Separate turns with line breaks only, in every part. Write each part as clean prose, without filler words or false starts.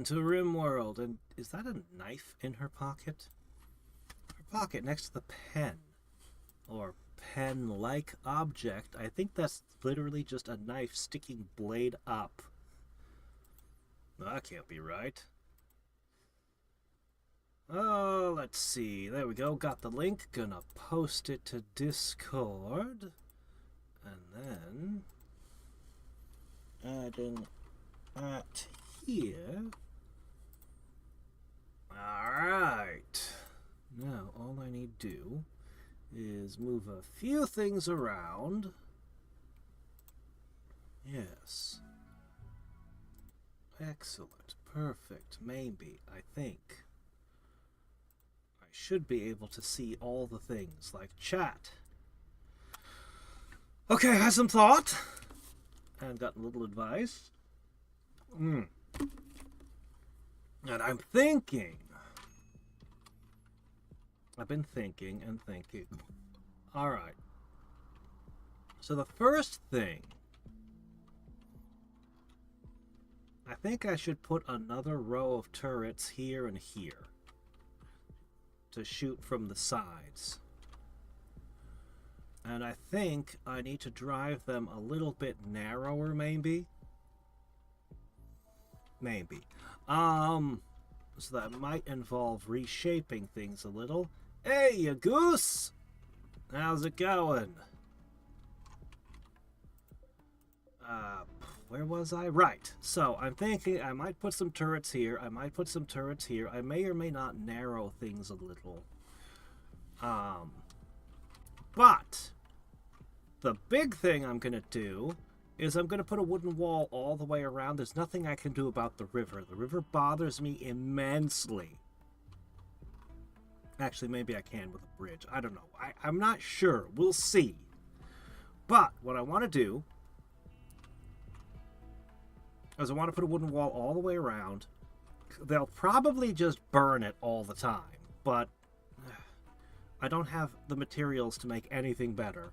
to RimWorld. And is that a knife in her pocket? Her pocket next to the pen. Or pen-like object. I think that's literally just a knife sticking blade up. That can't be right. Oh, let's see. There we go. Got the link. Gonna post it to Discord. And then adding at here. Alright. Now all I need to do is move a few things around. Yes. Excellent. Perfect. Maybe. I think. I should be able to see all the things, like chat. Okay, I had some thought. And got a little advice. And I'm thinking. I've been thinking and thinking. Alright. So the first thing. I think I should put another row of turrets here and here. To shoot from the sides. And I think I need to drive them a little bit narrower, maybe. Maybe. So that might involve reshaping things a little. Hey, you goose! How's it going? Where was I? Right. So, I'm thinking I might put some turrets here. I might put some turrets here. I may or may not narrow things a little. But the big thing I'm going to do is I'm going to put a wooden wall all the way around. There's nothing I can do about the river. The river bothers me immensely. Actually, maybe I can with a bridge. I don't know. I'm not sure. We'll see. But what I want to do is I want to put a wooden wall all the way around. They'll probably just burn it all the time. But I don't have the materials to make anything better.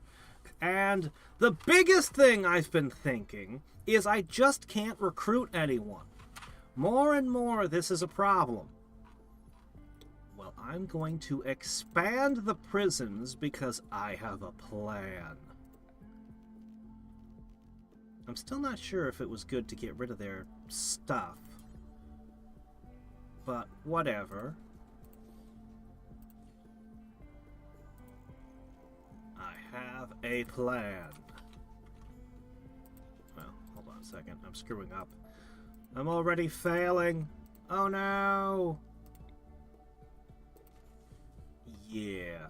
And the biggest thing I've been thinking is I just can't recruit anyone. More and more, this is a problem. Well, I'm going to expand the prisons because I have a plan. I'm still not sure if it was good to get rid of their stuff. But whatever. I have a plan. Well, hold on a second. I'm screwing up. I'm already failing. Oh no! Yeah.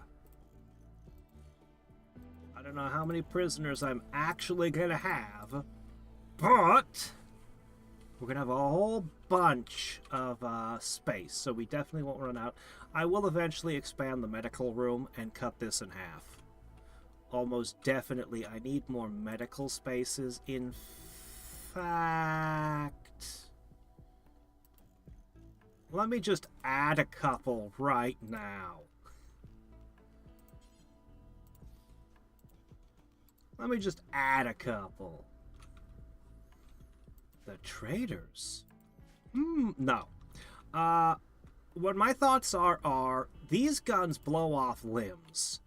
I don't know how many prisoners I'm actually gonna have, but we're gonna have a whole bunch of space, so we definitely won't run out. I will eventually expand the medical room and cut this in half. Almost definitely, I need more medical spaces. In fact, let me just add a couple right now. Let me just add a couple. The traders? No. What my thoughts are these guns blow off limbs.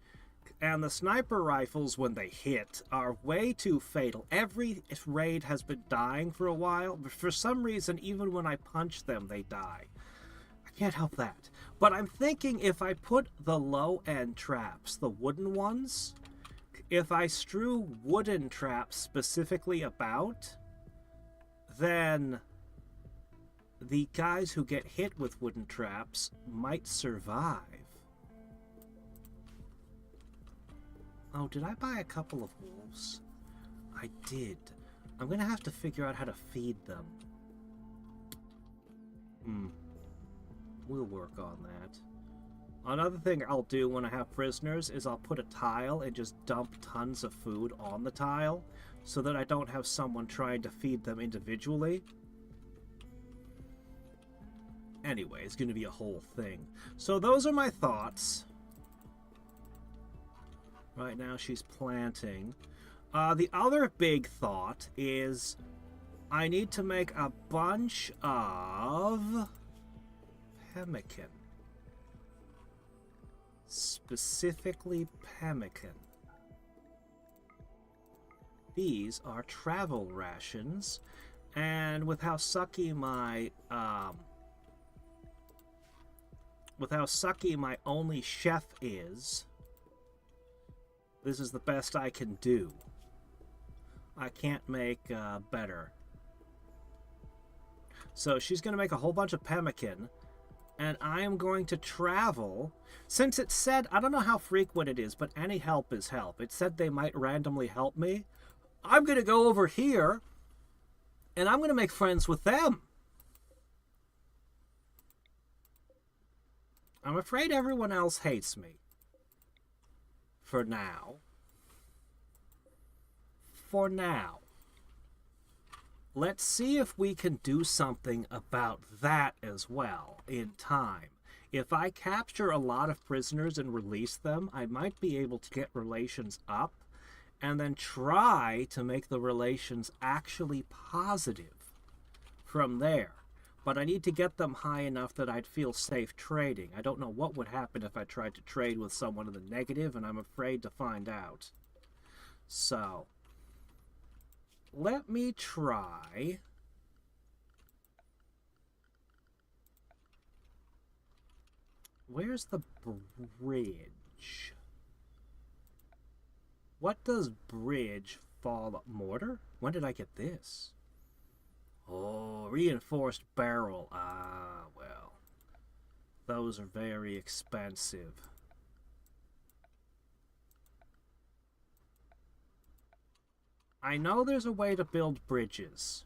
And the sniper rifles, when they hit, are way too fatal. Every raid has been dying for a while, but for some reason, even when I punch them, they die. I can't help that. But I'm thinking if I put the low-end traps, the wooden ones, if I strew wooden traps specifically about, then the guys who get hit with wooden traps might survive. Oh, did I buy a couple of wolves? I did. I'm gonna have to figure out how to feed them. We'll work on that. Another thing I'll do when I have prisoners is I'll put a tile and just dump tons of food on the tile so that I don't have someone trying to feed them individually. Anyway, it's going to be a whole thing. So those are my thoughts. Right now she's planting. The other big thought is I need to make a bunch of pemmican. Specifically pemmican. These are travel rations, and with how sucky my only chef is, this is the best I can do. I can't make better. So she's going to make a whole bunch of pemmican, and I am going to travel. Since it said, I don't know how frequent it is, but any help is help. It said they might randomly help me. I'm going to go over here, and I'm going to make friends with them. I'm afraid everyone else hates me. For now. For now. Let's see if we can do something about that as well in time. If I capture a lot of prisoners and release them, I might be able to get relations up and then try to make the relations actually positive from there. But I need to get them high enough that I'd feel safe trading. I don't know what would happen if I tried to trade with someone in the negative, and I'm afraid to find out. So, let me try. Where's the bridge? What does bridge fall mortar? When did I get this? Oh, reinforced barrel. Ah, well. Those are very expensive. I know there's a way to build bridges.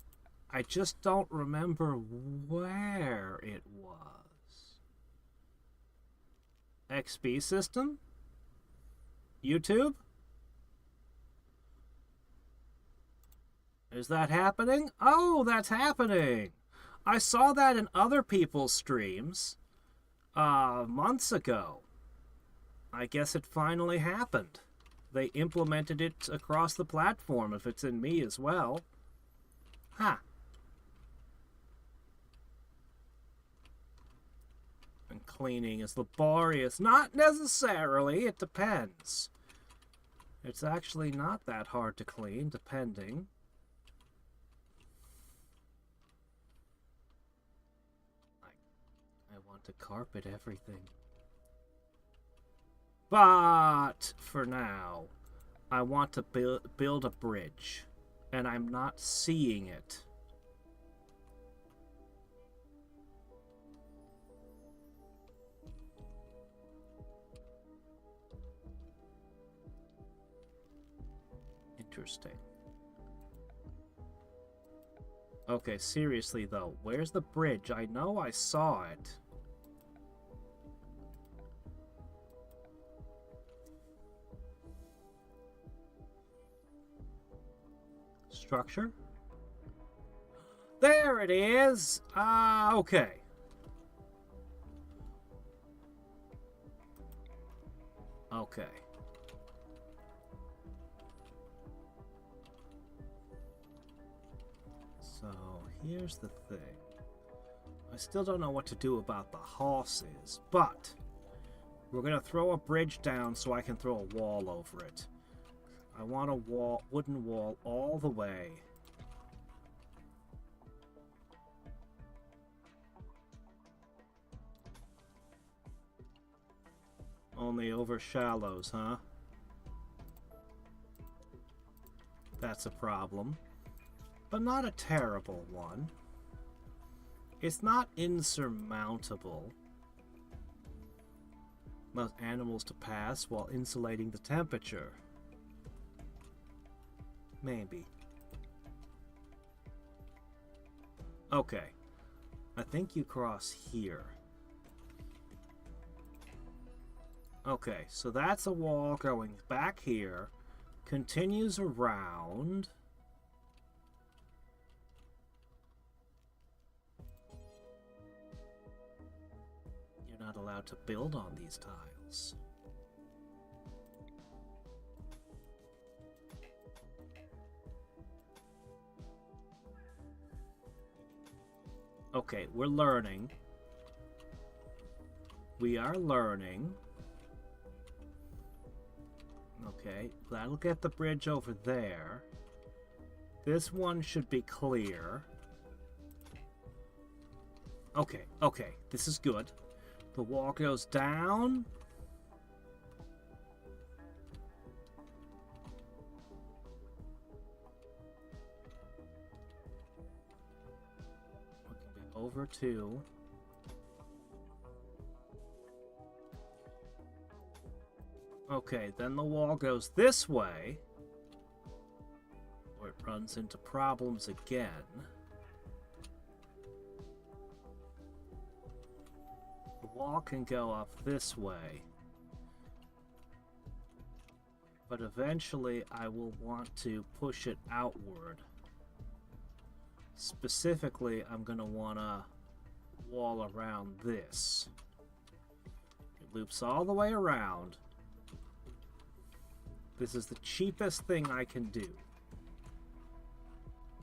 I just don't remember where it was. XP system? YouTube? Is that happening? Oh, that's happening! I saw that in other people's streams months ago. I guess it finally happened. They implemented it across the platform if it's in me as well. Huh. And cleaning is laborious. Not necessarily. It depends. It's actually not that hard to clean, depending. I want to carpet everything. But for now, I want to build a bridge, and I'm not seeing it. Interesting. Okay, seriously though, where's the bridge? I know I saw it. Structure? There it is! Okay. Okay. So, here's the thing. I still don't know what to do about the horses, but we're gonna throw a bridge down so I can throw a wall over it. I want a wooden wall all the way. Only over shallows, huh? That's a problem. But not a terrible one. It's not insurmountable. Allows animals to pass while insulating the temperature. Maybe. Okay. I think you cross here. Okay, so that's a wall going back here. Continues around. You're not allowed to build on these tiles. Okay, we're learning. We are learning. Okay, that'll get the bridge over there. This one should be clear. Okay, okay, this is good. The wall goes down. We can get over to... Okay, then the wall goes this way. Or it runs into problems again. The wall can go up this way. But eventually I will want to push it outward. Specifically, I'm going to want to wall around this. It loops all the way around. This is the cheapest thing I can do.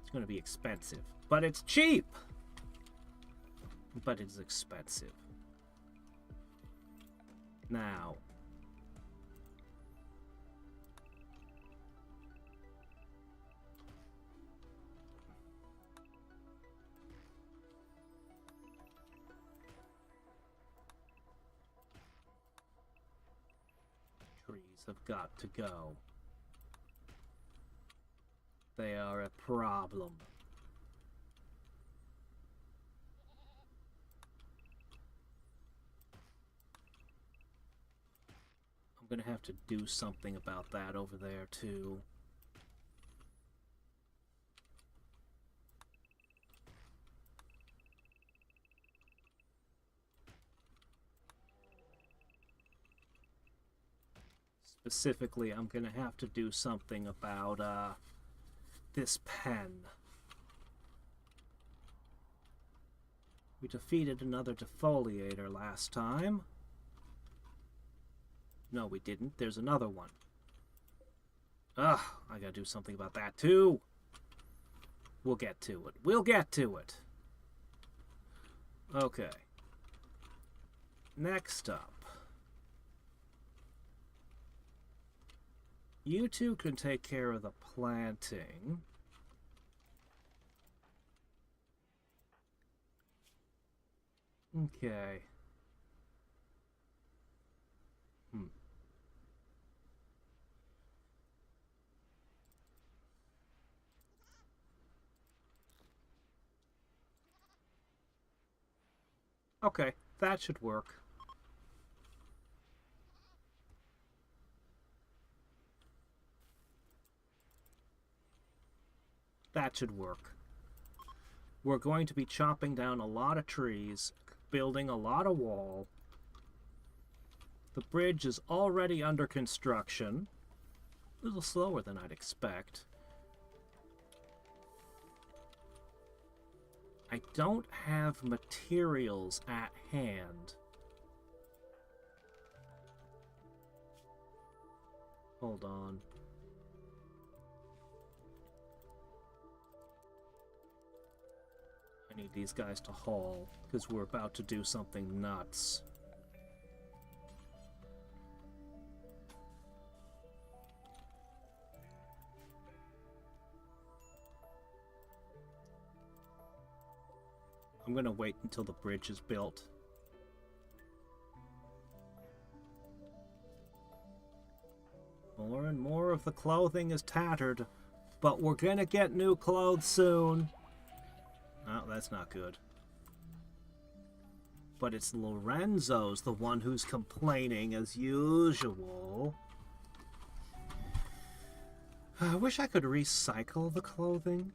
It's going to be expensive, but it's cheap! But it's expensive. Now, trees have got to go. They are a problem. I'm gonna have to do something about that over there too. Specifically, I'm gonna have to do something about this pen. We defeated another defoliator last time. No, we didn't. There's another one. Ugh, I gotta do something about that too. We'll get to it. We'll get to it. Okay. Next up. You two can take care of the planting. Okay. Okay, that should work. That should work. We're going to be chopping down a lot of trees, building a lot of wall. The bridge is already under construction. A little slower than I'd expect. I don't have materials at hand. Hold on. I need these guys to haul, because we're about to do something nuts. I'm gonna wait until the bridge is built. More and more of the clothing is tattered, but we're gonna get new clothes soon. Oh, that's not good. But it's Lorenzo's the one who's complaining as usual. I wish I could recycle the clothing.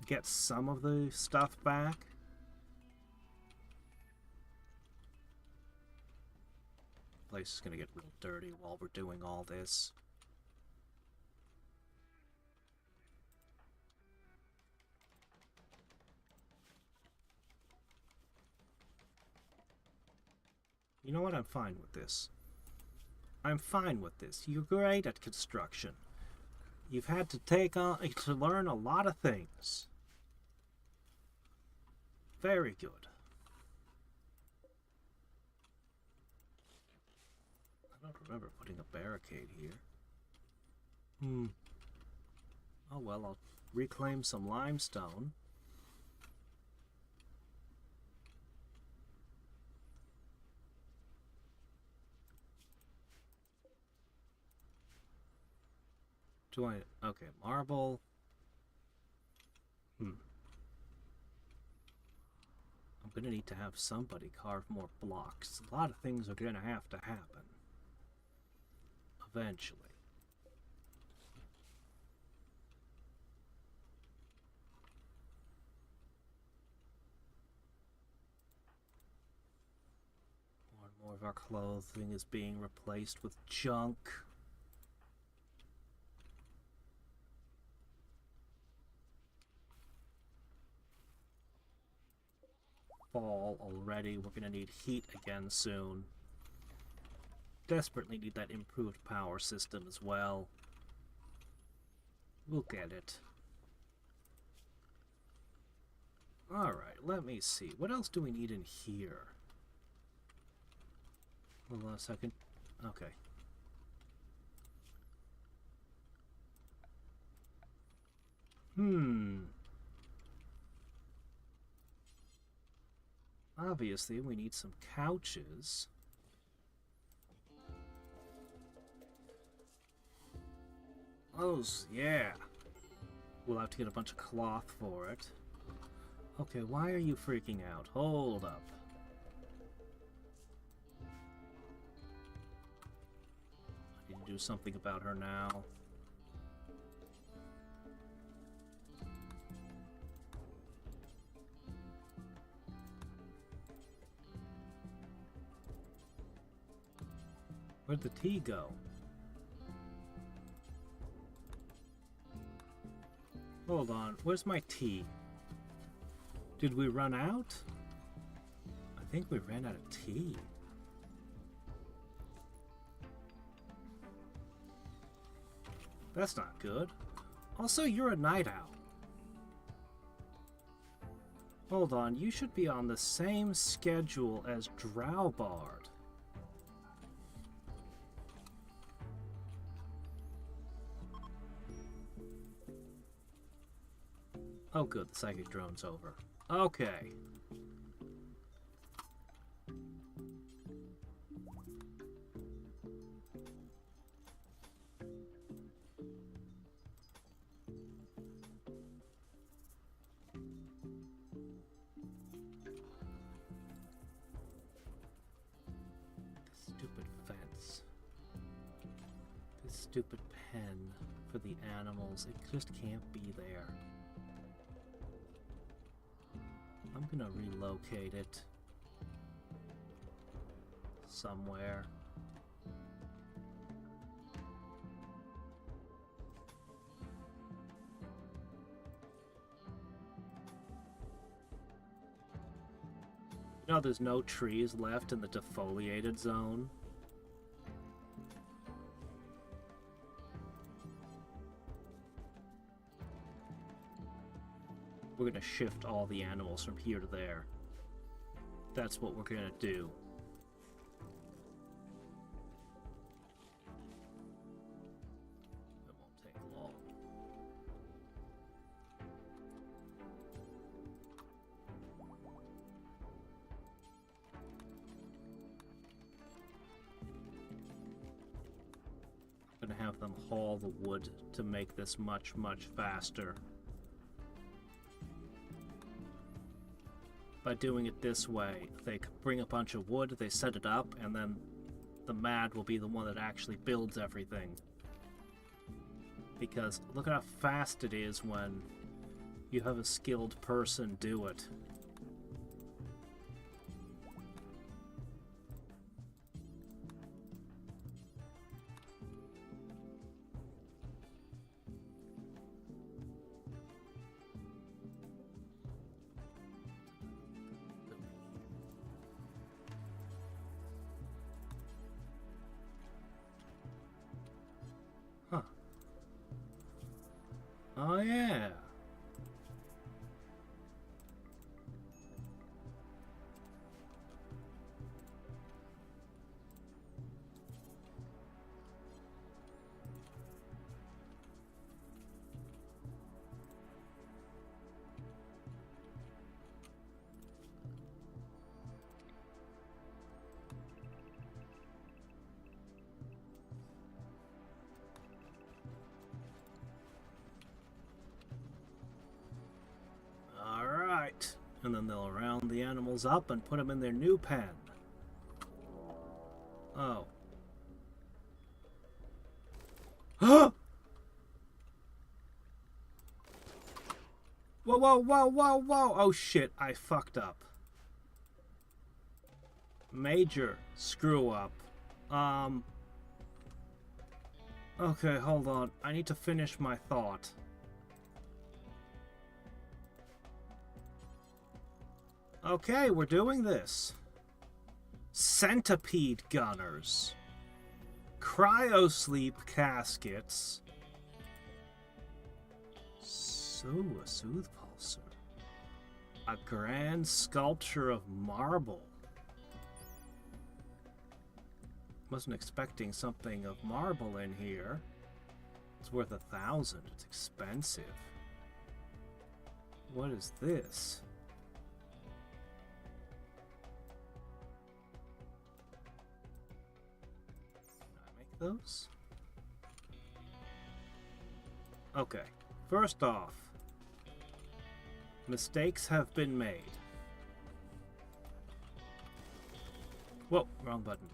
Get some of the stuff back. The place is gonna get real dirty while we're doing all this. You know what? I'm fine with this. I'm fine with this. You're great at construction. You've had to learn a lot of things. Very good. I don't remember putting a barricade here. Oh well, I'll reclaim some limestone. Do I... Okay, marble. I'm gonna need to have somebody carve more blocks. A lot of things are gonna have to happen. Eventually. More and more of our clothing is being replaced with junk. Fall already. We're gonna need heat again soon. Desperately need that improved power system as well. We'll get it. Alright, let me see. What else do we need in here? Hold on a second. Okay. Obviously, we need some couches. Those, yeah. We'll have to get a bunch of cloth for it. Okay, why are you freaking out? Hold up. I need to do something about her now. Where'd the tea go? Hold on, where's my tea? Did we run out? I think we ran out of tea. That's not good. Also, you're a night owl. Hold on, you should be on the same schedule as Drowbard. Oh good, the psychic drone's over. Okay. This stupid fence. This stupid pen for the animals. It just can't be there. I'm gonna relocate it somewhere. You know, there's no trees left in the defoliated zone. We're gonna shift all the animals from here to there. That's what we're gonna do. It won't take long. I'm gonna have them haul the wood to make this much, much faster. By doing it this way, they bring a bunch of wood, they set it up, and then the Mad will be the one that actually builds everything. Because look at how fast it is when you have a skilled person do it. Huh. Oh yeah. And then they'll round the animals up and put them in their new pen. Oh. Whoa, whoa, whoa, whoa, whoa! Oh shit, I fucked up. Major screw up. Okay, hold on. I need to finish my thought. Okay, we're doing this. Centipede gunners. Cryosleep caskets. So, a soothe pulsar. A grand sculpture of marble. Wasn't expecting something of marble in here. It's worth 1,000. It's expensive. What is this? Can I make those? Okay. First off, mistakes have been made. Whoa, wrong button.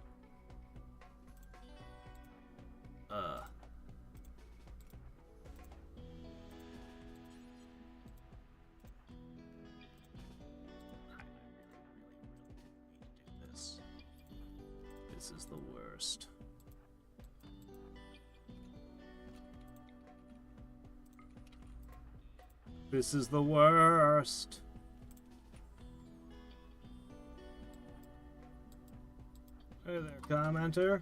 This is the worst. This is the worst. Hey there, commenter.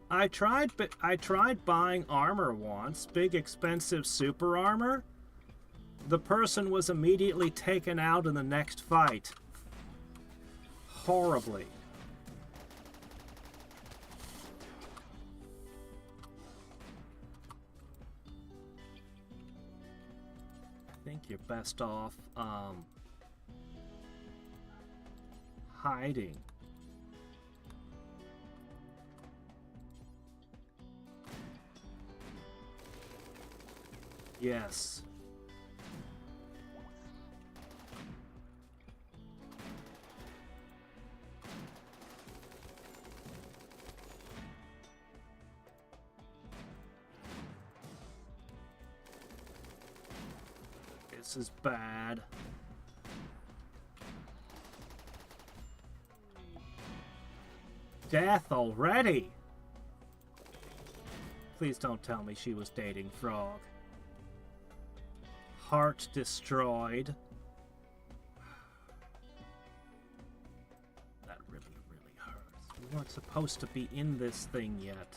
I tried buying armor once, big expensive super armor. The person was immediately taken out in the next fight. Horribly. I think you're best off hiding. Yes. This is bad. Death already? Please don't tell me she was dating Frog. Heart destroyed. That really, really hurts. We weren't supposed to be in this thing yet.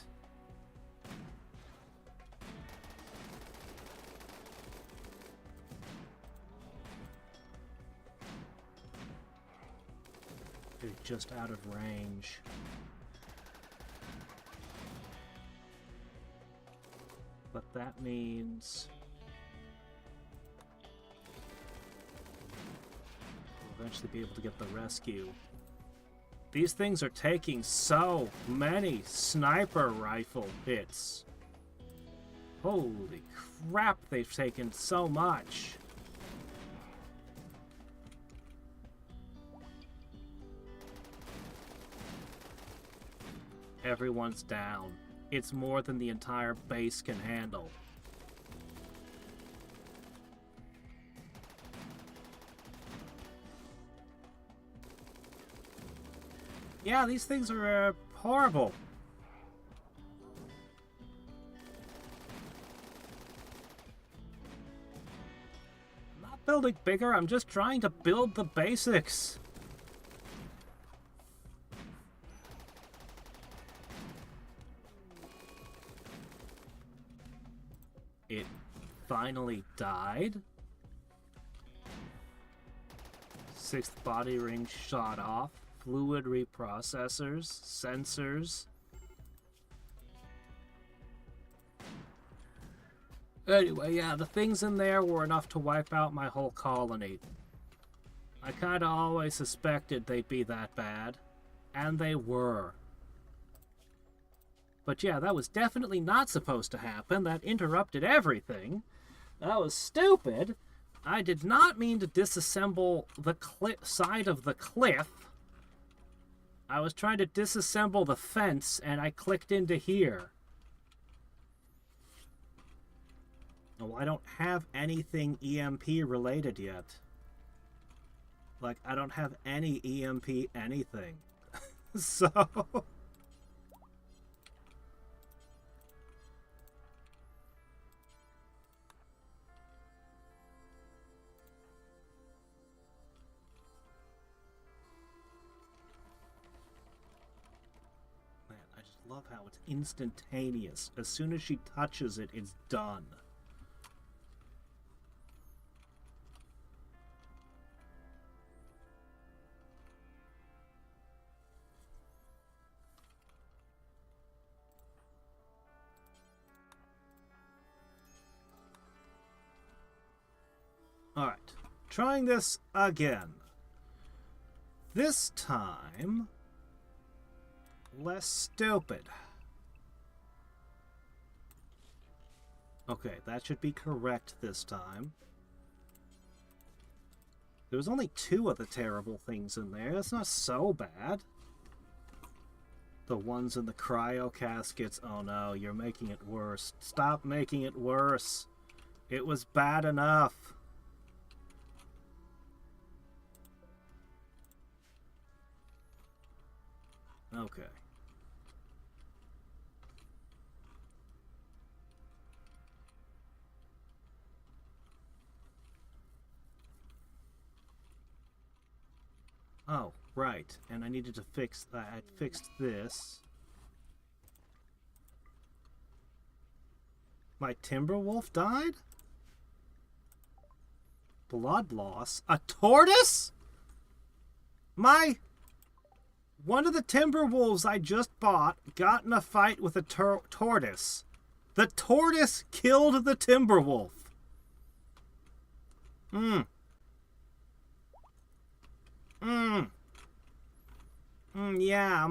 They're just out of range. But that means we'll eventually be able to get the rescue. These things are taking so many sniper rifle hits. Holy crap, they've taken so much. Everyone's down. It's more than the entire base can handle. Yeah, these things are horrible. I'm not building bigger, I'm just trying to build the basics. It finally died. 6th body ring shot off. Fluid reprocessors. Sensors. Anyway, yeah, the things in there were enough to wipe out my whole colony. I kinda always suspected they'd be that bad. And they were. But yeah, that was definitely not supposed to happen. That interrupted everything. That was stupid. I did not mean to disassemble the side of the cliff. I was trying to disassemble the fence, and I clicked into here. Oh, I don't have anything EMP related yet. Like, I don't have any EMP anything. So... love how it's instantaneous. As soon as she touches it, it's done. Alright, trying this again. This time... less stupid. Okay, that should be correct this time. There was only 2 of the terrible things in there. That's not so bad. The ones in the cryo caskets. Oh no, you're making it worse. Stop making it worse. It was bad enough. Okay. Oh, right. And I needed to fix that. I fixed this. My Timberwolf died? Blood loss? A tortoise? One of the Timberwolves I just bought got in a fight with a tortoise. The tortoise killed the Timberwolf. Yeah,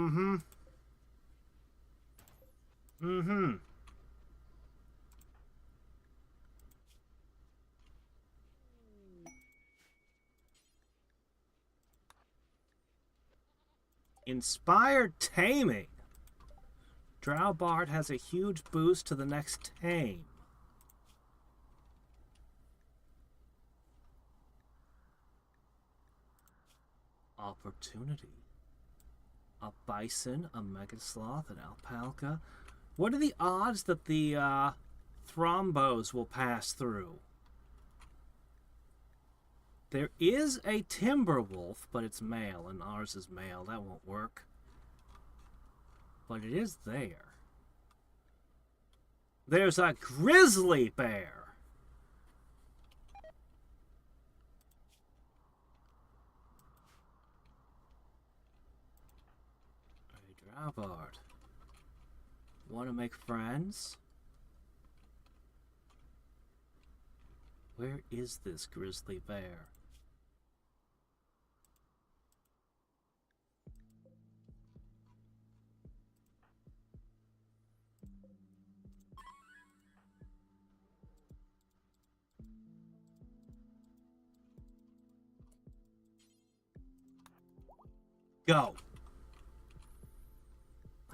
Inspired taming. Drowbard has a huge boost to the next tame. Opportunity. A bison, a megasloth, an alpaca. What are the odds that the thrombos will pass through? There is a Timberwolf, but it's male, and ours is male. That won't work. But it is there. There's a grizzly bear. Hey, Drowbard. Want to make friends? Where is this grizzly bear? Go.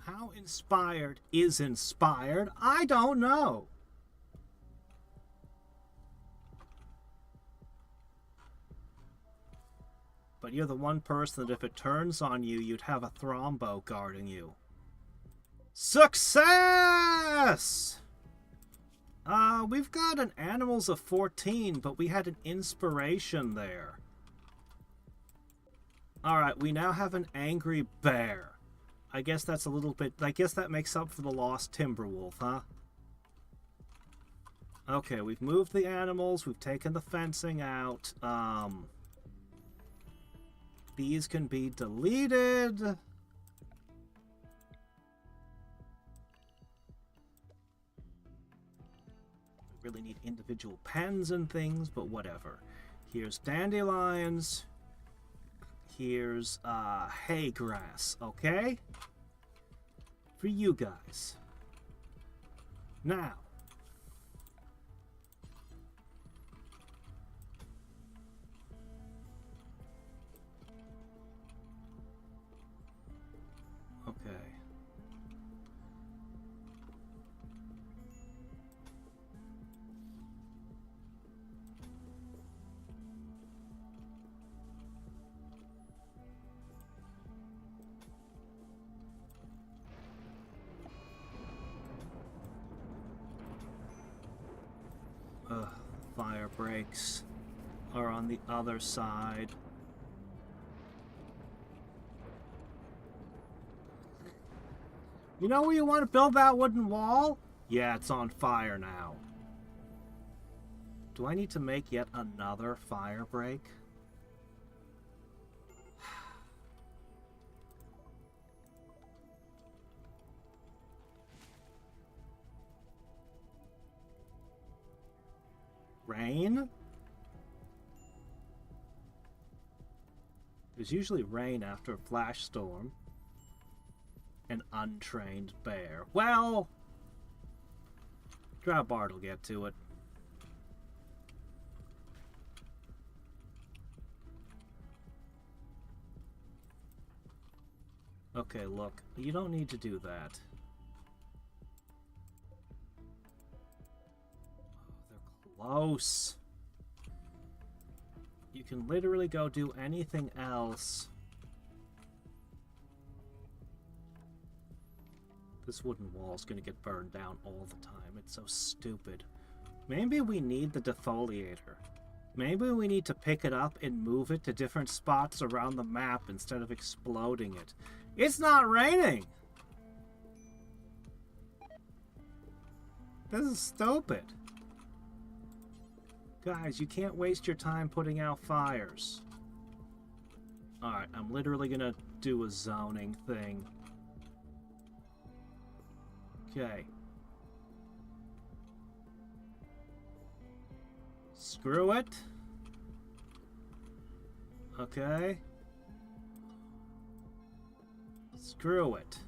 How inspired is inspired? I don't know. But you're the one person that if it turns on you, you'd have a thrombo guarding you. Success! We've got an animals of 14, but we had an inspiration there. Alright, we now have an angry bear. I guess that's a little bit... I guess that makes up for the lost Timberwolf, huh? Okay, we've moved the animals. We've taken the fencing out. These can be deleted. We really need individual pens and things, but whatever. Here's dandelions. Here's hay grass, okay? For you guys. Now. breaks are on the other side. You know where you want to build that wooden wall? Yeah, it's on fire now. Do I need to make yet another fire break? Rain? There's usually rain after a flash storm. An untrained bear. Well, Droubart will get to it. Okay, look, you don't need to do that. Oh, they're close. You can literally go do anything else. This wooden wall is going to get burned down all the time. It's so stupid. Maybe we need the defoliator. Maybe we need to pick it up and move it to different spots around the map instead of exploding it. It's not raining! This is stupid. Guys, you can't waste your time putting out fires. Alright, I'm literally gonna do a zoning thing. Okay. Screw it. Okay. Screw it.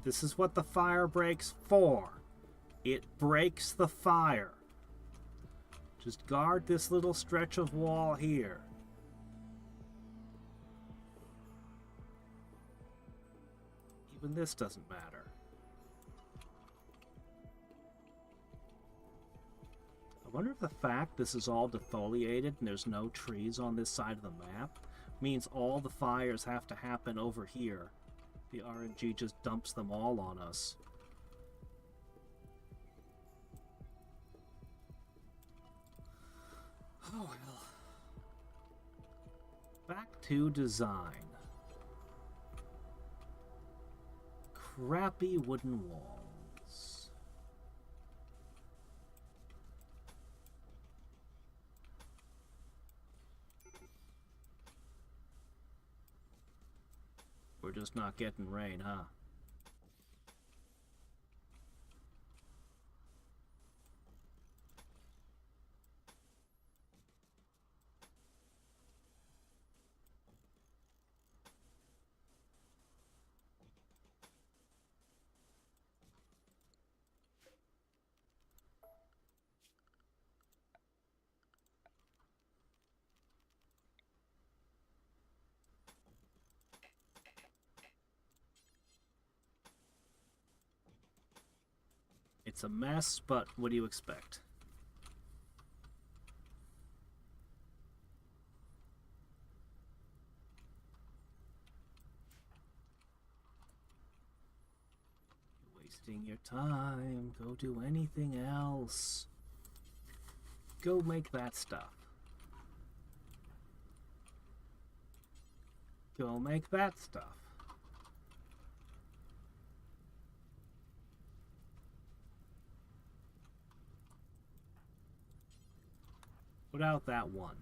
This is what the fire break's for. It breaks the fire. Just guard this little stretch of wall here. Even this doesn't matter. I wonder if the fact this is all defoliated and there's no trees on this side of the map means all the fires have to happen over here. The RNG just dumps them all on us. Oh well. Back to design. Crappy wooden walls. We're just not getting rain, huh? It's a mess, but what do you expect? You're wasting your time. Go do anything else. Go make that stuff. Go make that stuff. Put out that one.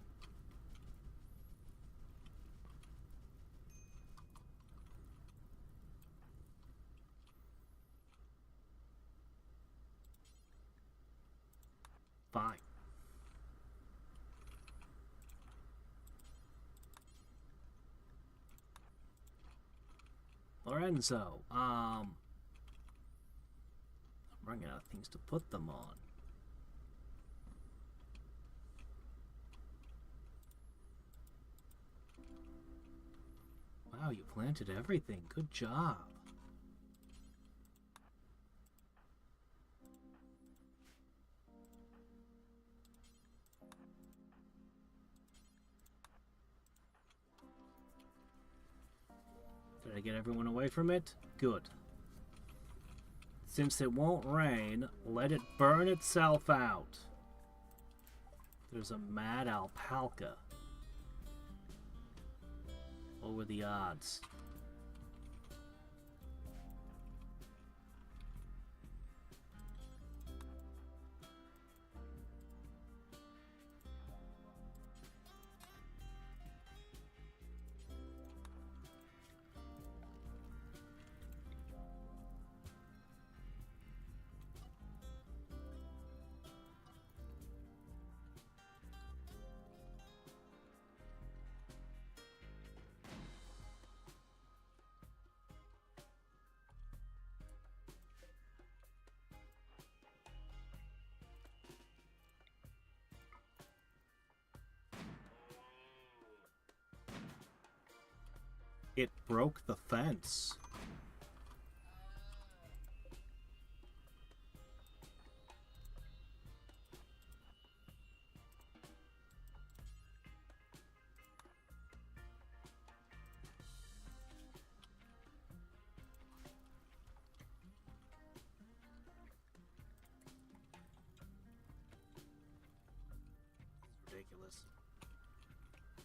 Fine. Lorenzo, I'm running out of things to put them on. Wow, you planted everything. Good job. Did I get everyone away from it? Good. Since it won't rain, let it burn itself out. There's a mad alpaca. What were the odds? It broke the fence. Ridiculous.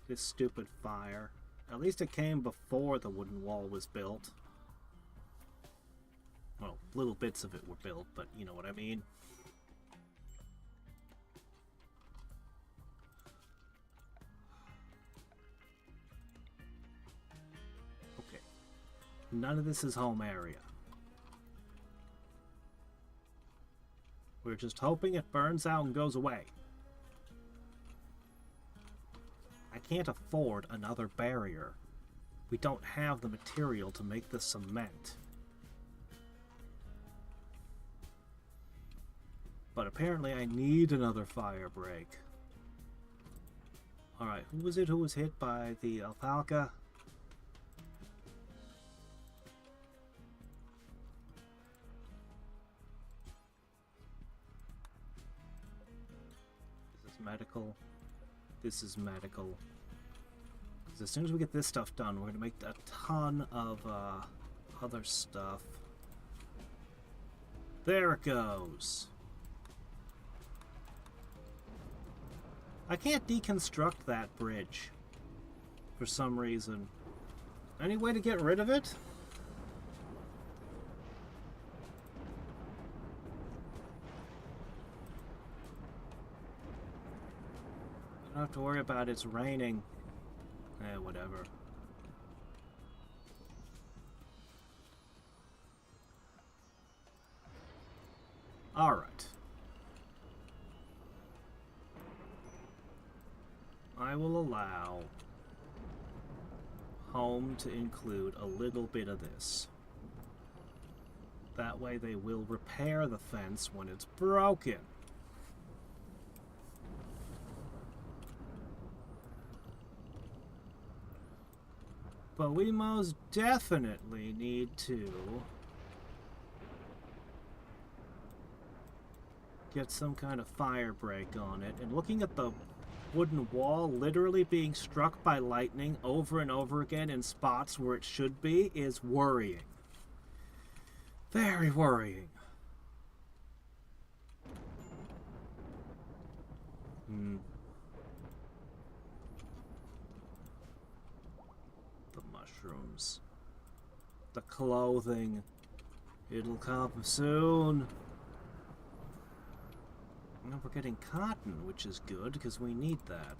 This stupid fire. At least it came before the wooden wall was built. Well, little bits of it were built, but you know what I mean. Okay. None of this is home area. We're just hoping it burns out and goes away. I can't afford another barrier. We don't have the material to make the cement. But apparently I need another fire break. Alright, who was it who was hit by the alpaca? This is medical. This is medical. Because as soon as we get this stuff done, we're going to make a ton of other stuff. There it goes. I can't deconstruct that bridge for some reason. Any way to get rid of it? I don't have to worry about it's raining. Whatever. Alright. I will allow home to include a little bit of this. That way they will repair the fence when it's broken. But we most definitely need to get some kind of fire break on it. And looking at the wooden wall literally being struck by lightning over and over again in spots where it should be is worrying. Very worrying. The mushrooms. The clothing. It'll come soon. Now we're getting cotton, which is good, because we need that.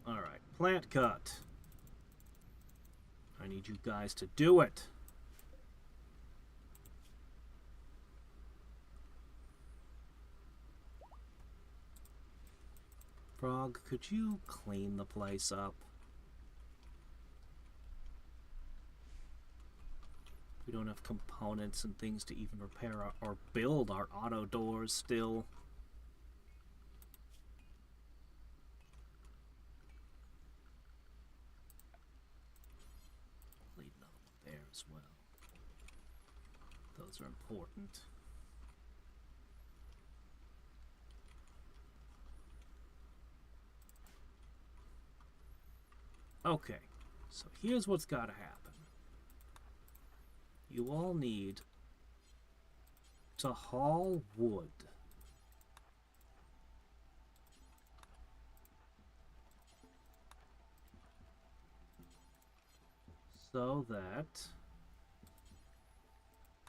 Alright, plant cut. I need you guys to do it. Frog, could you clean the place up? We don't have components and things to even repair or build our auto doors still. Leave another one there as well. Those are important. Okay, so here's what's got to happen. You all need to haul wood. So that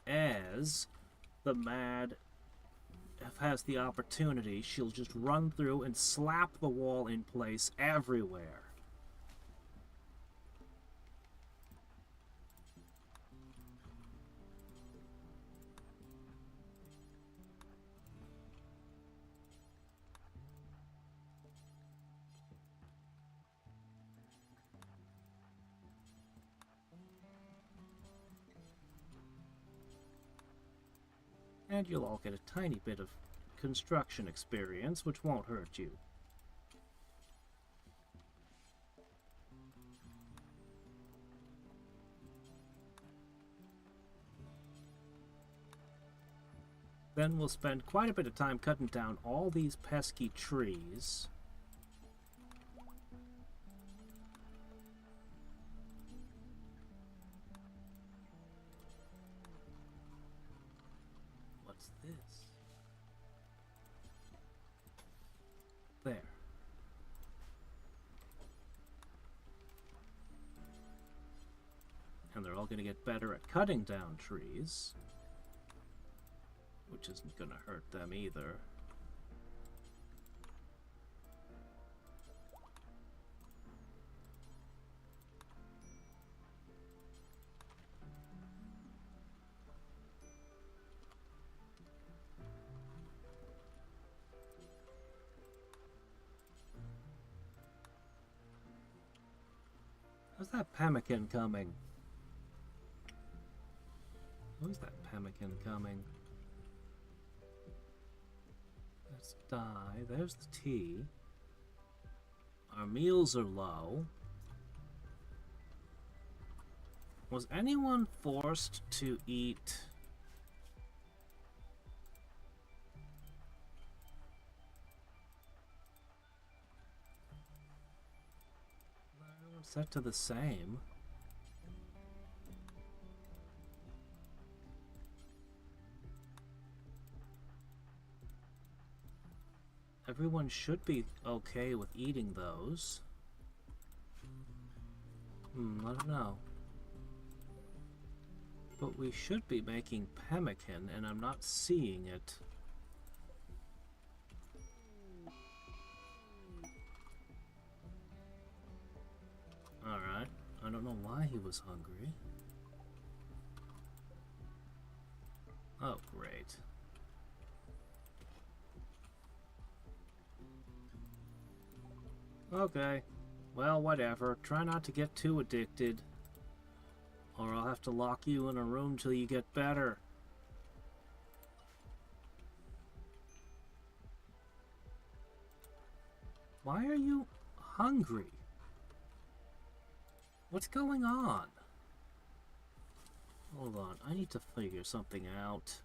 as the Mad has the opportunity, she'll just run through and slap the wall in place everywhere. And you'll all get a tiny bit of construction experience, which won't hurt you. Then we'll spend quite a bit of time cutting down all these pesky trees. What's this? There. And they're all going to get better at cutting down trees, which isn't going to hurt them either. How's that pemmican coming? Who's that pemmican coming? Let's die. There's the tea. Our meals are low. Was anyone forced to eat? Everyone's set to the same. Everyone should be okay with eating those. I don't know. But we should be making pemmican, and I'm not seeing it. Alright. I don't know why he was hungry. Oh, great. Okay. Well, whatever. Try not to get too addicted, or I'll have to lock you in a room till you get better. Why are you hungry? What's going on? Hold on, I need to figure something out.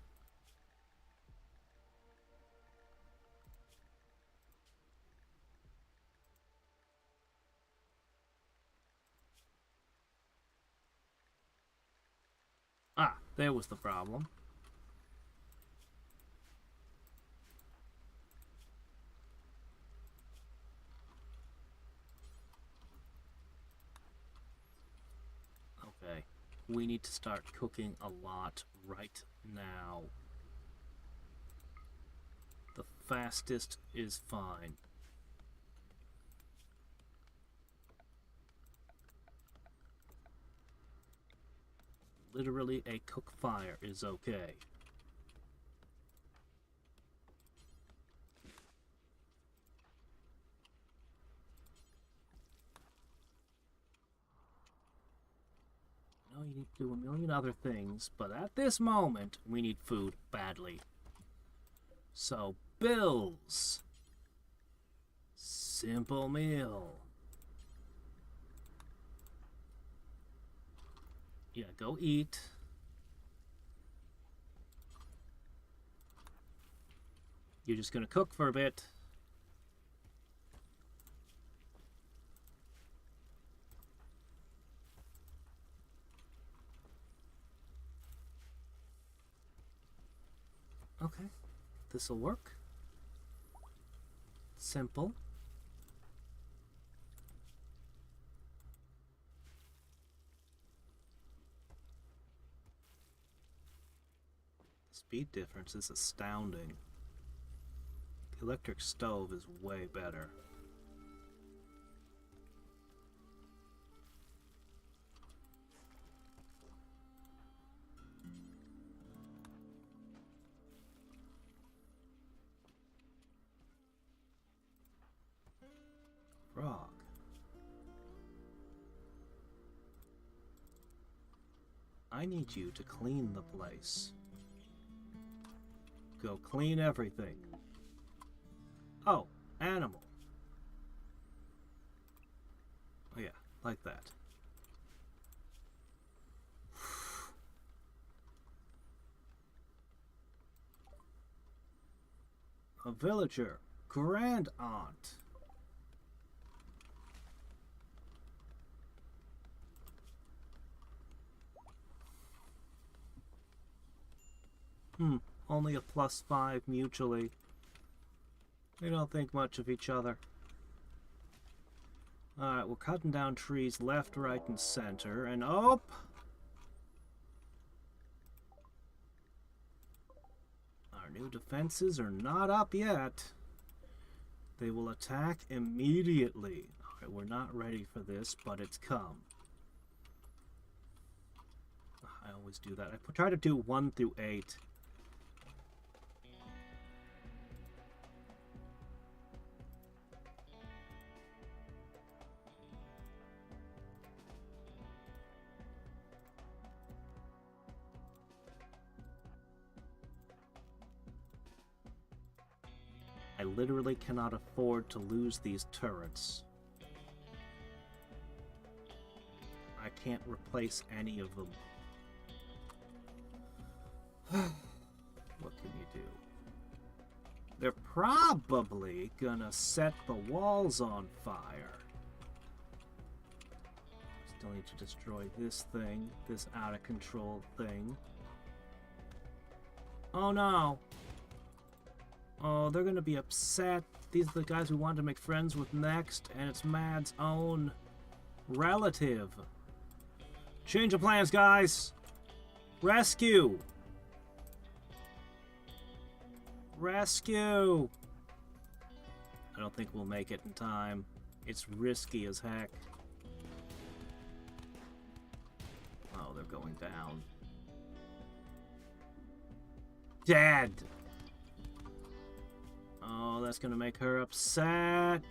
Ah, there was the problem. Okay, we need to start cooking a lot right now. The fastest is fine. Literally, a cook fire is okay. I know you need to do a million other things, but at this moment, we need food badly. So, bills. Simple meal. Yeah, go eat. You're just gonna cook for a bit. Okay, this'll work. Simple. Speed difference is astounding. The electric stove is way better. Frog. I need you to clean the place. Go clean everything. Oh, animal. Oh yeah, like that. A villager. Grand aunt. Only a +5 mutually. We don't think much of each other. Alright, we're cutting down trees left, right, and center, and up! Our new defenses are not up yet. They will attack immediately. Alright, we're not ready for this, but it's come. I always do that. I try to do 1 through 8. I literally cannot afford to lose these turrets. I can't replace any of them. What can you do? They're probably gonna set the walls on fire. Still need to destroy this thing, this out of control thing. Oh no! Oh, they're gonna be upset. These are the guys we wanted to make friends with next, and it's Mad's own relative. Change of plans, guys! Rescue! Rescue! I don't think we'll make it in time. It's risky as heck. Oh, they're going down. Dead! Oh, that's gonna make her upset.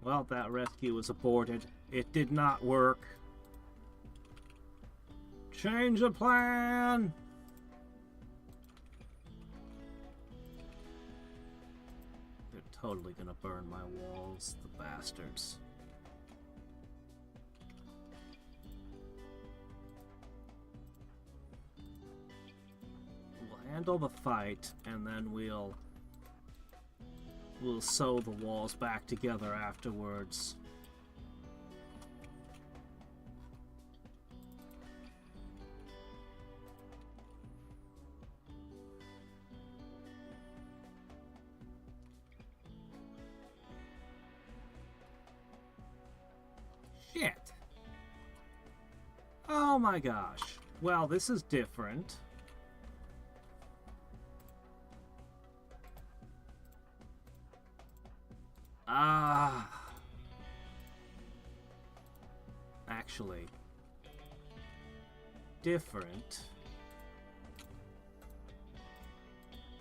Well, that rescue was aborted. It did not work. Change the plan! They're totally gonna burn my walls, the bastards. We'll handle the fight, and then we'll sew the walls back together afterwards. Shit! Oh my gosh. Well, this is different. Actually, different.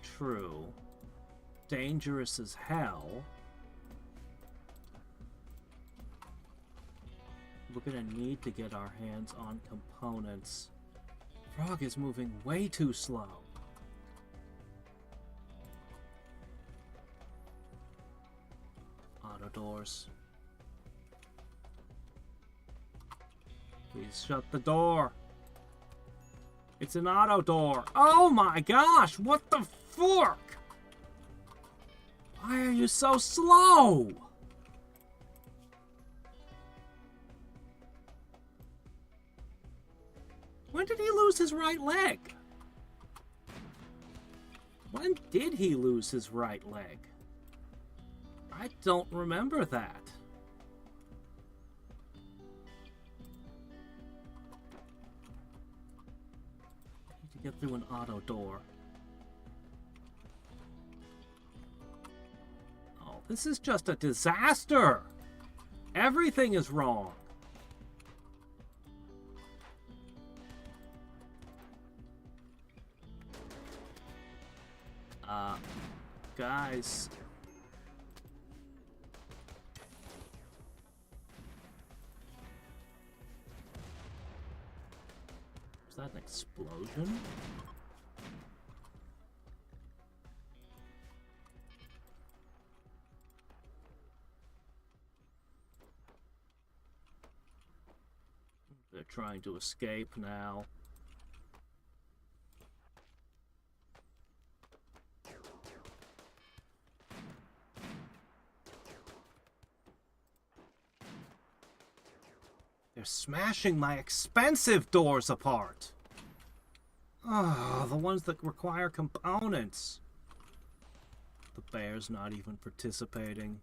True. Dangerous as hell. We're gonna need to get our hands on components. Frog is moving way too slow. Auto doors. Please shut the door. It's an auto door. Oh my gosh, what the fork? Why are you so slow? When did he lose his right leg? When did he lose his right leg? I don't remember that. Get through an auto door. Oh, this is just a disaster. Everything is wrong. Guys. Is that an explosion? They're trying to escape now. They're smashing my expensive doors apart. Ah, the ones that require components. The bear's not even participating.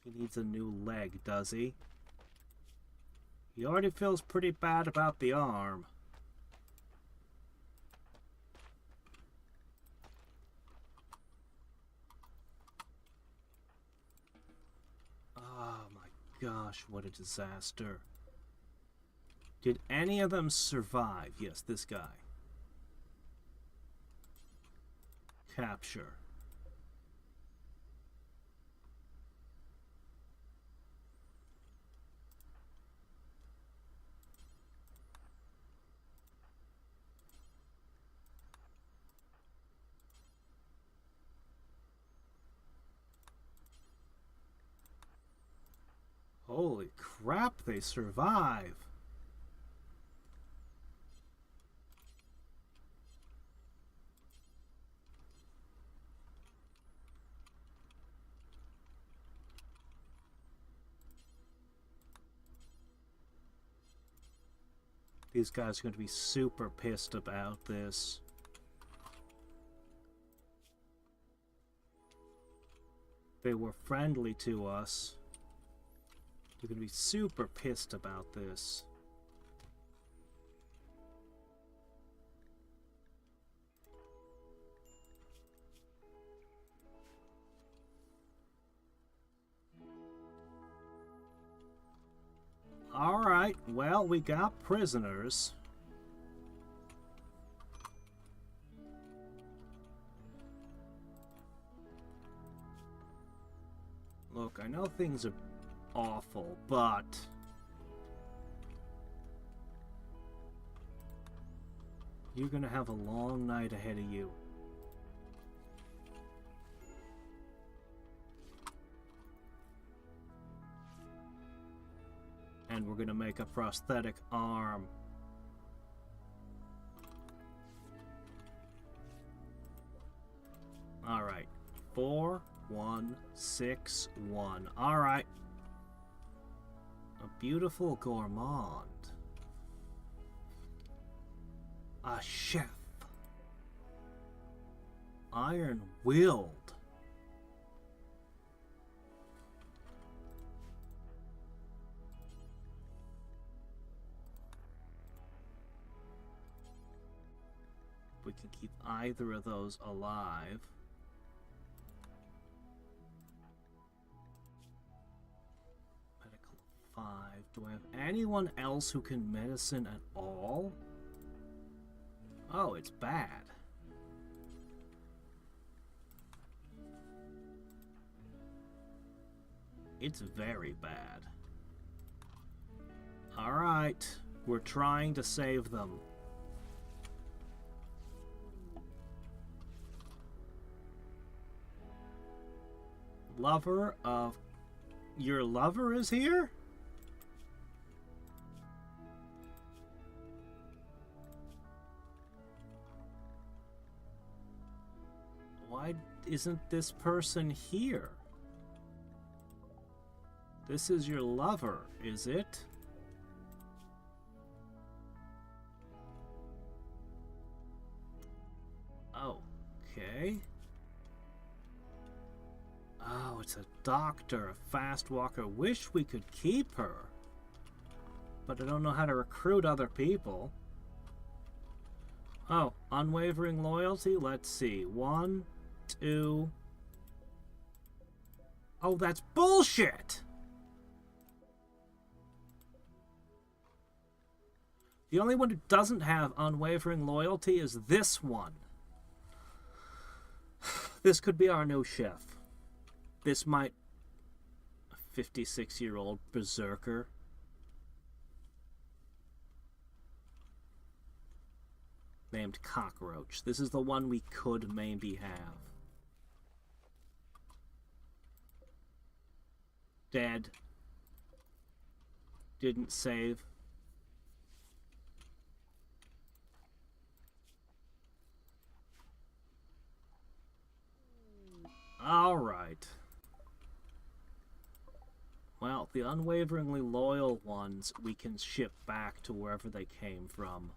He needs a new leg, does he? He already feels pretty bad about the arm. Gosh, what a disaster. Did any of them survive? Yes, this guy. Capture. Holy crap, they survive. These guys are going to be super pissed about this. They were friendly to us. They're going to be super pissed about this. Alright, well, we got prisoners. Look, I know things are awful, but you're gonna have a long night ahead of you. And we're gonna make a prosthetic arm. Alright. 4, 1, 6, 1. Alright. A beautiful gourmand. A chef. Iron-willed. We can keep either of those alive. Medical 5. Do I have anyone else who can medicine at all? Oh, it's bad. It's very bad. Alright, we're trying to save them. Lover of... Your lover is here? Why isn't this person here? This is your lover, is it? Okay. Oh, it's a doctor, a fast walker. Wish we could keep her. But I don't know how to recruit other people. Oh, unwavering loyalty? Let's see. 1, 2... Oh, that's bullshit! The only one who doesn't have unwavering loyalty is this one. This could be our new chef. This might... A 56-year-old berserker. Named Cockroach. This is the one we could maybe have. Dead. Didn't save. Alright. Well, the unwaveringly loyal ones we can ship back to wherever they came from.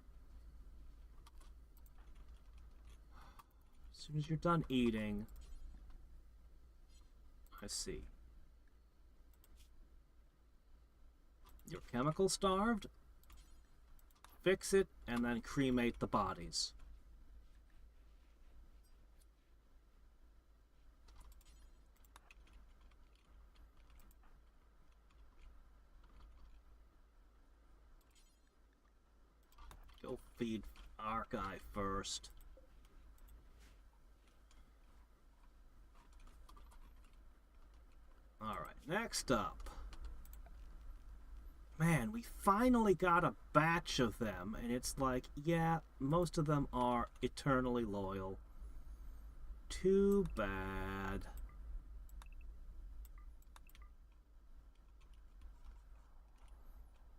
As soon as you're done eating... I see. You're chemical starved? Fix it, and then cremate the bodies. Go feed our guy first. Alright, next up. Man, we finally got a batch of them, and it's like, yeah, most of them are eternally loyal. Too bad.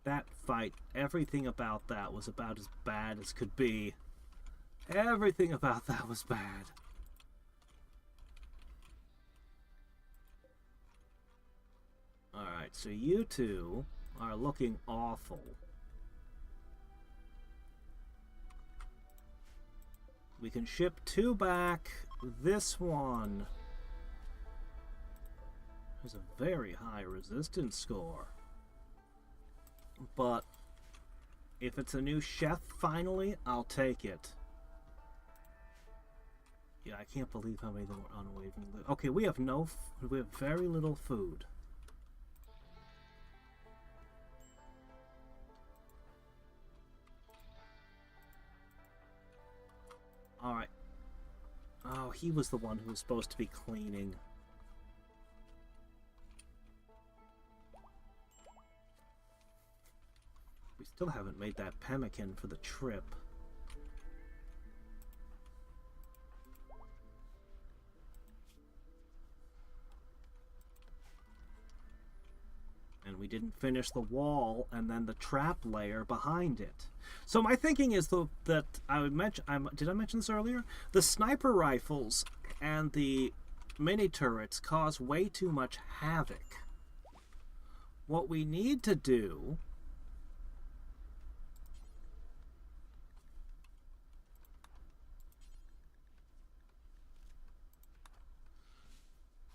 That fight, everything about that was about as bad as could be. Everything about that was bad. Alright, so you two are looking awful. We can ship 2 back. This one has a very high resistance score. But if it's a new chef finally, I'll take it. Yeah, I can't believe how many of them were unwavering. Okay, we have we have very little food. Alright. Oh, he was the one who was supposed to be cleaning. We still haven't made that pemmican for the trip. And we didn't finish the wall and then the trap layer behind it. So my thinking is that I would mention, did I mention this earlier? The sniper rifles and the mini turrets cause way too much havoc. What we need to do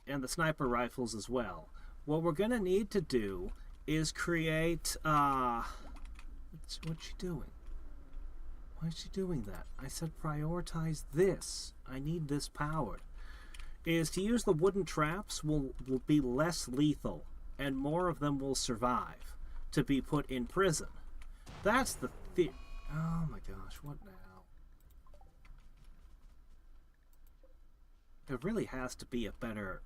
and the sniper rifles as well. What we're gonna need to do is create what's she doing? Why is she doing that? I said prioritize this. I need this powered. Is to use the wooden traps will be less lethal and more of them will survive to be put in prison. That's the oh my gosh, what now? There really has to be a better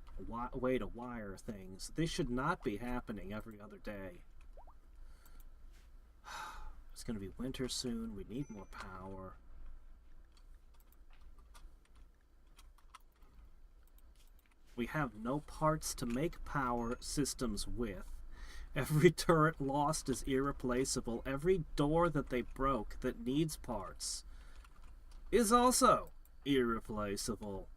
way to wire things. This should not be happening every other day. It's going to be winter soon. We need more power. We have no parts to make power systems with. Every turret lost is irreplaceable. Every door that they broke that needs parts is also irreplaceable.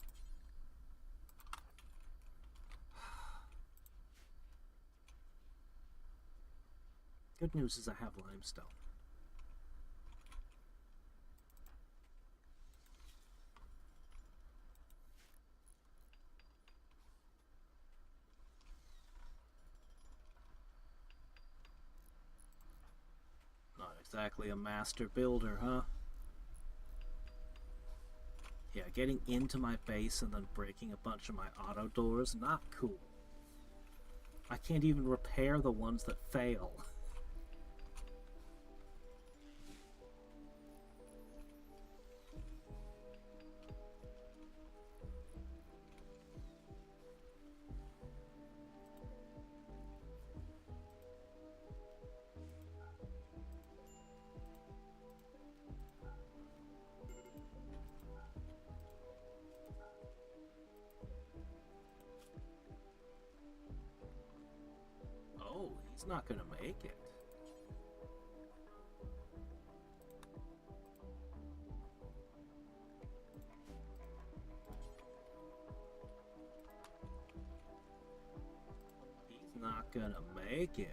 Good news is I have limestone. Not exactly a master builder, huh? Yeah, getting into my base and then breaking a bunch of my auto doors, not cool. I can't even repair the ones that fail. Oh, he's not gonna make it. He's not gonna make it.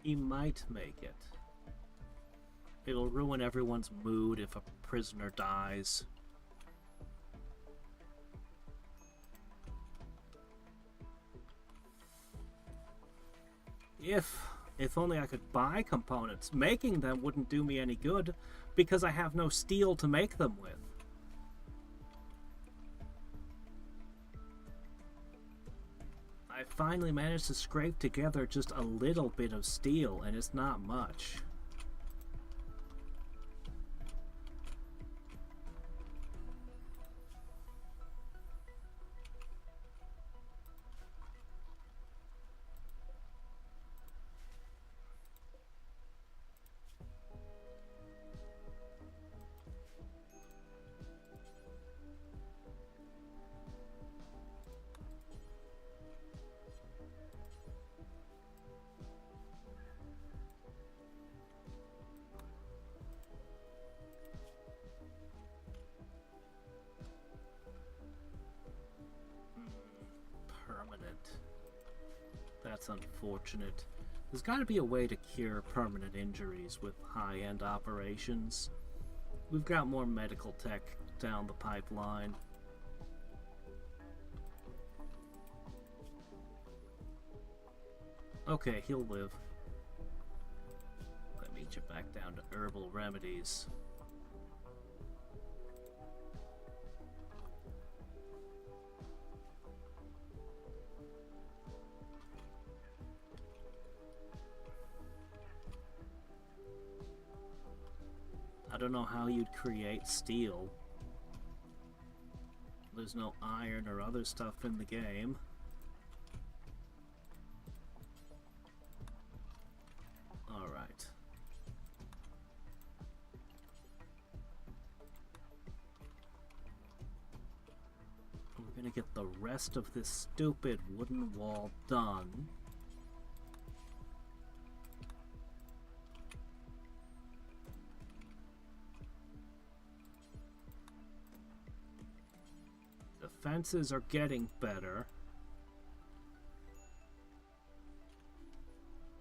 He might make it. It'll ruin everyone's mood if a prisoner dies. If only I could buy components. Making them wouldn't do me any good because I have no steel to make them with. I finally managed to scrape together just a little bit of steel, and it's not much. That's unfortunate. There's got to be a way to cure permanent injuries with high-end operations. We've got more medical tech down the pipeline. Okay, he'll live. Let me get you back down to herbal remedies. I don't know how you'd create steel. There's no iron or other stuff in the game. Alright. We're gonna get the rest of this stupid wooden wall done. Fences are getting better.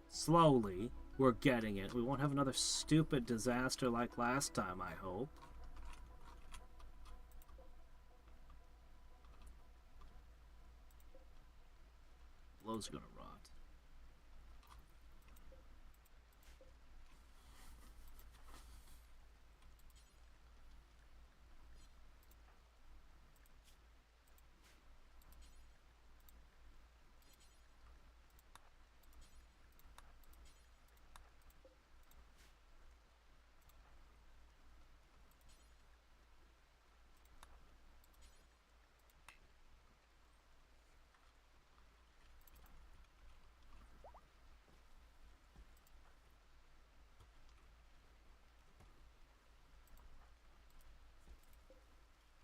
Slowly, we're getting it. We won't have another stupid disaster like last time, I hope. Blow's gonna rot.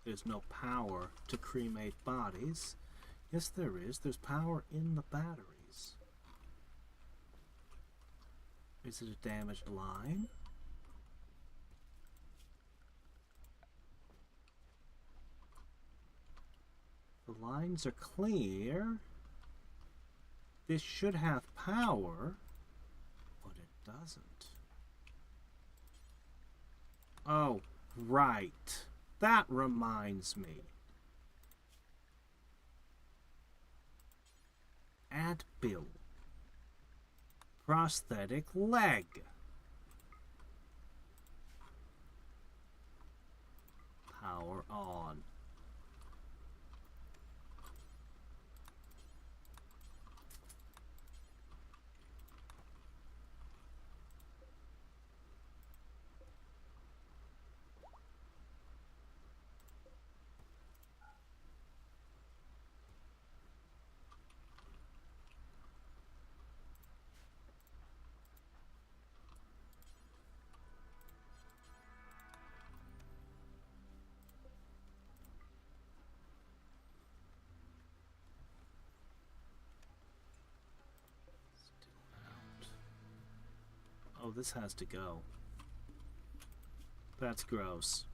there's no power to cremate bodies. Yes, there is. There's power in the batteries. Is it a damaged line? The lines are clear. This should have power, but it doesn't. Oh, right. That reminds me. Add bill. Prosthetic leg. Power on. Oh, this has to go. That's gross.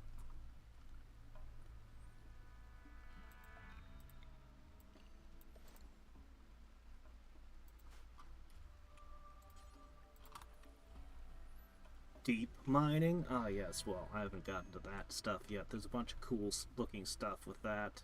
Deep mining? Ah, yes, well, I haven't gotten to that stuff yet. There's a bunch of cool looking stuff with that.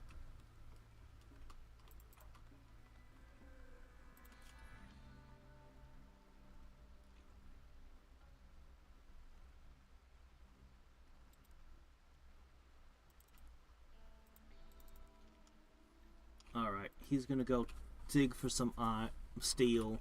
Alright, he's gonna go dig for some steel.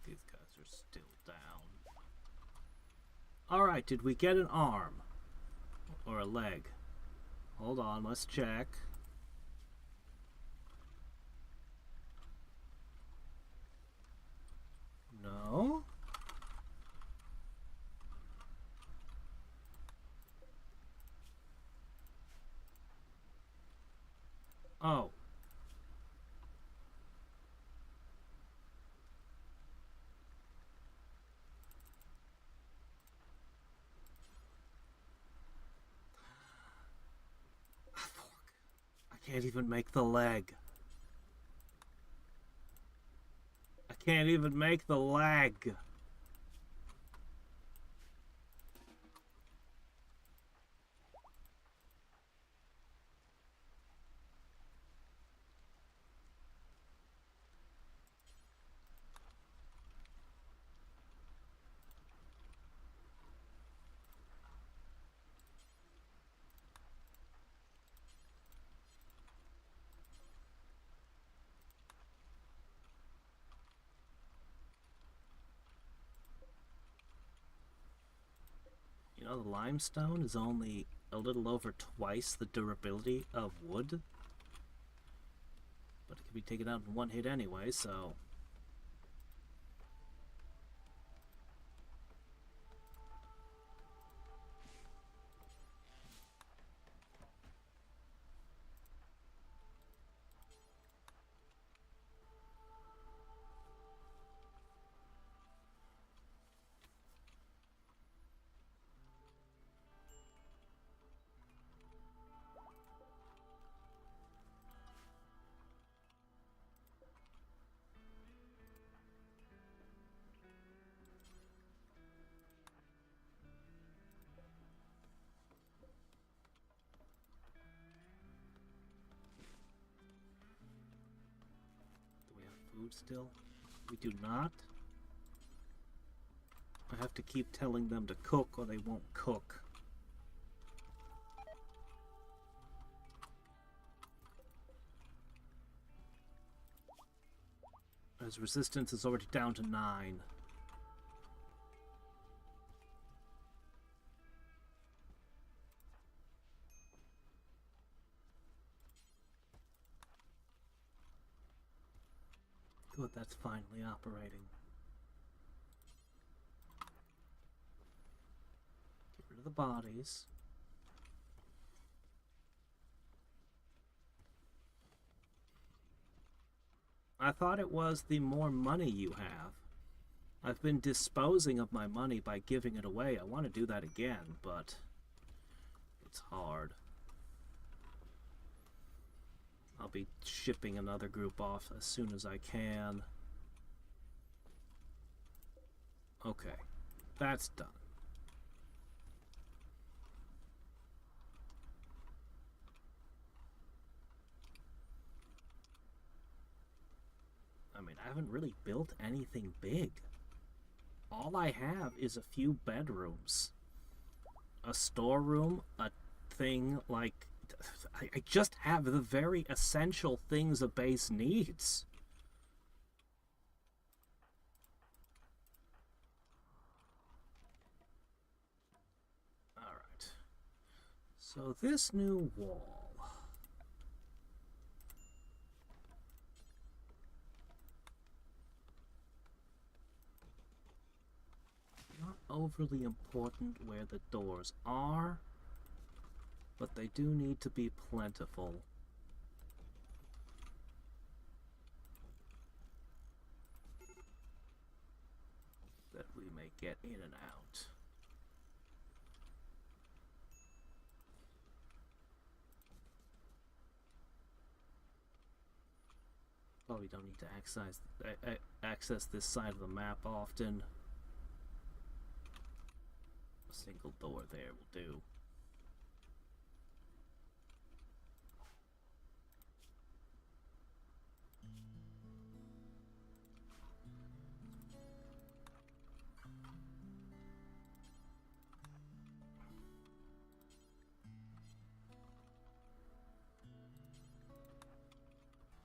These guys are still down. Alright, did we get an arm? Or a leg? Hold on, let's check. No? Oh. I can't even make the leg. I can't even make the leg. You know, the limestone is only a little over twice the durability of wood. But it can be taken out in one hit anyway, so... Food still? We do not. I have to keep telling them to cook or they won't cook. His resistance is already down to 9. Good, that's finally operating. Get rid of the bodies. I thought it was the more money you have. I've been disposing of my money by giving it away. I want to do that again, but it's hard. I'll be shipping another group off as soon as I can. Okay, that's done. I mean, I haven't really built anything big. All I have is a few bedrooms. A storeroom, a thing like... I just have the very essential things a base needs. Alright. So this new wall... not overly important where the doors are, but they do need to be plentiful. That we may get in and out. Probably don't need to access this side of the map often. A single door there will do.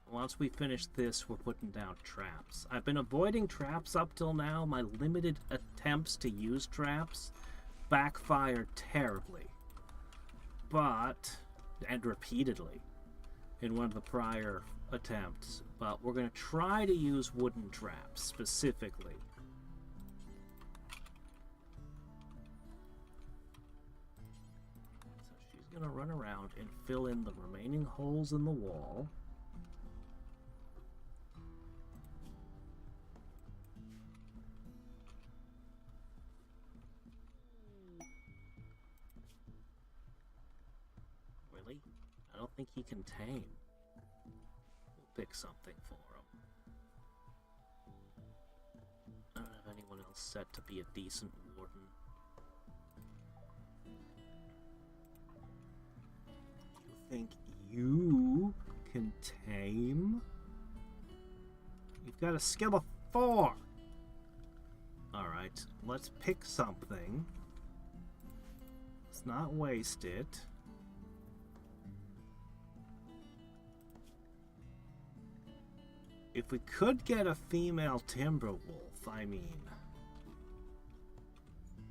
Once we finish this, we're putting down traps. I've been avoiding traps up till now. My limited attempts to use traps backfired terribly. And repeatedly, in one of the prior attempts. But we're going to try to use wooden traps, specifically. So she's going to run around and fill in the remaining holes in the wall. I don't think he can tame. We'll pick something for him. I don't have anyone else set to be a decent warden. You think you can tame? You've got a skill of 4! Alright, let's pick something. Let's not waste it. If we could get a female Timberwolf, I mean,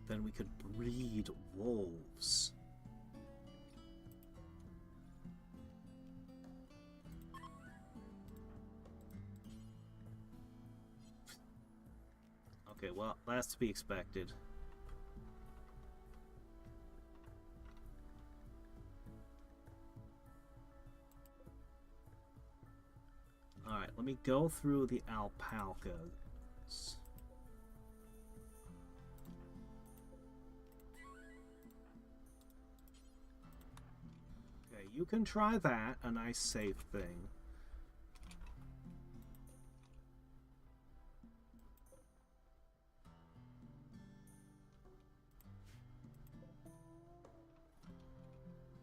then we could breed wolves. Okay, well, that's to be expected. Alright, let me go through the alpacas. Okay, you can try that, a nice safe thing.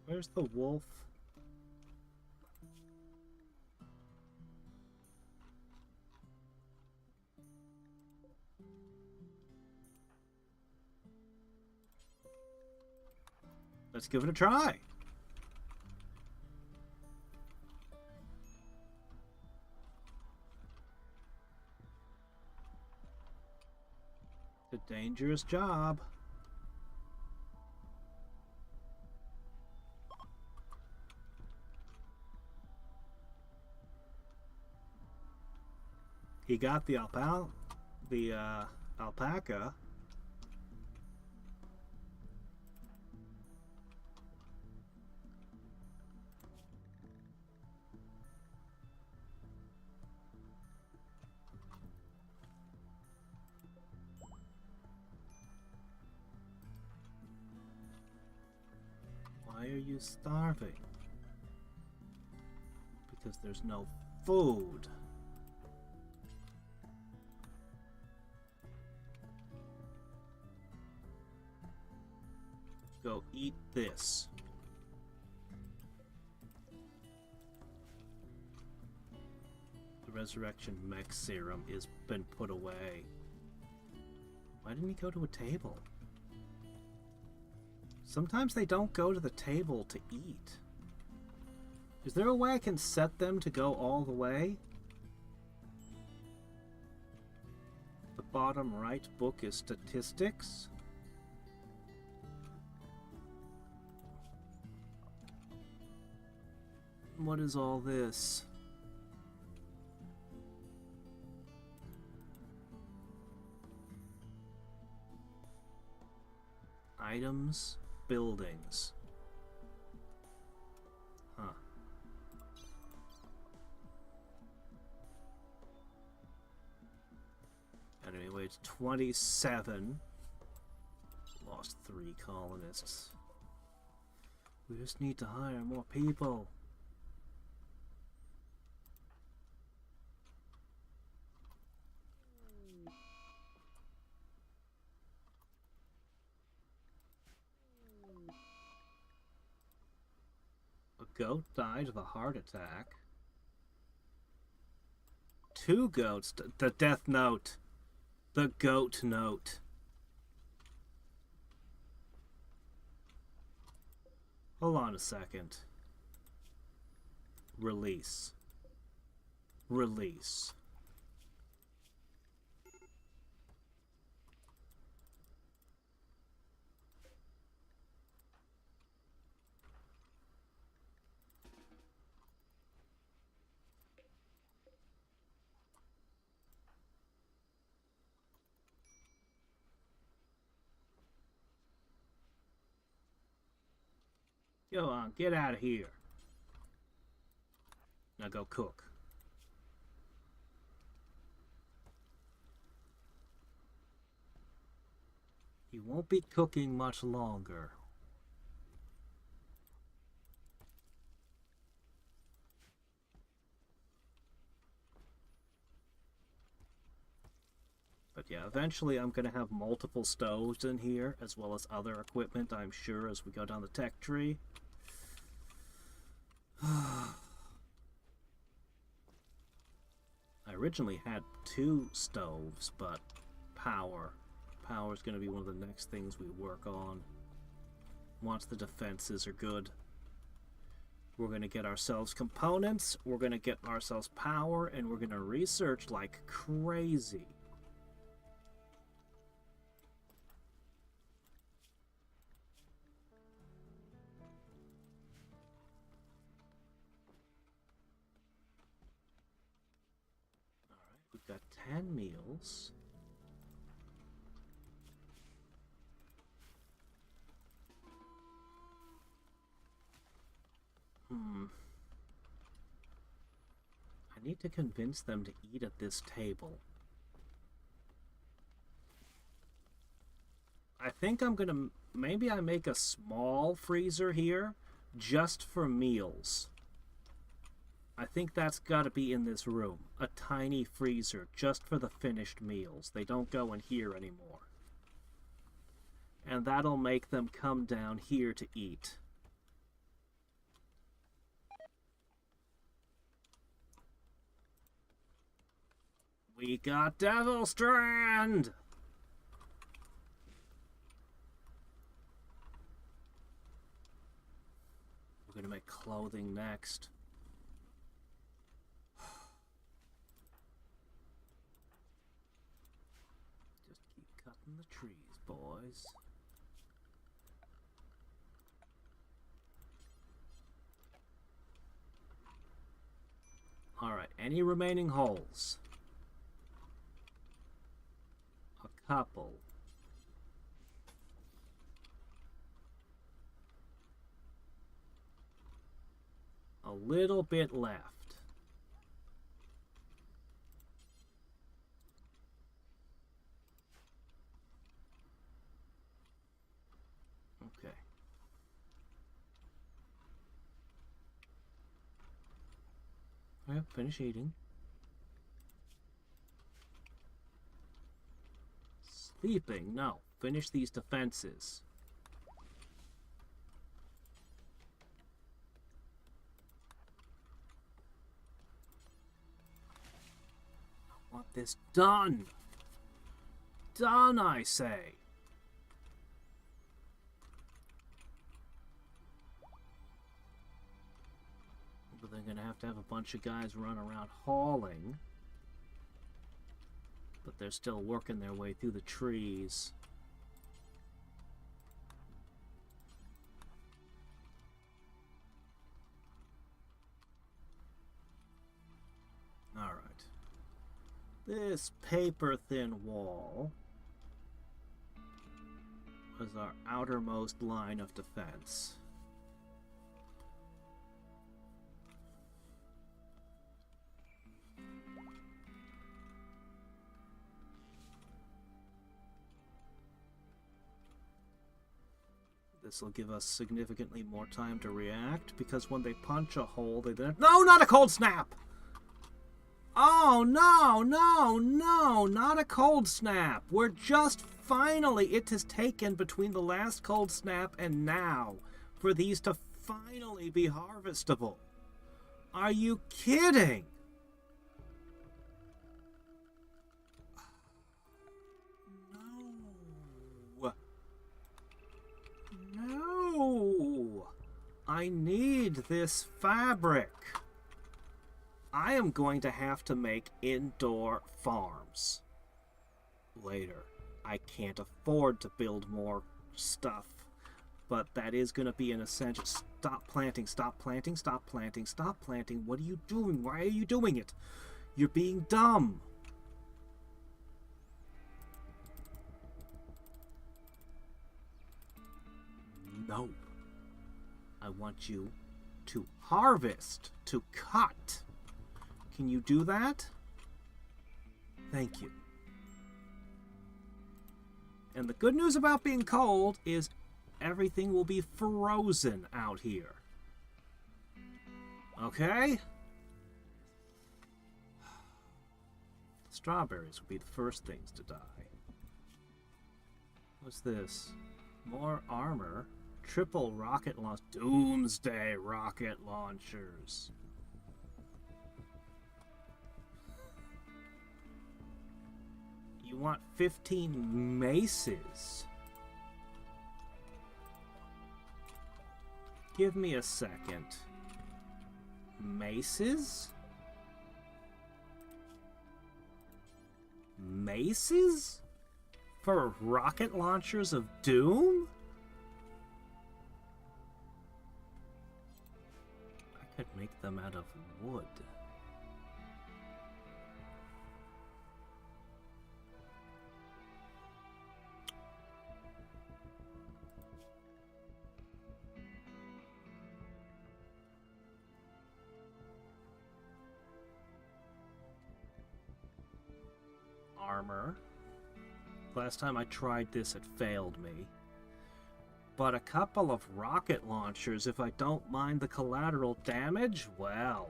Where's the wolf? Let's give it a try. It's a dangerous job. He got the alpaca. Why are you starving? Because there's no food. Go eat this. The resurrection mech serum is been put away. Why didn't he go to a table? Sometimes they don't go to the table to eat. Is there a way I can set them to go all the way? The bottom right book is statistics. What is all this? Items, buildings. Huh. Anyway, it's 27. Lost 3 colonists. We just need to hire more people. Goat died of a heart attack. 2 goats. The death note. The goat note. Hold on a second. Release. Release. Go on, get out of here. Now go cook. You won't be cooking much longer. But yeah, eventually I'm going to have multiple stoves in here, as well as other equipment, I'm sure, as we go down the tech tree. I originally had 2 stoves, but power. Power is going to be one of the next things we work on. Once the defenses are good. We're going to get ourselves components, we're going to get ourselves power, and we're going to research like crazy. We've got 10 meals. I need to convince them to eat at this table. I think I'm gonna... Maybe I make a small freezer here just for meals. I think that's gotta be in this room. A tiny freezer just for the finished meals. They don't go in here anymore. And that'll make them come down here to eat. We got Devil Strand! We're gonna make clothing next. Just keep cutting in the trees, boys. Alright, any remaining holes? A couple. A little bit left. Okay. Alright, finish eating. Sleeping? No. Finish these defenses. I want this done. Done, I say. But they're gonna have a bunch of guys run around hauling. But they're still working their way through the trees. Alright. This paper-thin wall is our outermost line of defense. This will give us significantly more time to react, because when they punch a hole, they then... No, not a cold snap! Oh, no, no, no, not a cold snap. We're just finally... It has taken between the last cold snap and now for these to finally be harvestable. Are you kidding? No. No. I need this fabric. I am going to have to make indoor farms later. I can't afford to build more stuff, but that is going to be an essential. Stop planting, stop planting, stop planting, stop planting. What are you doing? Why are you doing it? You're being dumb. No. I want you to harvest, to cut. Can you do that? Thank you. And the good news about being cold is everything will be frozen out here. Okay? Strawberries will be the first things to die. What's this? More armor. Triple rocket launch. Doomsday rocket launchers. You want 15 maces? Give me a second. Maces? Maces? For rocket launchers of doom? I could make them out of wood. Armor. Last time I tried this, it failed me. But a couple of rocket launchers, if I don't mind the collateral damage, well.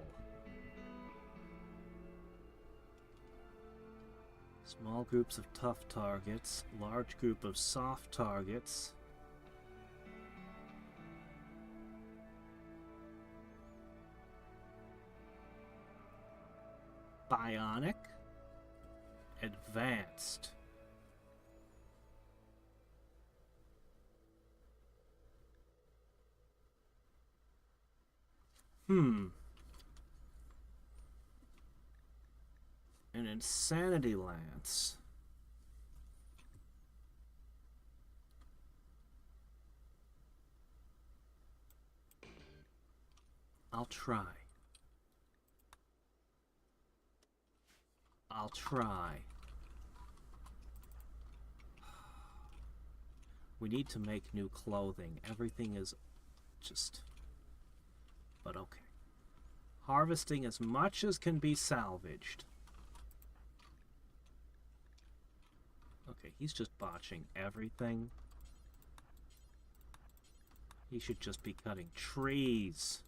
Small groups of tough targets, large group of soft targets. Bionic. Advanced. An Insanity Lance. I'll try. I'll try. We need to make new clothing. Everything is just... But okay. Harvesting as much as can be salvaged. Okay, he's just botching everything. He should just be cutting trees.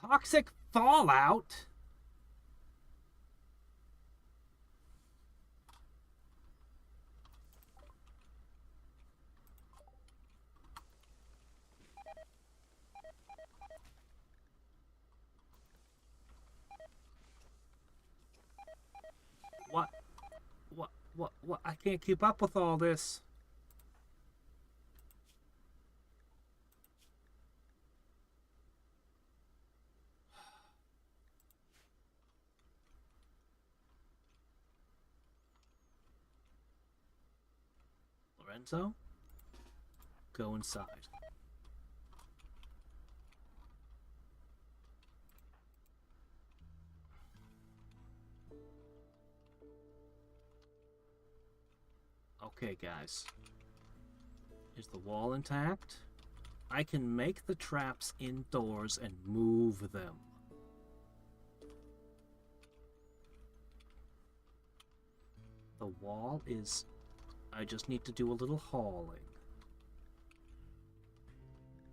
Toxic fallout? What? I can't keep up with all this. Lorenzo? Go inside. Okay, guys. Is the wall intact? I can make the traps indoors and move them. The wall is... I just need to do a little hauling.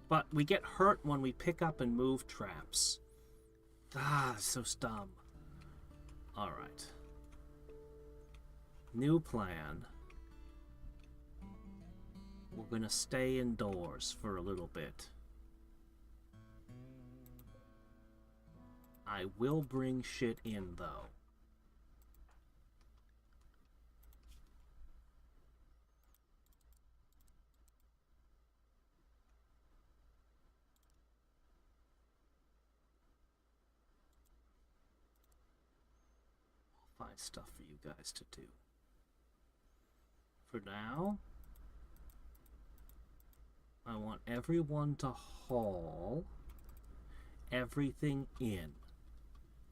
But we get hurt when we pick up and move traps. Ah, so dumb. Alright. New plan. We're gonna stay indoors for a little bit. I will bring shit in, though. I'll find stuff for you guys to do. For now... I want everyone to haul everything in.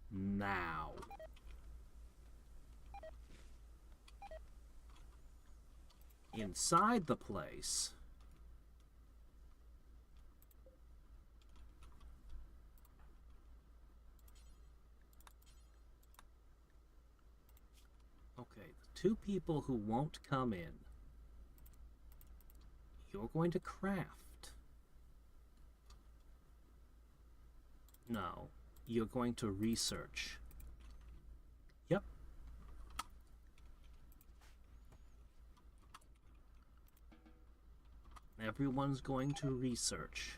Now. Inside the place, okay, the two people who won't come in, you're going to craft. No, you're going to research. Yep. Everyone's going to research.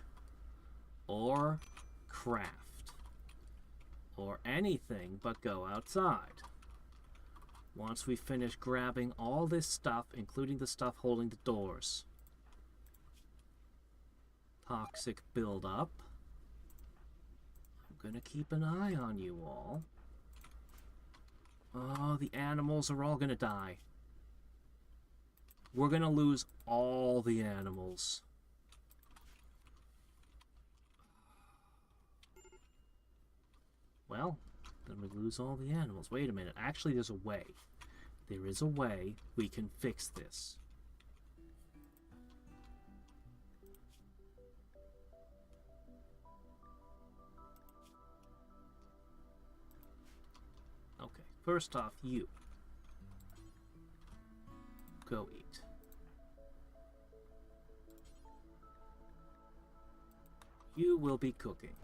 Or craft. Or anything but go outside. Once we finish grabbing all this stuff, including the stuff holding the doors. Toxic buildup. I'm gonna keep an eye on you all. Oh, the animals are all gonna die. We're gonna lose all the animals. Well, then we lose all the animals. Wait a minute. Actually, there's a way. There is a way we can fix this. Okay, first off, you. Go eat. You will be cooking.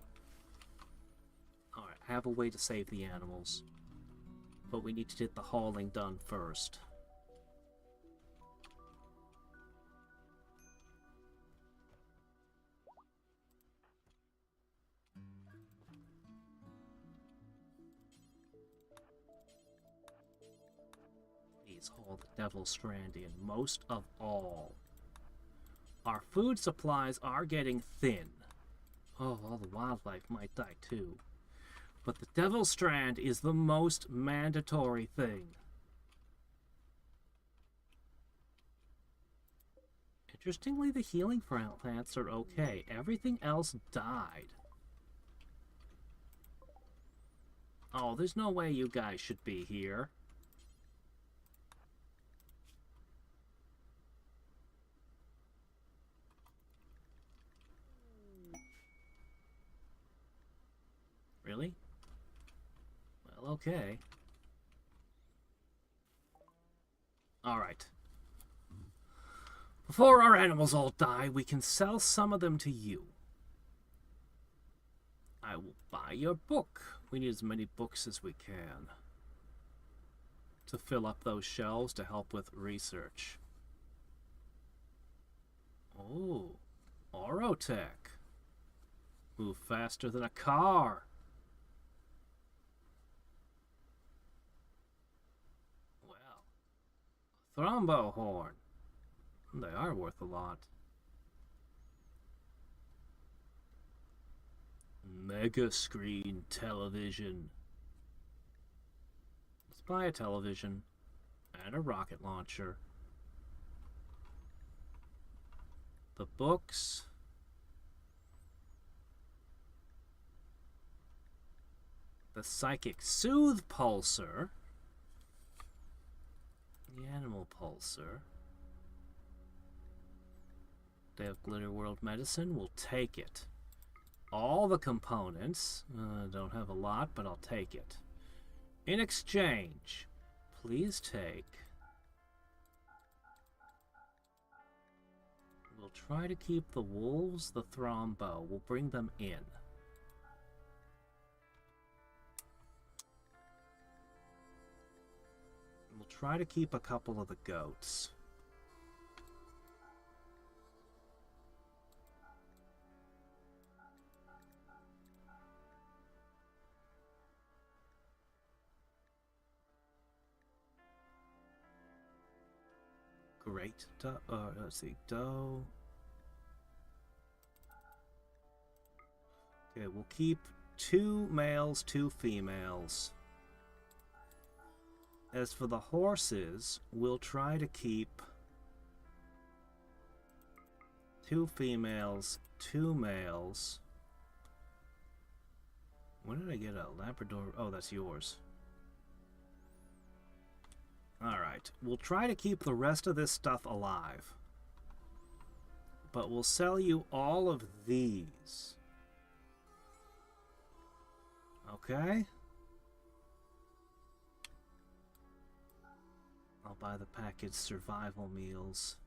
Alright, I have a way to save the animals. But we need to get the hauling done first. Please haul the Devil Strand in, most of all. Our food supplies are getting thin. Oh, all the wildlife might die too. But the Devil Strand is the most mandatory thing. Interestingly, the healing plants are okay. Everything else died. Oh, there's no way you guys should be here. Really? Well, okay. Alright. Before our animals all die, we can sell some of them to you. I will buy your book. We need as many books as we can to fill up those shelves to help with research. Oh, Orotech. Move faster than a car. Well, Thrombo horn. They are worth a lot. Mega screen television. Let's buy a television and a rocket launcher. The books. The psychic soothe pulsar. The animal pulsar. They have Glitter World medicine. We'll take it. All the components. Don't have a lot, but I'll take it. In exchange, please take. We'll try to keep the wolves, the Thrombo. We'll bring them in. We'll try to keep a couple of the goats. Great. Let's see. Doe. Okay, we'll keep 2 males, 2 females. As for the horses, we'll try to keep 2 females, 2 males. When did I get a Labrador? Oh, that's yours. Alright, we'll try to keep the rest of this stuff alive. But we'll sell you all of these. Okay? I'll buy the packaged survival meals.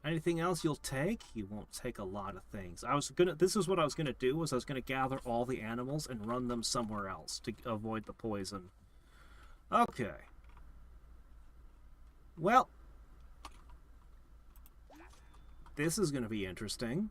Anything else you'll take? You won't take a lot of things. This is what I was gonna do, was I was gonna gather all the animals and run them somewhere else to avoid the poison. Okay. Well, this is gonna be interesting.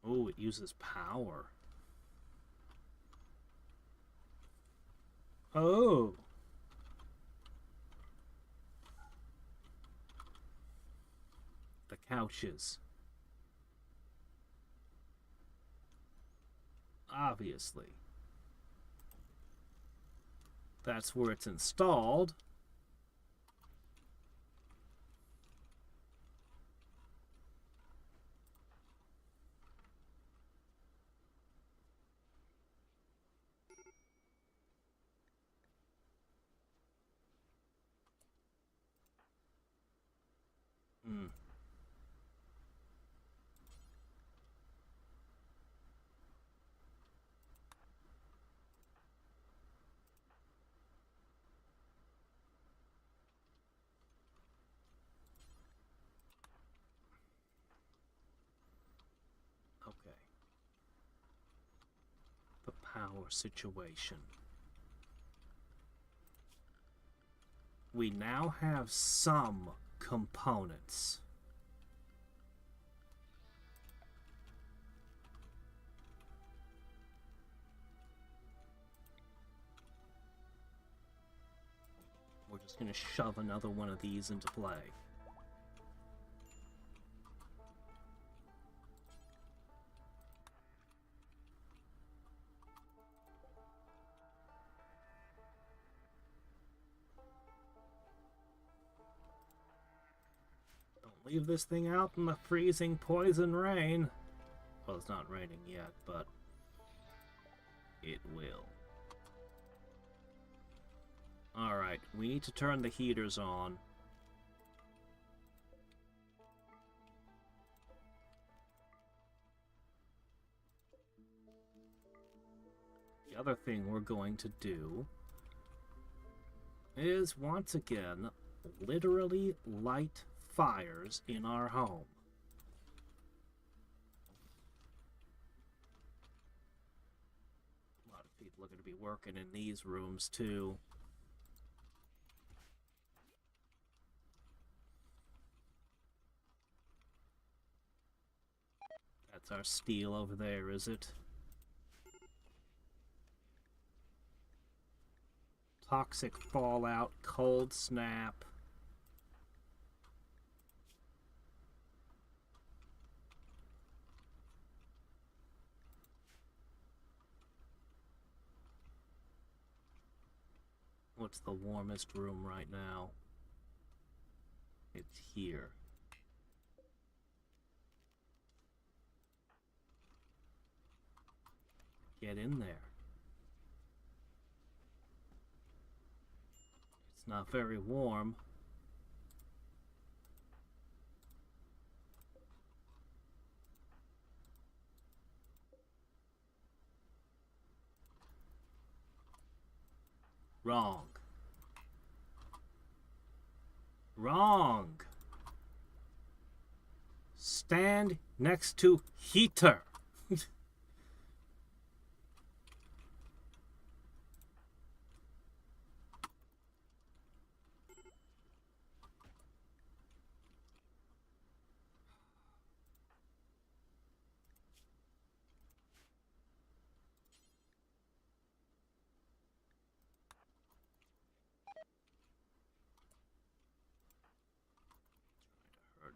Oh, it uses power. Oh. The couches. Obviously. That's where it's installed. Okay. The power situation. We now have some components. Just gonna shove another one of these into play. Don't leave this thing out in the freezing poison rain. Well, it's not raining yet, but it will. Alright, we need to turn the heaters on. The other thing we're going to do is, once again, literally light fires in our home. A lot of people are going to be working in these rooms, too. That's our steel over there, is it? Toxic fallout, cold snap. What's the warmest room right now? It's here. Get in there. It's not very warm. Wrong. Wrong. Stand next to heater.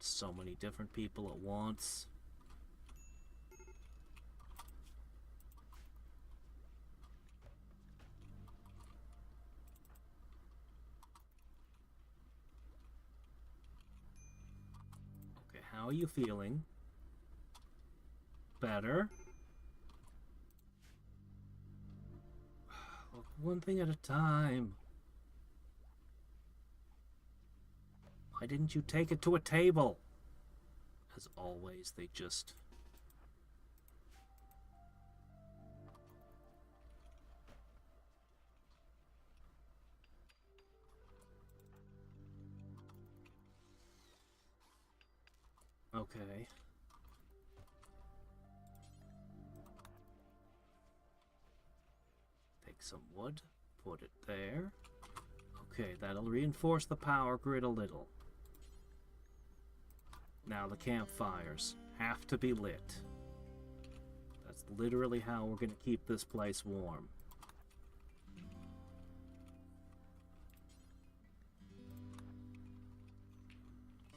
So many different people at once. Okay, how are you feeling? Better? Look, one thing at a time. Why didn't you take it to a table? As always, they just... Okay. Take some wood, put it there. Okay, that'll reinforce the power grid a little. Now the campfires have to be lit. That's literally how we're going to keep this place warm.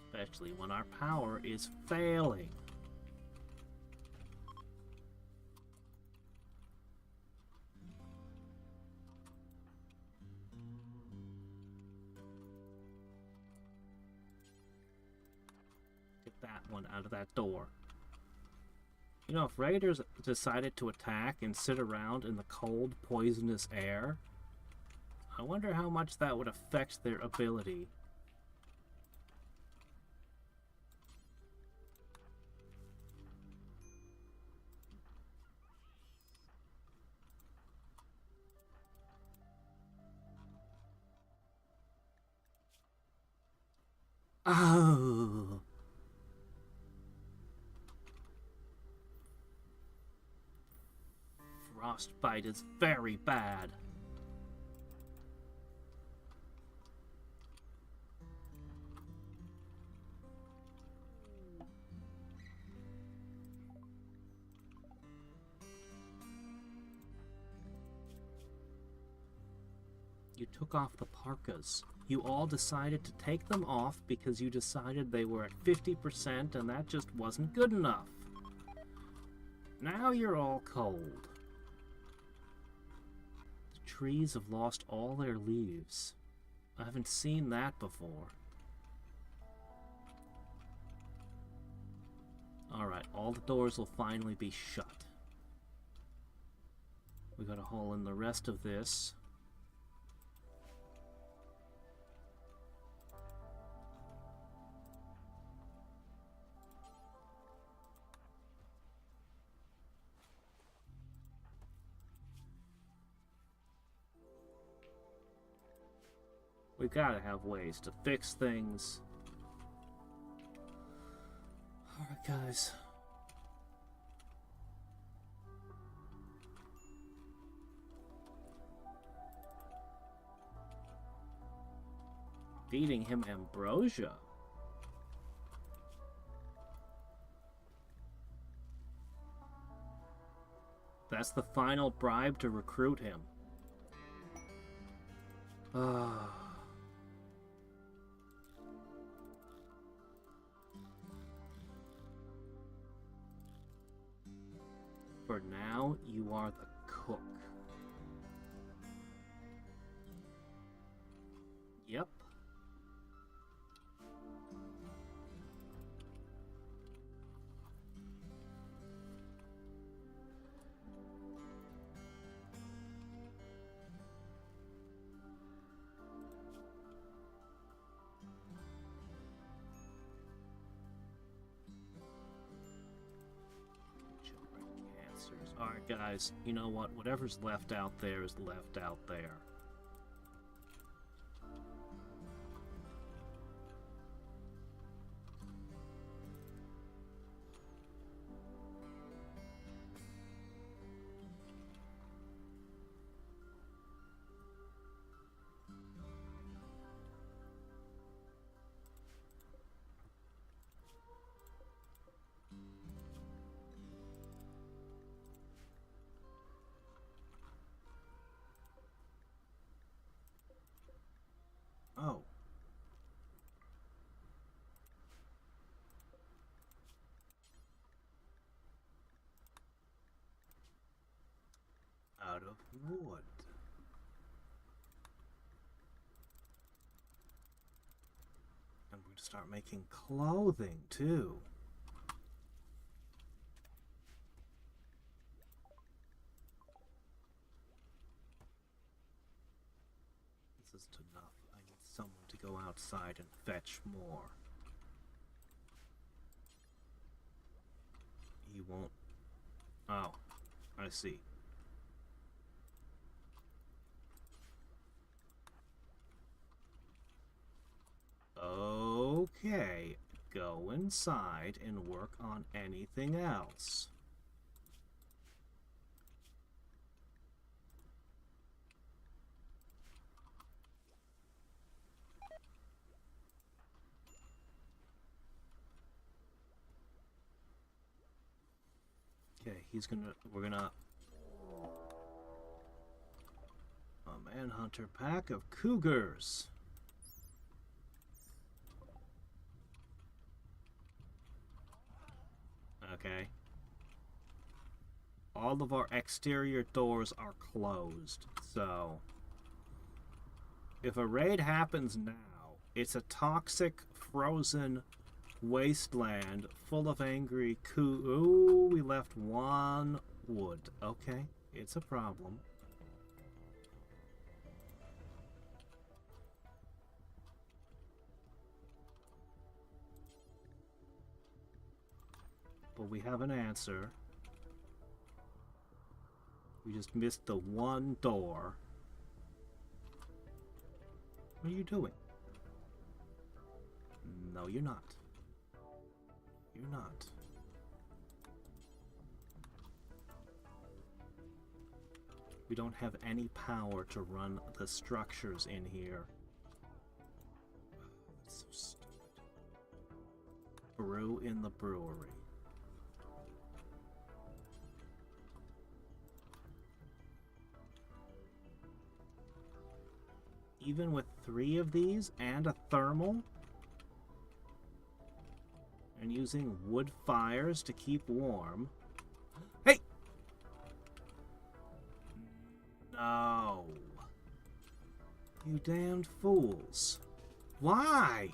Especially when our power is failing. That one out of that door. You know, if raiders decided to attack and sit around in the cold, poisonous air, I wonder how much that would affect their ability. Oh. Frostbite is very bad. You took off the parkas. You all decided to take them off because you decided they were at 50% and that just wasn't good enough. Now you're all cold. The trees have lost all their leaves. I haven't seen that before. Alright, all the doors will finally be shut. We gotta haul in the rest of this. We've gotta have ways to fix things. Alright, guys. Feeding him ambrosia. That's the final bribe to recruit him. For now, you are the cook. Yep. Alright guys, you know what? Whatever's left out there is left out there. Oh. Out of wood. And we're going to start making clothing, too. This isn't enough. I need someone to go outside and fetch more. He won't... Oh, I see. Okay, go inside and work on anything else. Okay, we're gonna... A manhunter pack of cougars. Okay. All of our exterior doors are closed, so... If a raid happens now, it's a toxic, frozen wasteland full of angry Ooh, we left one wood. Okay, it's a problem. But we have an answer. We just missed the one door. What are you doing? No, you're not. You're not. We don't have any power to run the structures in here. That's so stupid. Brew in the brewery. Even with 3 of these and a thermal? And using wood fires to keep warm. Hey! No. You damned fools. Why?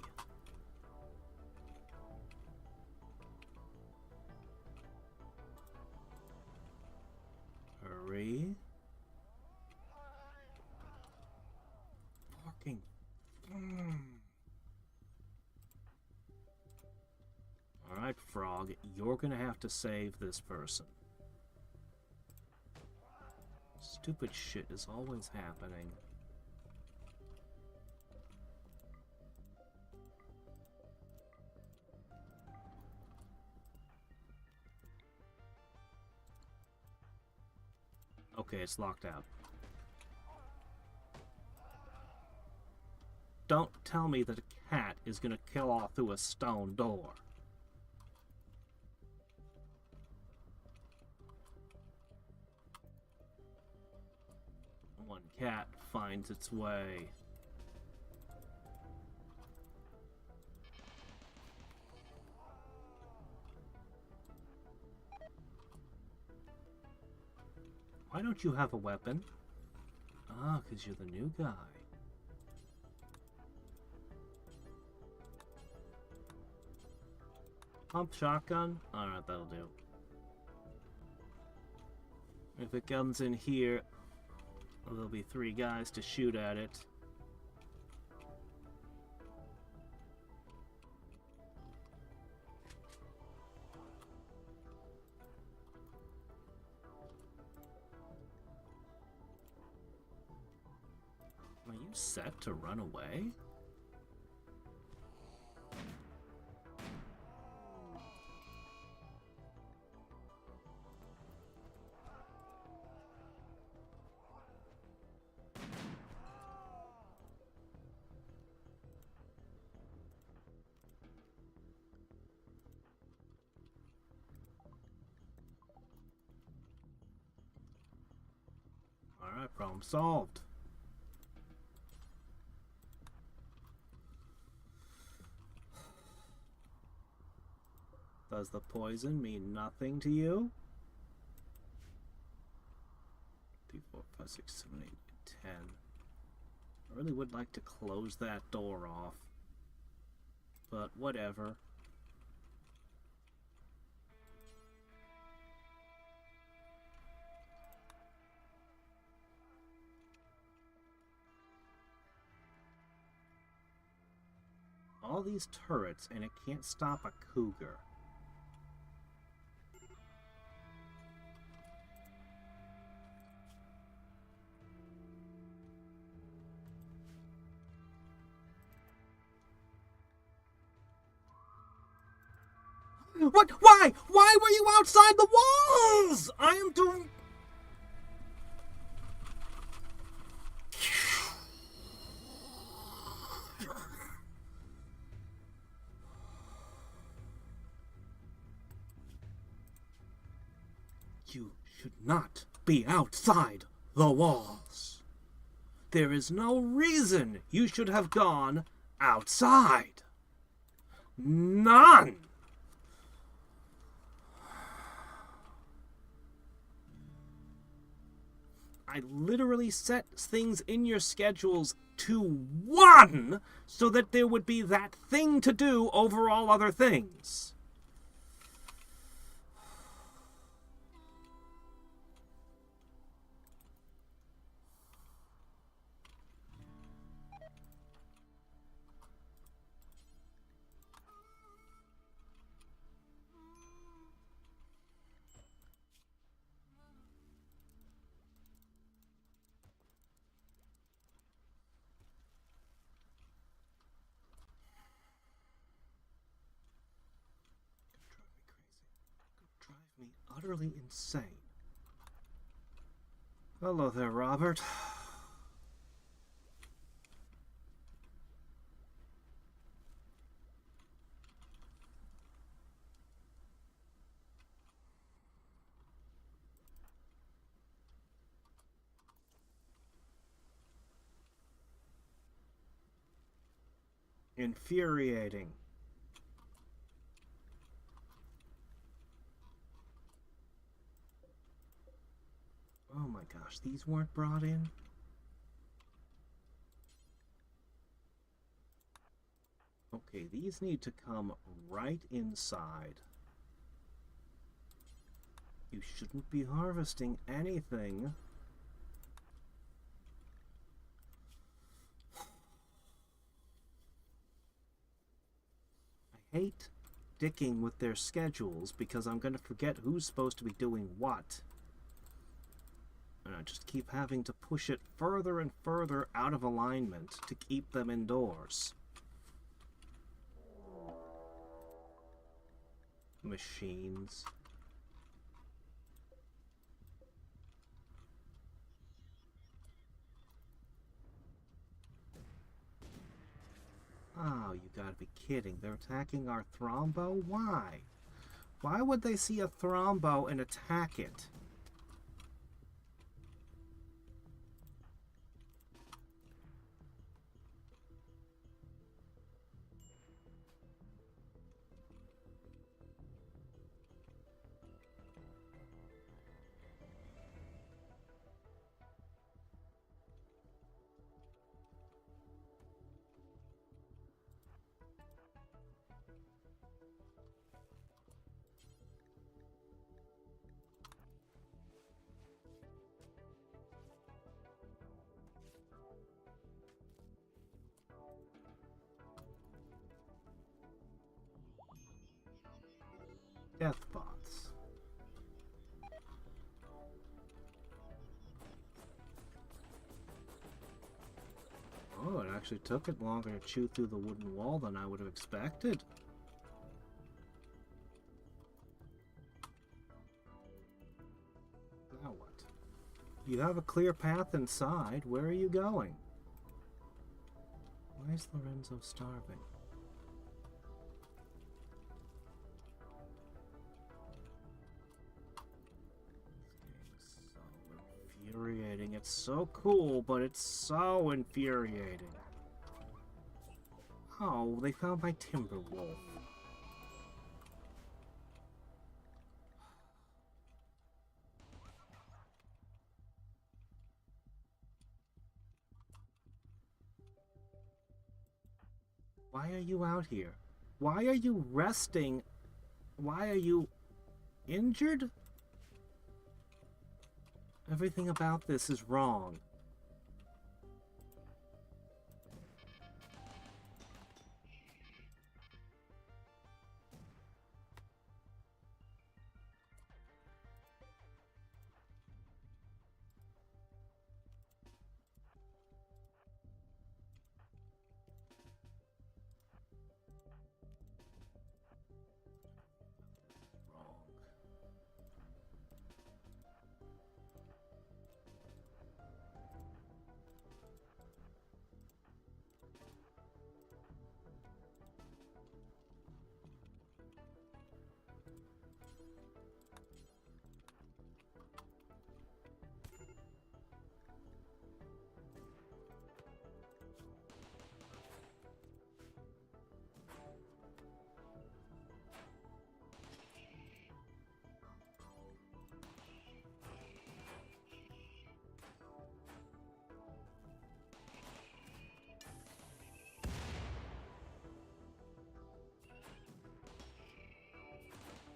Hurry. Fucking... Alright, Frog, you're gonna have to save this person. Stupid shit is always happening. Okay, it's locked out. Don't tell me that a cat is gonna kill off through a stone door. One cat finds its way. Why don't you have a weapon? Ah, because you're the new guy. Pump shotgun? Alright, that'll do. If it comes in here, there'll be 3 guys to shoot at it. Are you set to run away? Alright, problem solved. Does the poison mean nothing to you? 3, 4, 5, 6, 7, 8, 10. I really would like to close that door off. But whatever. All these turrets and it can't stop a cougar. What? Why? Why were you outside the walls? I am doing... You should not be outside the walls. There is no reason you should have gone outside. None. I literally set things in your schedules to 1 so that there would be that thing to do over all other things. Utterly insane. Hello there, Robert. Infuriating. Oh my gosh, these weren't brought in? Okay, these need to come right inside. You shouldn't be harvesting anything. I hate dicking with their schedules because I'm going to forget who's supposed to be doing what. And I just keep having to push it further and further out of alignment to keep them indoors. Machines. Oh, you gotta be kidding. They're attacking our Thrombo? Why? Why would they see a Thrombo and attack it? Deathbots. Oh, it actually took it longer to chew through the wooden wall than I would have expected. Now what? You have a clear path inside. Where are you going? Why is Lorenzo starving? This game's so infuriating. It's so cool, but it's so infuriating. Oh, they found my Timberwolf. Why are you out here? Why are you resting? Why are you injured? Everything about this is wrong.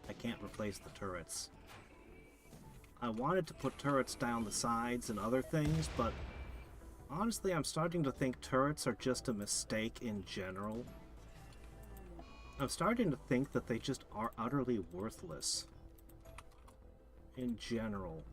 I can't replace the turrets. I wanted to put turrets down the sides and other things, but honestly, I'm starting to think turrets are just a mistake in general. I'm starting to think that they just are utterly worthless. In general.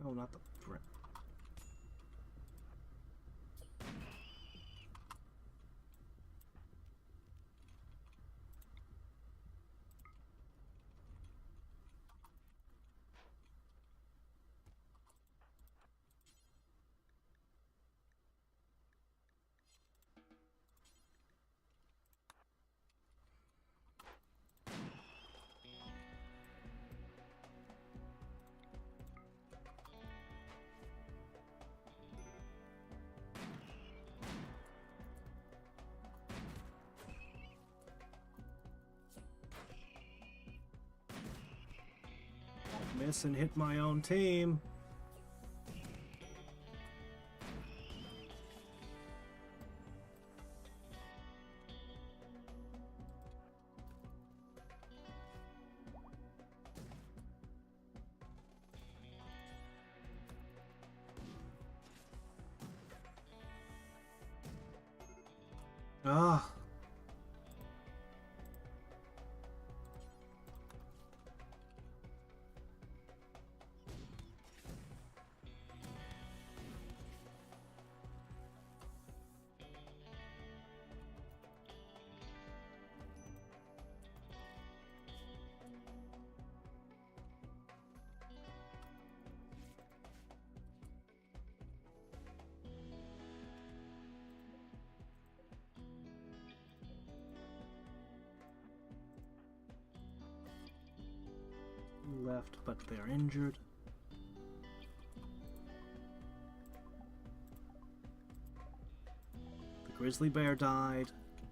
Oh, not the brick. Miss and hit my own team. Ah. Left, but they're injured. The grizzly bear died.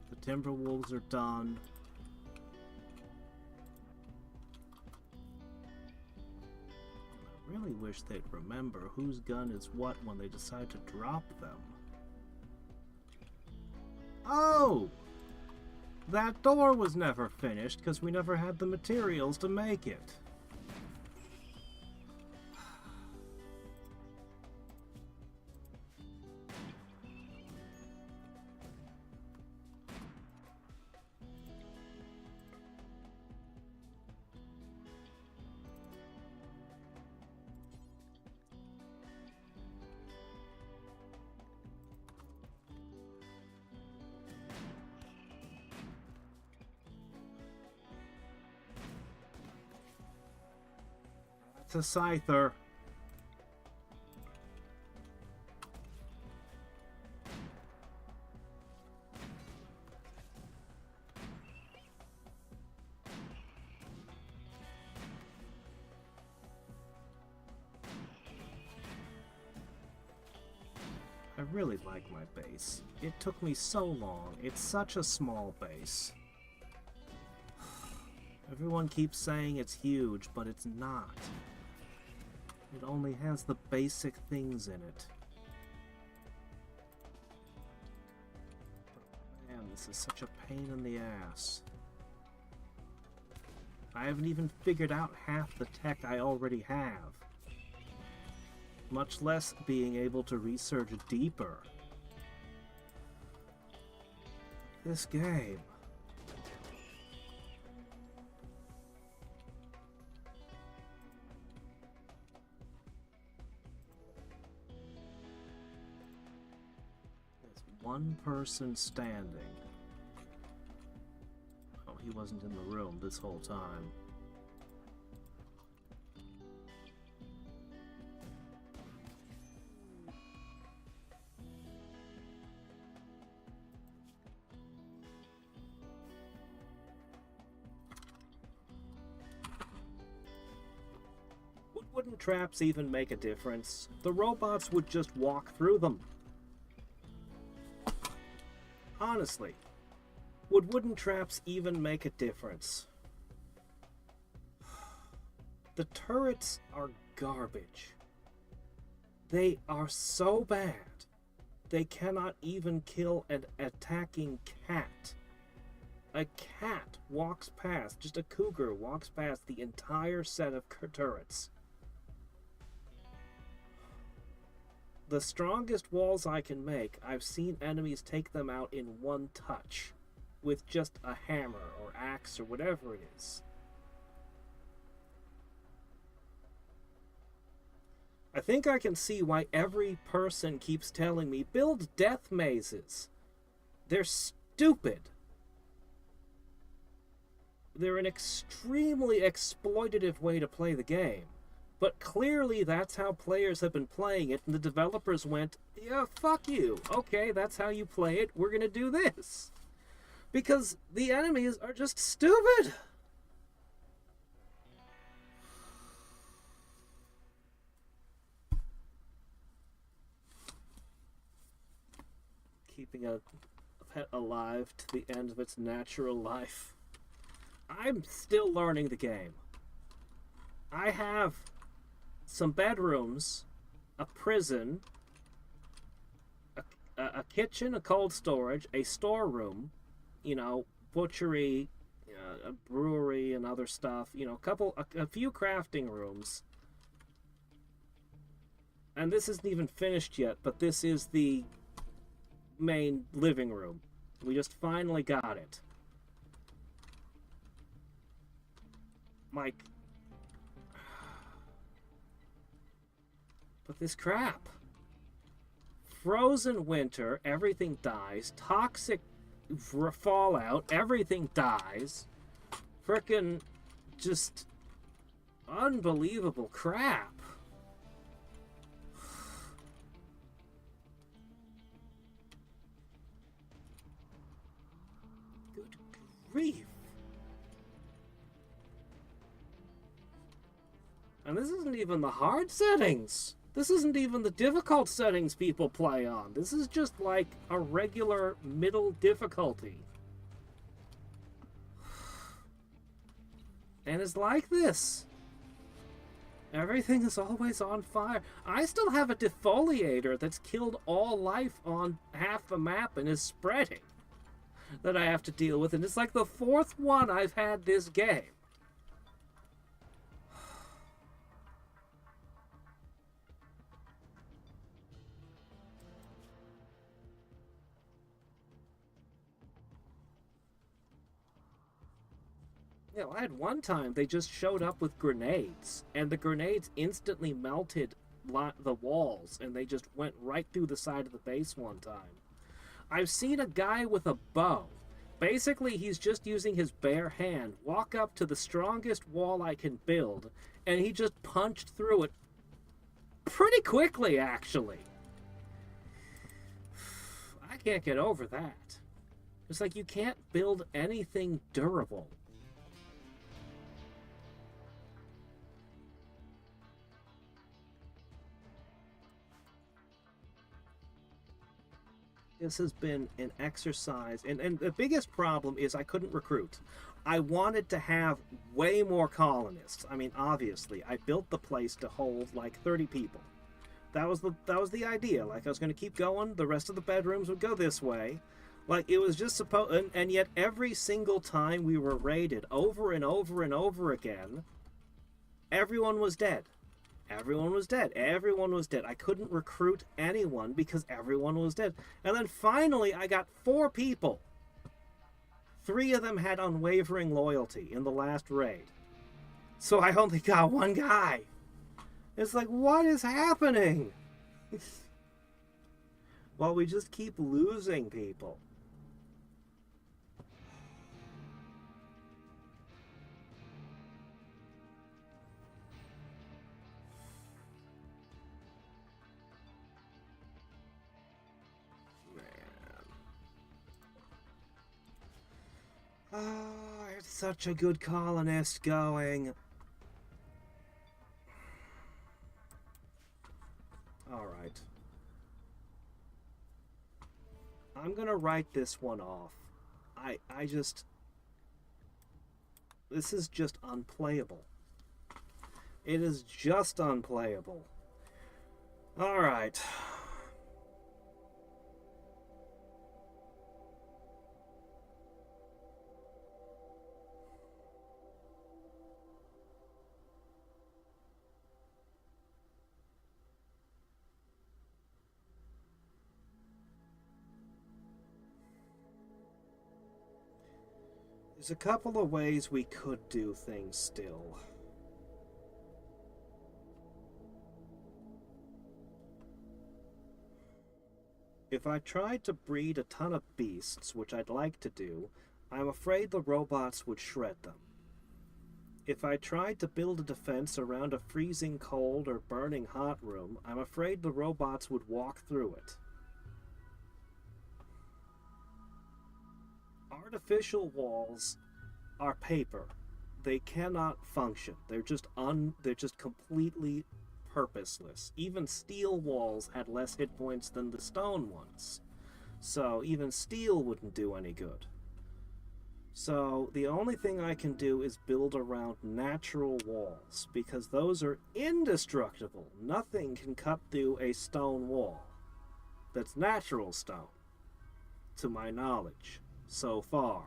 The timber wolves are done. I really wish they'd remember whose gun is what when they decide to drop them. Oh! That door was never finished because we never had the materials to make it. It's a scyther. I really like my base. It took me so long. It's such a small base. Everyone keeps saying it's huge, but it's not. It only has the basic things in it. Man, this is such a pain in the ass. I haven't even figured out half the tech I already have. Much less being able to research deeper. This game. One person standing. Oh, he wasn't in the room this whole time. Wouldn't traps even make a difference? The robots would just walk through them. Honestly, would wooden traps even make a difference? The turrets are garbage. They are so bad, they cannot even kill an attacking cat. A cat walks past, just a cougar walks past the entire set of turrets. The strongest walls I can make, I've seen enemies take them out in one touch, with just a hammer or axe or whatever it is. I think I can see why every person keeps telling me, build death mazes. They're stupid. They're an extremely exploitative way to play the game. But clearly that's how players have been playing it, and the developers went, yeah, fuck you. Okay, that's how you play it. We're gonna do this. Because the enemies are just stupid. Keeping a pet alive to the end of its natural life. I'm still learning the game. I have some bedrooms, a prison, a kitchen, a cold storage, a storeroom, you know, butchery, a brewery, and other stuff. You know, a few crafting rooms. And this isn't even finished yet, but this is the main living room. We just finally got it. Like, but this crap. Frozen winter, everything dies. Toxic fallout, everything dies. Frickin' just unbelievable crap. Good grief. And this isn't even the hard settings. This isn't even the difficult settings people play on. This is just like a regular middle difficulty. And it's like this. Everything is always on fire. I still have a defoliator that's killed all life on half the map and is spreading that I have to deal with. And it's like the fourth one I've had this game. Yeah, I had one time they just showed up with grenades, and the grenades instantly melted the walls, and they just went right through the side of the base one time. I've seen a guy with a bow. Basically, he's just using his bare hand, walk up to the strongest wall I can build, and he just punched through it pretty quickly, actually. I can't get over that. It's like you can't build anything durable. This has been an exercise, and the biggest problem is I couldn't recruit. I wanted to have way more colonists. I mean, obviously, I built the place to hold like 30 people. That was the idea. Like I was going to keep going. The rest of the bedrooms would go this way. Like it was just supposed, and yet every single time we were raided, over and over and over again, everyone was dead. Everyone was dead. Everyone was dead. I couldn't recruit anyone because everyone was dead. And then finally, I got 4 people. 3 of them had unwavering loyalty in the last raid. So I only got 1 guy. It's like, what is happening? Well, we just keep losing people. Oh, it's such a good colonist going. Alright. I'm gonna write this one off. I just... This is just unplayable. It is just unplayable. Alright. There's a couple of ways we could do things still. If I tried to breed a ton of beasts, which I'd like to do, I'm afraid the robots would shred them. If I tried to build a defense around a freezing cold or burning hot room, I'm afraid the robots would walk through it. Artificial walls are paper. They cannot function. They're just completely purposeless. Even steel walls had less hit points than the stone ones. So even steel wouldn't do any good. So the only thing I can do is build around natural walls, because those are indestructible. Nothing can cut through a stone wall. That's natural stone, to my knowledge, so far.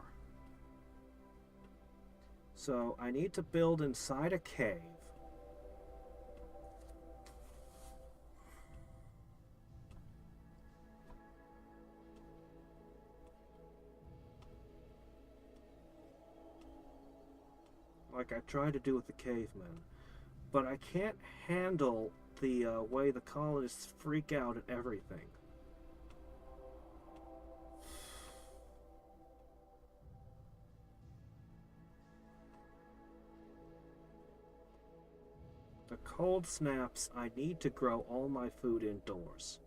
So I need to build inside a cave. Like I tried to do with the cavemen. But I can't handle the way the colonists freak out at everything. The cold snaps, I need to grow all my food indoors.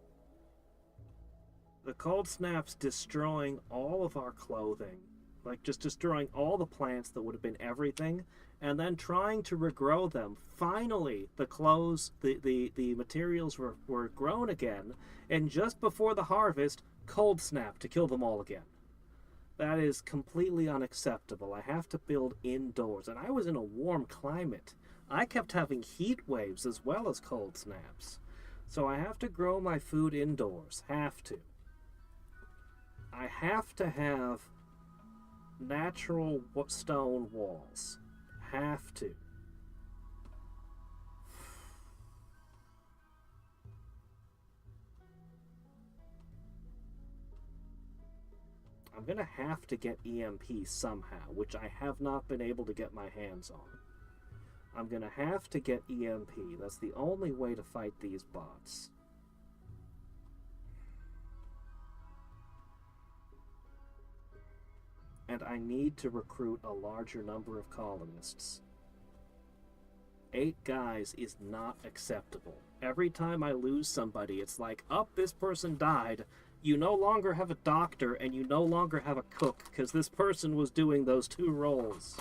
The cold snaps destroying all of our clothing, like just destroying all the plants that would have been everything, and then trying to regrow them. Finally, the clothes, the materials were grown again, and just before the harvest, cold snap to kill them all again. That is completely unacceptable. I have to build indoors, and I was in a warm climate. I kept having heat waves as well as cold snaps. So I have to grow my food indoors. Have to. I have to have natural stone walls. Have to. I'm gonna have to get EMP somehow, which I have not been able to get my hands on. I'm gonna have to get EMP. That's the only way to fight these bots. And I need to recruit a larger number of colonists. 8 guys is not acceptable. Every time I lose somebody, it's like, oh, this person died. You no longer have a doctor, and you no longer have a cook, because this person was doing those 2 roles.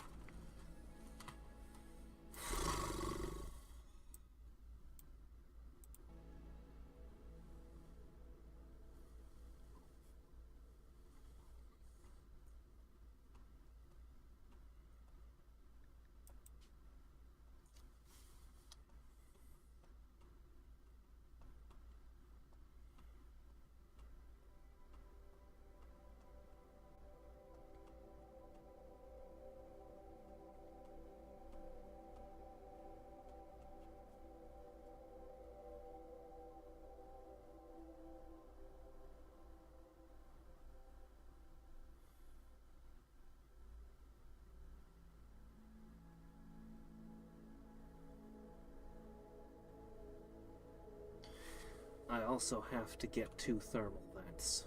I also have to get 2 thermal vents.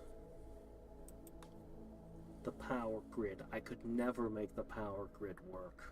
The power grid. I could never make the power grid work.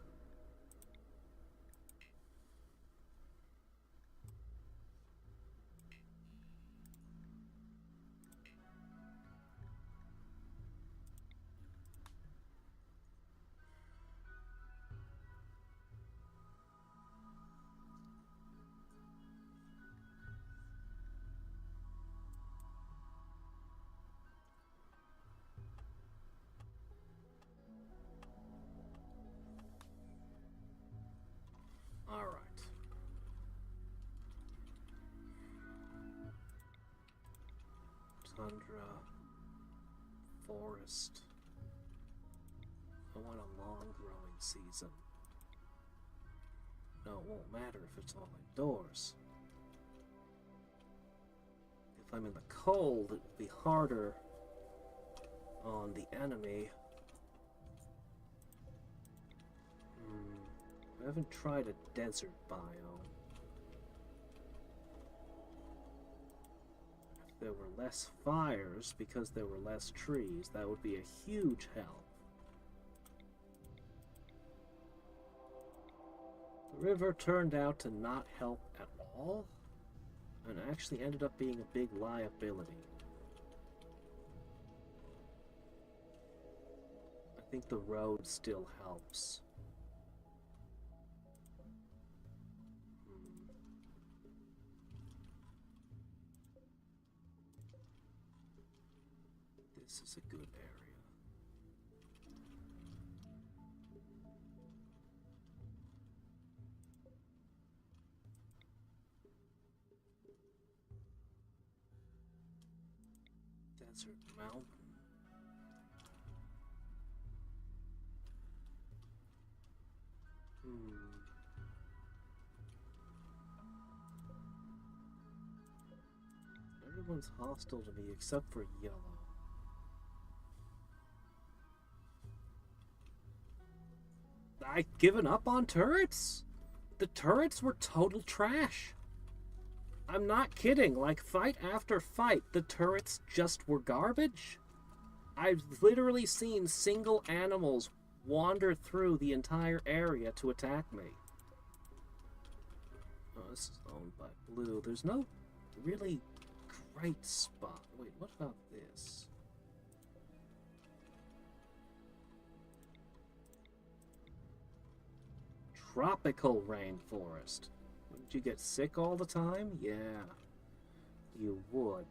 Alright. Tundra. Forest. I want a long growing season. No, it won't matter if it's all indoors. If I'm in the cold, it will be harder on the enemy. I haven't tried a desert biome. If there were less fires because there were less trees, that would be a huge help. The river turned out to not help at all, and actually ended up being a big liability. I think the road still helps. This is a good area. Desert Mountain. Everyone's hostile to me except for Yellow. I've given up on turrets? The turrets were total trash. I'm not kidding. Like, fight after fight, the turrets just were garbage. I've literally seen single animals wander through the entire area to attack me. Oh, this is owned by Blue. There's no really great spot. Wait, what about this? Tropical rainforest. Wouldn't you get sick all the time? Yeah, you would.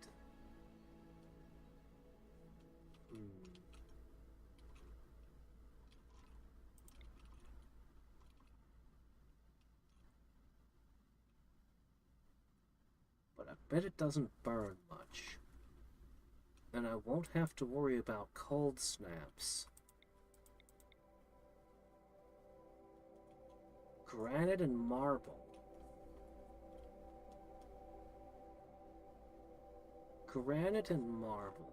But I bet it doesn't burn much. And I won't have to worry about cold snaps. Granite and marble. Granite and marble.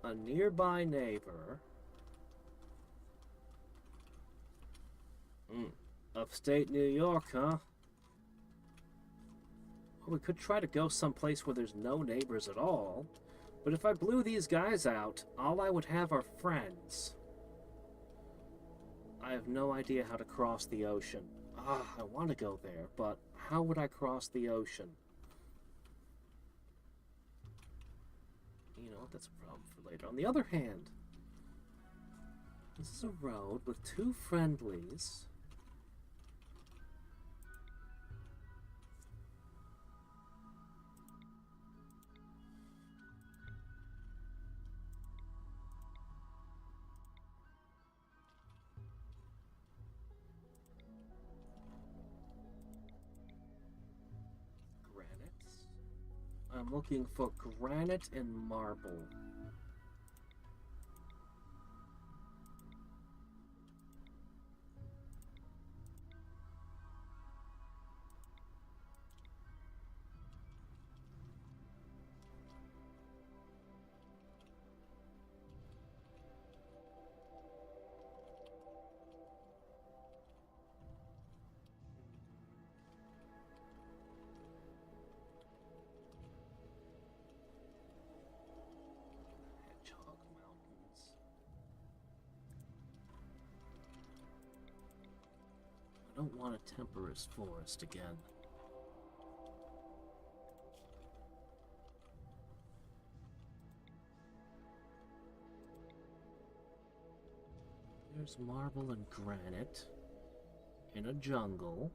A nearby neighbor. Upstate New York, huh? Well, we could try to go someplace where there's no neighbors at all. But if I blew these guys out, all I would have are friends. I have no idea how to cross the ocean. I want to go there, but how would I cross the ocean? You know, that's a problem for later. On the other hand, this is a road with two friendlies. I'm looking for granite and marble. I don't want a temperous forest again. There's marble and granite in a jungle.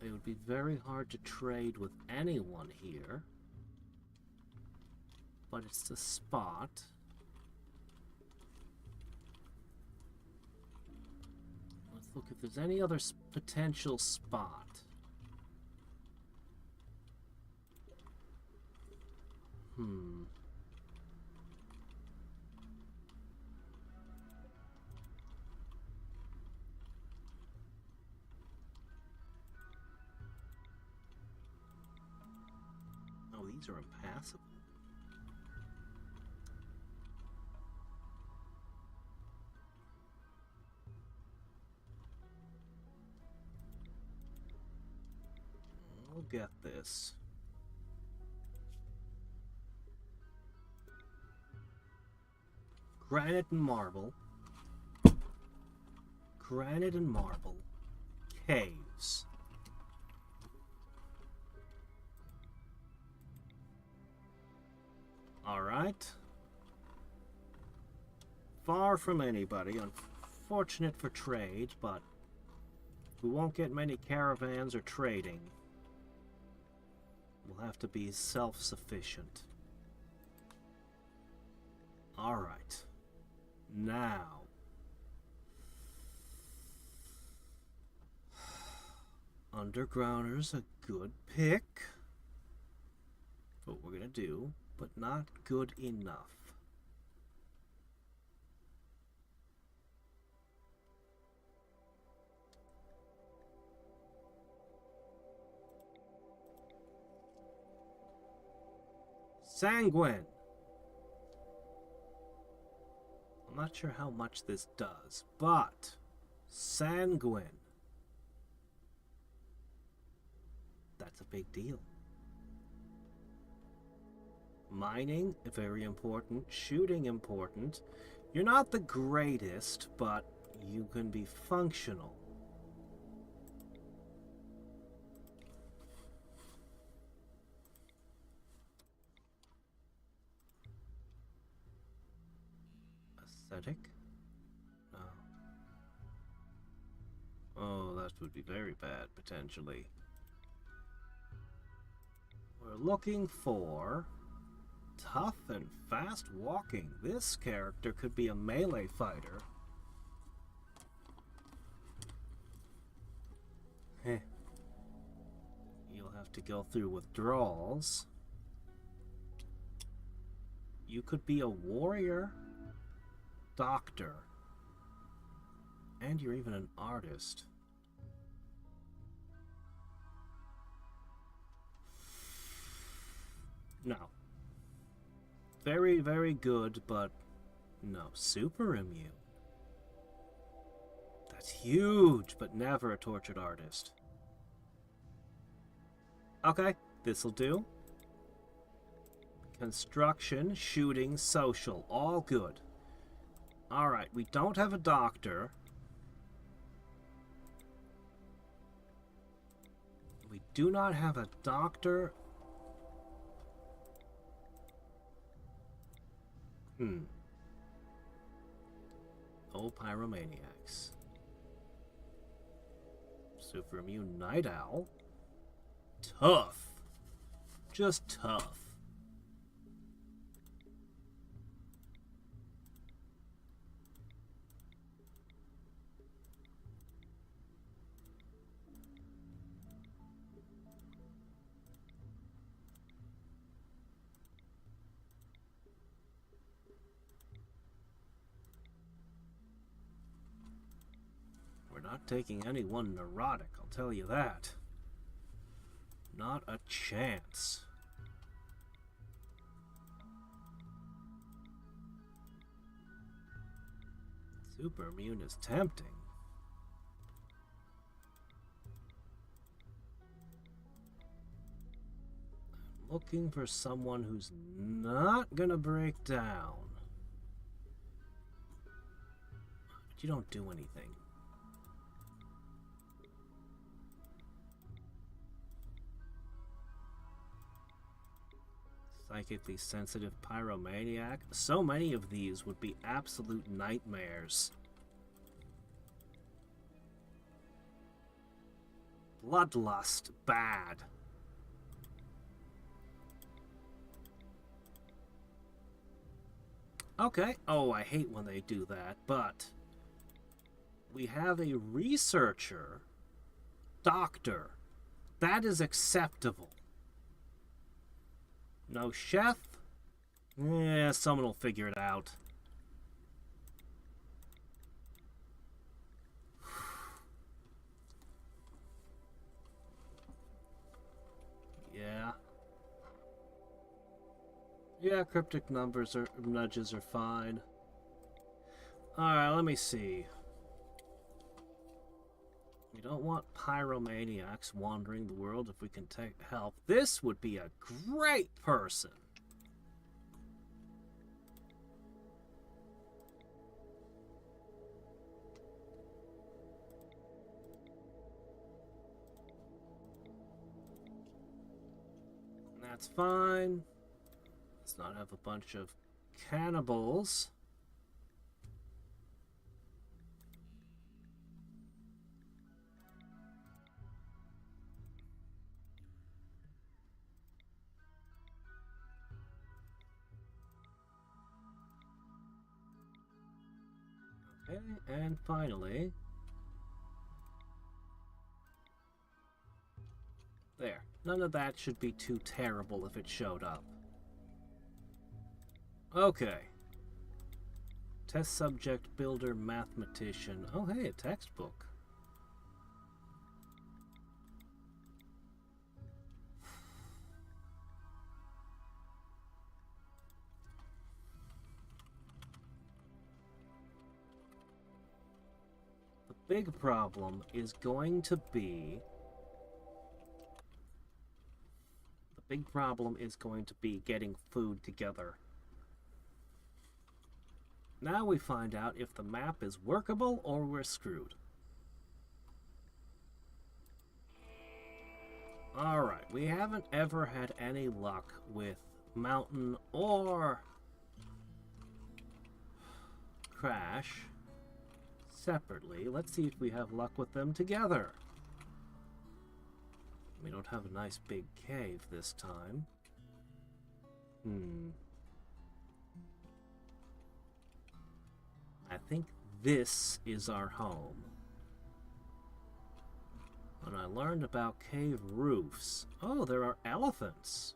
It would be very hard to trade with anyone here, but it's the spot. Let's look if there's any other potential spot. Oh, these are impassable. We'll get this. Granite and marble. Granite and marble. Caves. Alright. Far from anybody. Unfortunate for trade, but we won't get many caravans or trading. We'll have to be self-sufficient. Alright. Now. Undergrounder's a good pick. What we're gonna do but not good enough. Sanguine. I'm not sure how much this does, but sanguine. That's a big deal. Mining, very important. Shooting, important. You're not the greatest, but you can be functional. Aesthetic? No. Oh, that would be very bad, potentially. We're looking for tough and fast walking. This character could be a melee fighter. Heh. You'll have to go through withdrawals. You could be a warrior, doctor, and you're even an artist. No. Very, very good, but no. Super immune. That's huge, but never a tortured artist. Okay, this'll do. Construction, shooting, social, all good. Alright, we don't have a doctor. We do not have a doctor. Oh, pyromaniacs. Super immune night owl. Tough. Just tough. Not taking anyone neurotic, I'll tell you that. Not a chance. Super immune is tempting. I'm looking for someone who's not gonna break down. But you don't do anything. Psychically sensitive pyromaniac. So many of these would be absolute nightmares. Bloodlust, bad. Okay. Oh, I hate when they do that, but we have a researcher, doctor. That is acceptable. No chef? Yeah, someone will figure it out. Yeah. Yeah, cryptic numbers or nudges are fine. Alright, let me see. We don't want pyromaniacs wandering the world if we can help. This would be a great person. That's fine. Let's not have a bunch of cannibals. Okay, and finally... There. None of that should be too terrible if it showed up. Okay. Test subject, builder, mathematician. Oh, hey, a textbook. The big problem is going to be... The big problem is going to be getting food together. Now we find out if the map is workable or we're screwed. Alright, we haven't ever had any luck with Mountain or Crash separately. Let's see if we have luck with them together. We don't have a nice big cave this time. I think this is our home. When I learned about cave roofs... Oh, there are elephants.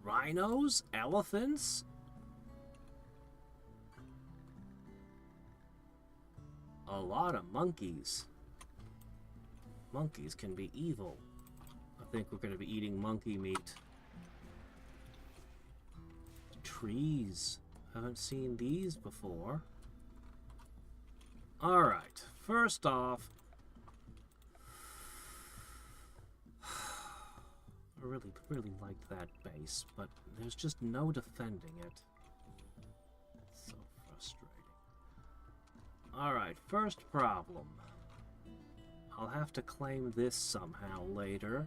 Rhinos? Elephants? A lot of monkeys. Monkeys can be evil. I think we're going to be eating monkey meat. Trees. Haven't seen these before. Alright, first off... I really like that base, but there's just no defending it. So frustrating. Alright, first problem. I'll have to claim this somehow later.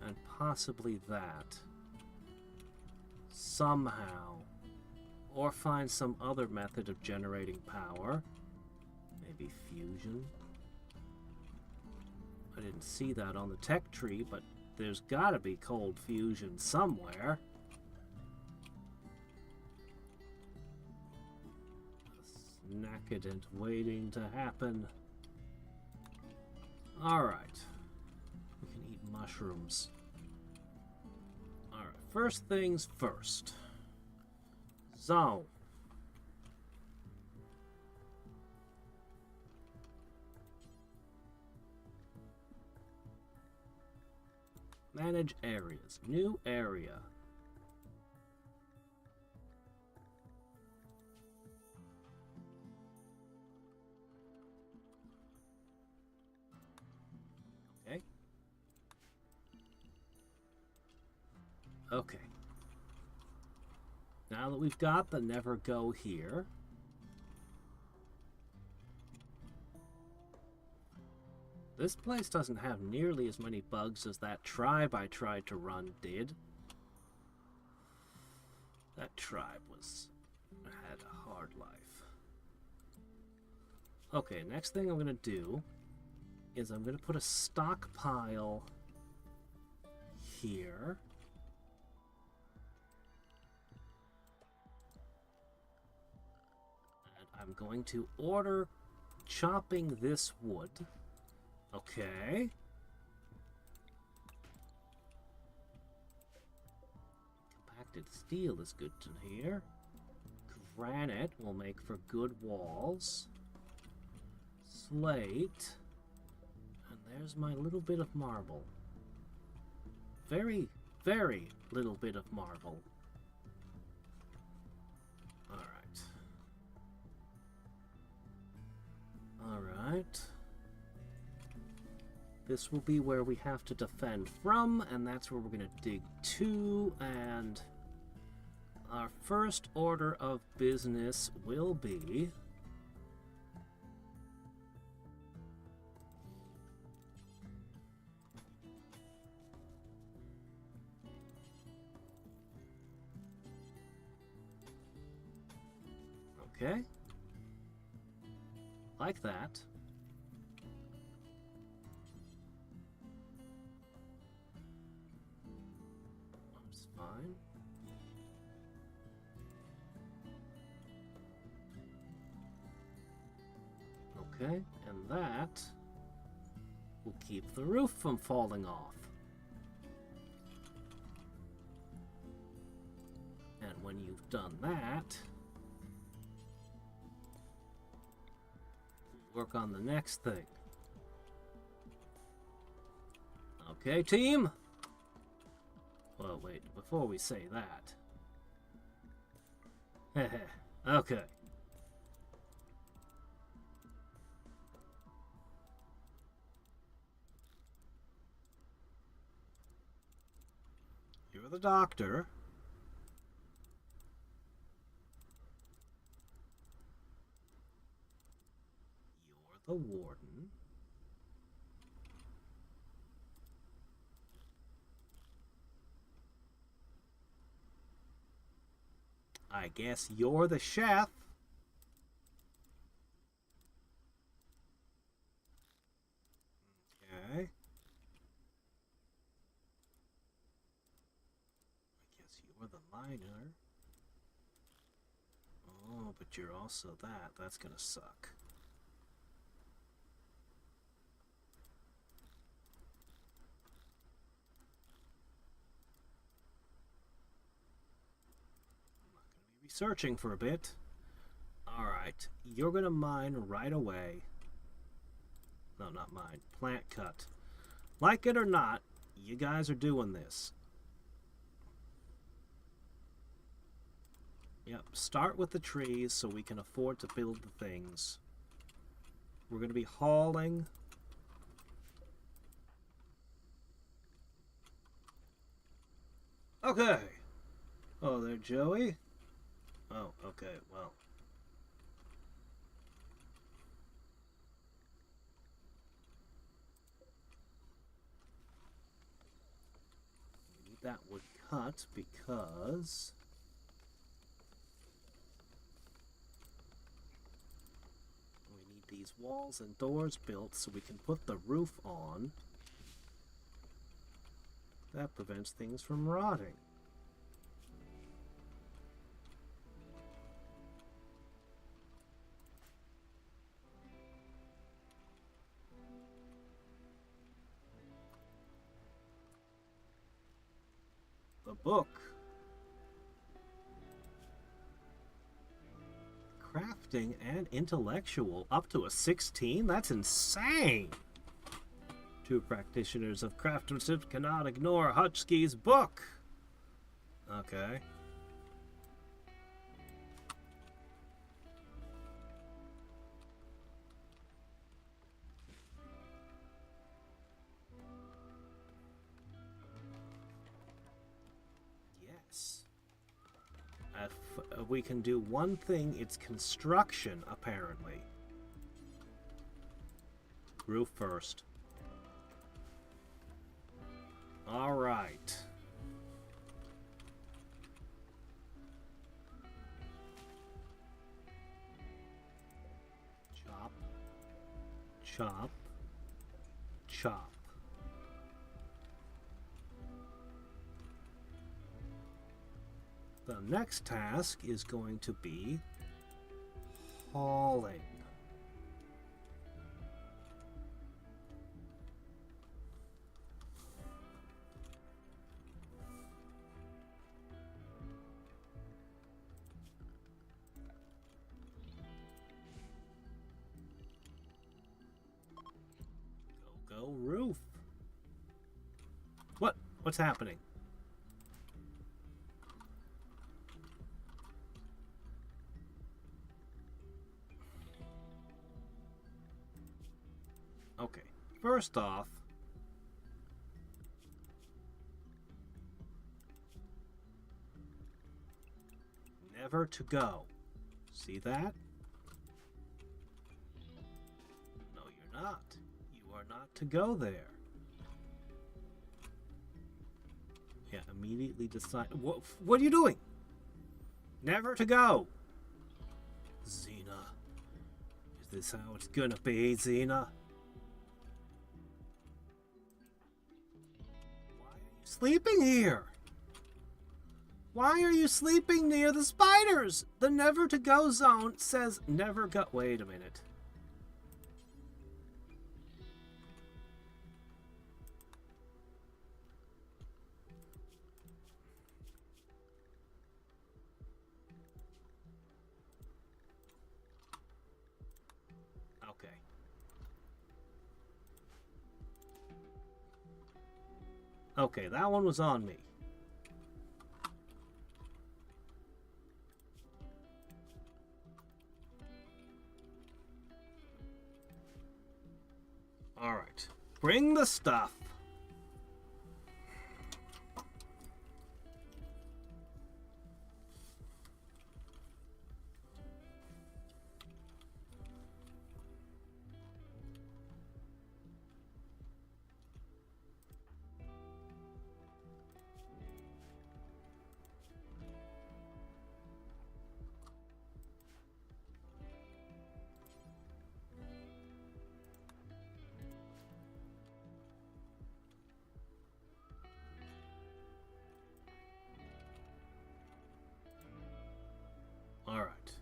And possibly that. Somehow. Or find some other method of generating power. Maybe fusion. I didn't see that on the tech tree, but there's gotta be cold fusion somewhere. Snackadent waiting to happen. Alright. We can eat mushrooms. Alright, first things first. Zone. Manage areas. New area. Okay. Okay. Now that we've got the Never Go here, this place doesn't have nearly as many bugs as that tribe I tried to run did. That tribe had a hard life. Okay, next thing I'm going to do is I'm going to put a stockpile here. And I'm going to order chopping this wood. Okay. Compacted steel is good to hear. Granite will make for good walls. Slate. And there's my little bit of marble. Very, very little bit of marble. Alright. Alright. This will be where we have to defend from, and that's where we're going to dig to, and our first order of business will be... Okay. Like that. That's fine. Okay, and that will keep the roof from falling off. when you've done that, work on the next thing. Okay, team? Well, wait, before we say that. Okay. You're the doctor. You're the warden. I guess you're the chef. Okay. I guess you're the miner. Oh, but you're also that. That's gonna suck. Searching for a bit. Alright, you're gonna mine right away. No, not mine. Plant cut. Like it or not, you guys are doing this. Yep, start with the trees so we can afford to build the things. We're gonna be hauling. Okay. Oh, there, Joey. Oh, okay, well. We need that wood cut because we need these walls and doors built so we can put the roof on. That prevents things from rotting. The book. Crafting and intellectual up to a 16? That's insane! Two practitioners of craftsmanship cannot ignore Hutchkey's book. Okay. Yes. If we can do one thing, it's construction, apparently. Roof first. All right. Chop. Chop. Chop. The next task is going to be hauling. Go roof. What's happening? Okay, first off, never to go. See that? No, you're not. You are not to go there. Yeah, immediately decide. What are you doing? Never to go. Xena. Is this how it's gonna be, Xena? Why are you sleeping here? Why are you sleeping near the spiders? The never to go zone says never go. Wait a minute. Okay. Okay, that one was on me. Alright. Bring the stuff. Alright.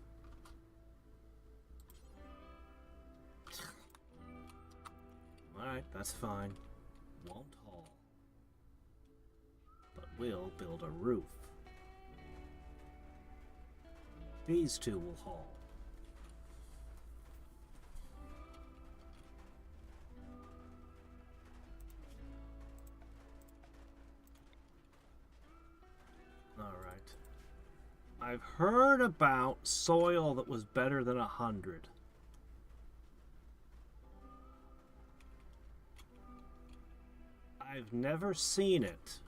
Alright, that's fine. Won't haul. But we'll build a roof. These two will haul. Alright. I've heard about soil that was better than 100. I've never seen it,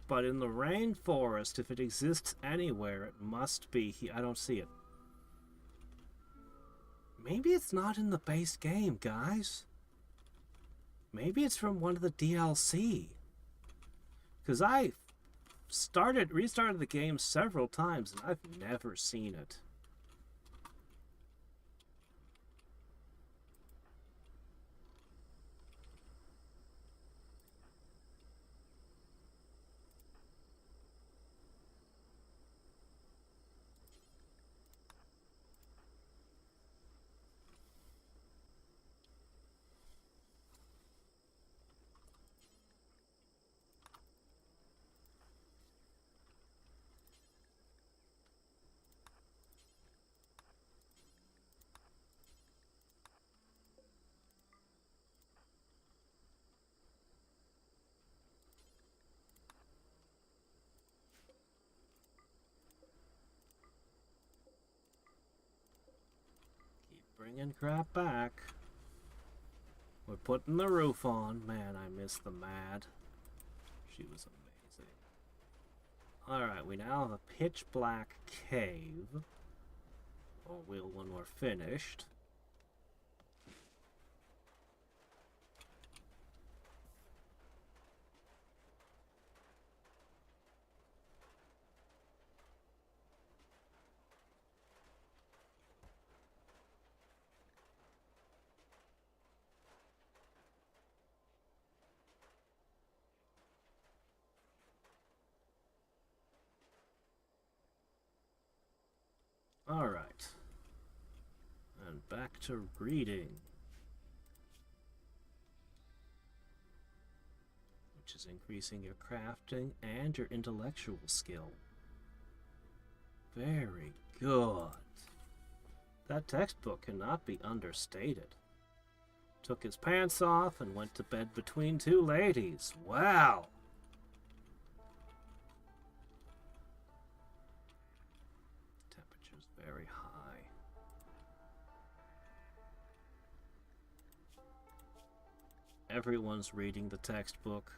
but in the rainforest, if it exists anywhere, it must be here. I don't see it. Maybe it's not in the base game, guys. Maybe it's from one of the DLC. Because I restarted the game several times, and I've never seen it. Bringing crap back. We're putting the roof on. Man, I miss the Mad. She was amazing. Alright, we now have a pitch black cave. Or we'll when we're finished. Alright. And back to reading. Which is increasing your crafting and your intellectual skill. Very good. That textbook cannot be understated. Took his pants off and went to bed between two ladies. Wow! Temperature's very high. Everyone's reading the textbook.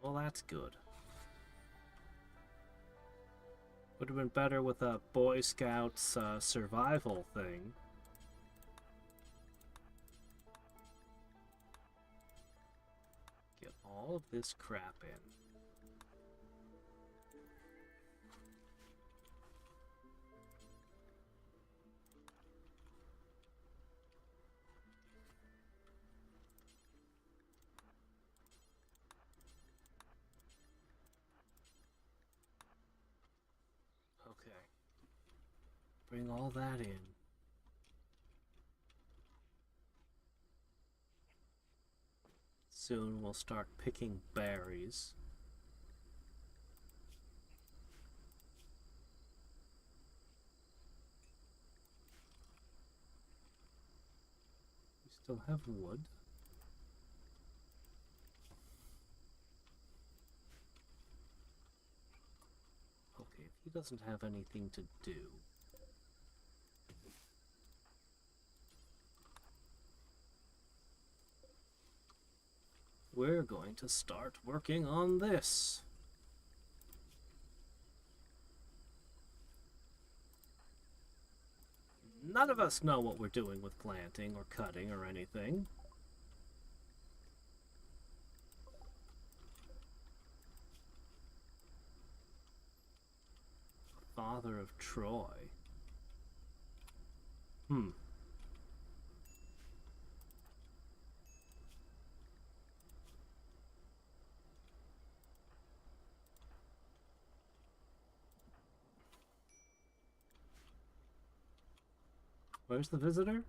Well, that's good. Would have been better with a Boy Scouts survival thing. Get all of this crap in. Bring all that in. Soon we'll start picking berries. Still have wood. Okay, if he doesn't have anything to do. We're going to start working on this. None of us know what we're doing with planting or cutting or anything. Father of Troy. Where's the visitor?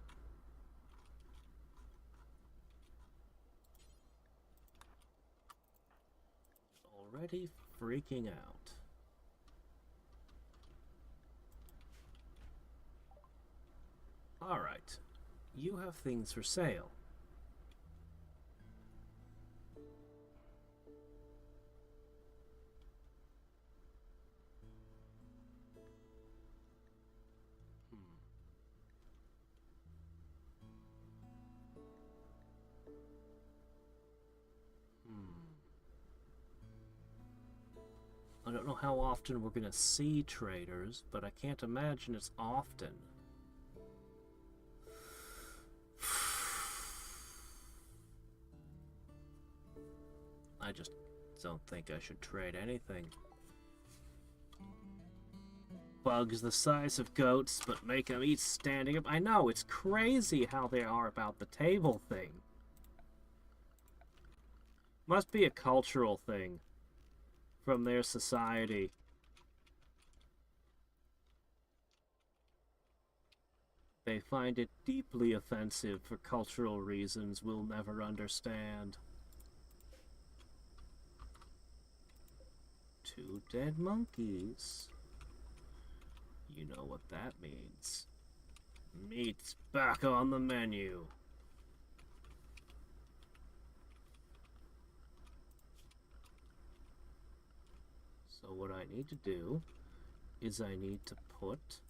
Already freaking out. Alright. You have things for sale. I don't know how often we're gonna see traders, but I can't imagine it's often. I just don't think I should trade anything. Bugs the size of goats, but make them eat standing up. I know, it's crazy how they are about the table thing. Must be a cultural thing from their society. They find it deeply offensive for cultural reasons we'll never understand. 2 dead monkeys. You know what that means. Meat's back on the menu. So what I need to do is I need to put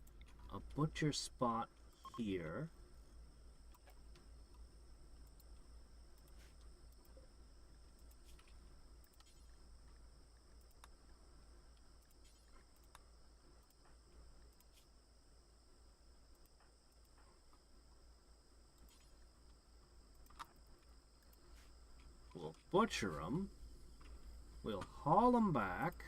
a butcher spot here. We'll butcher them. We'll haul them back.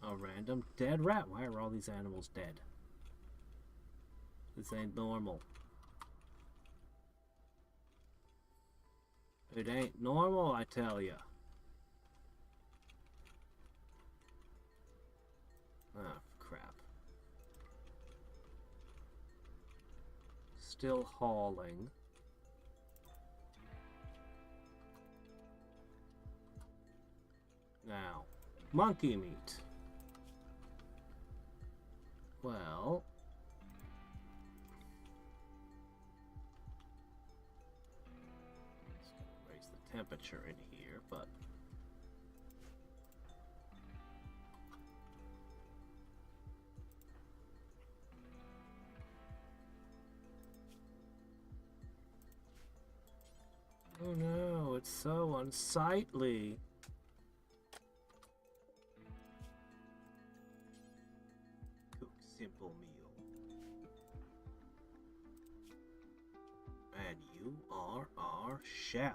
A random dead rat. Why are all these animals dead? This ain't normal. It ain't normal, I tell ya. Ah, crap. Still hauling. Now, monkey meat. Well, it's gonna raise the temperature in here, but oh no, it's so unsightly. Simple meal. And you are our chef.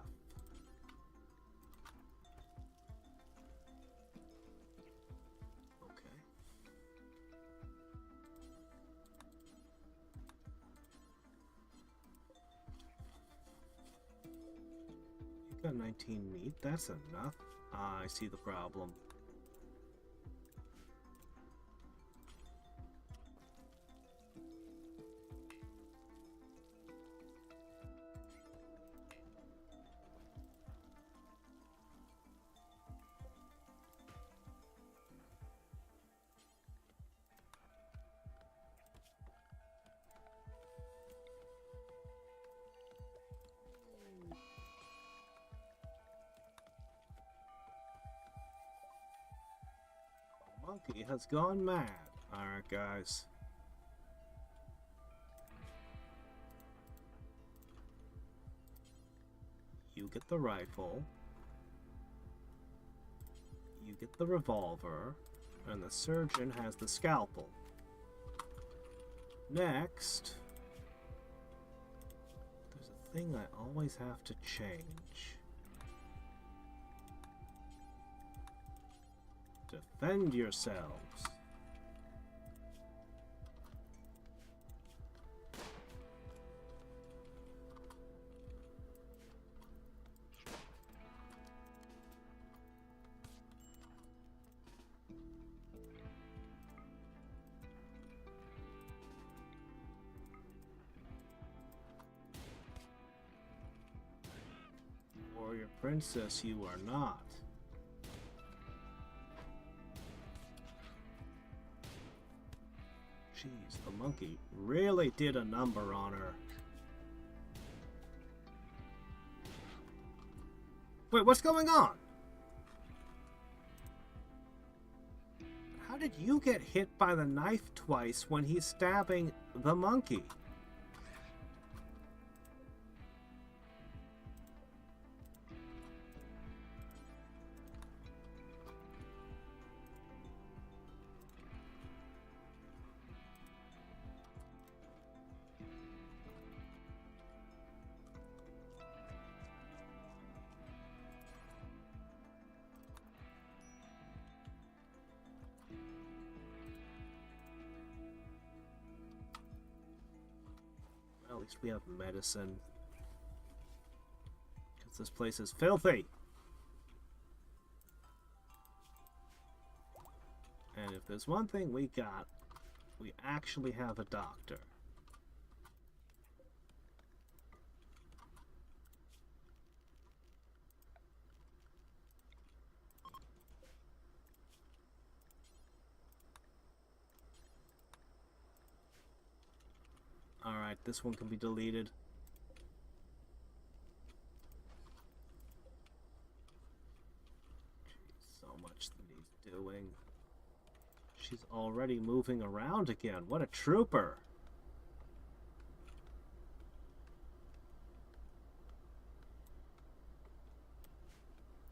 Okay. You got 19 meat, that's enough. Ah, I see the problem. Monkey has gone mad. Alright, guys. You get the rifle. You get the revolver. And the surgeon has the scalpel. Next, there's a thing I always have to change. Defend yourselves. Warrior princess, you are not. Jeez, the monkey really did a number on her. Wait, what's going on? How did you get hit by the knife twice when he's stabbing the monkey? At least we have medicine. Because this place is filthy. And if there's one thing we got, we actually have a doctor. Alright, this one can be deleted. Jeez, so much that he's doing. She's already moving around again. What a trooper!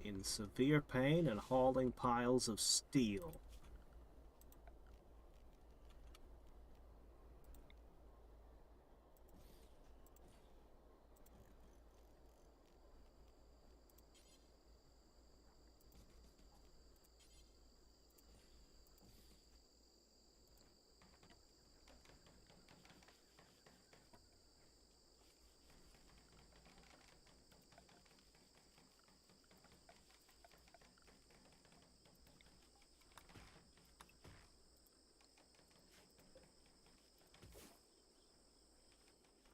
In severe pain and hauling piles of steel.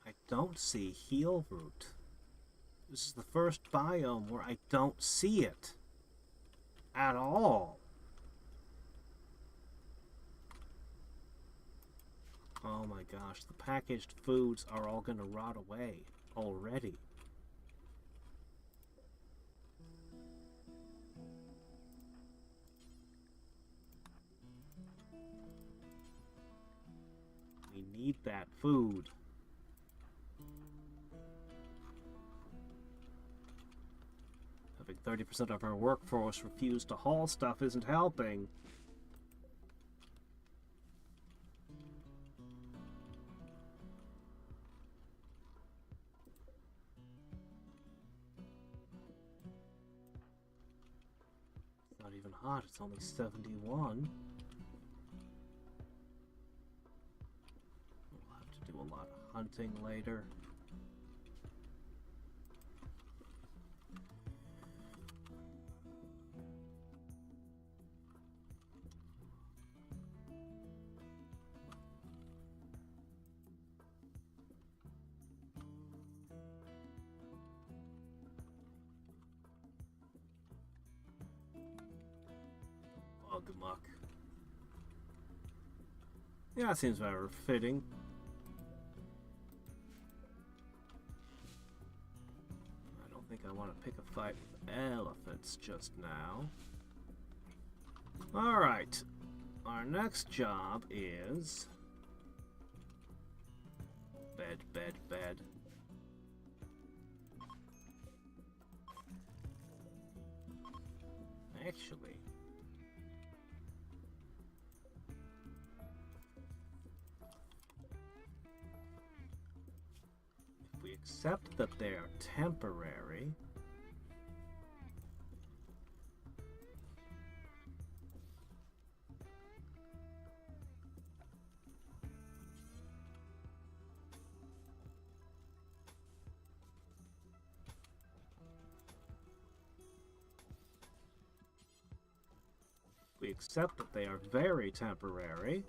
I don't see heal root. This is the first biome where I don't see it. At all. Oh my gosh, the packaged foods are all gonna rot away already. We need that food. Having 30% of our workforce refuse to haul stuff isn't helping. It's not even hot, it's only 71. We'll have to do a lot of hunting later. muck. Yeah, seems very fitting. I don't think I want to pick a fight with elephants just now. Alright. Our next job is... bed, bed, bed. Actually... if we accept that they are temporary... we accept that they are very temporary.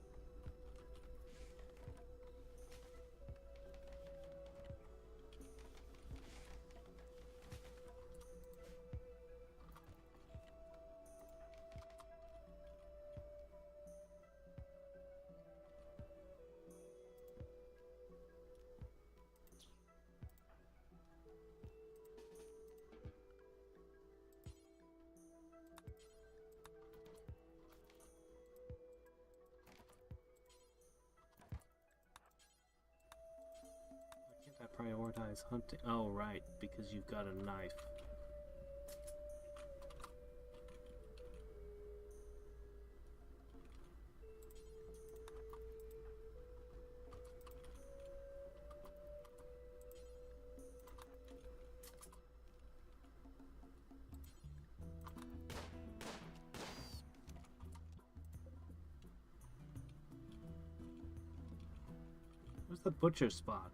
I prioritize hunting. Oh, right, because you've got a knife. Where's the butcher spot?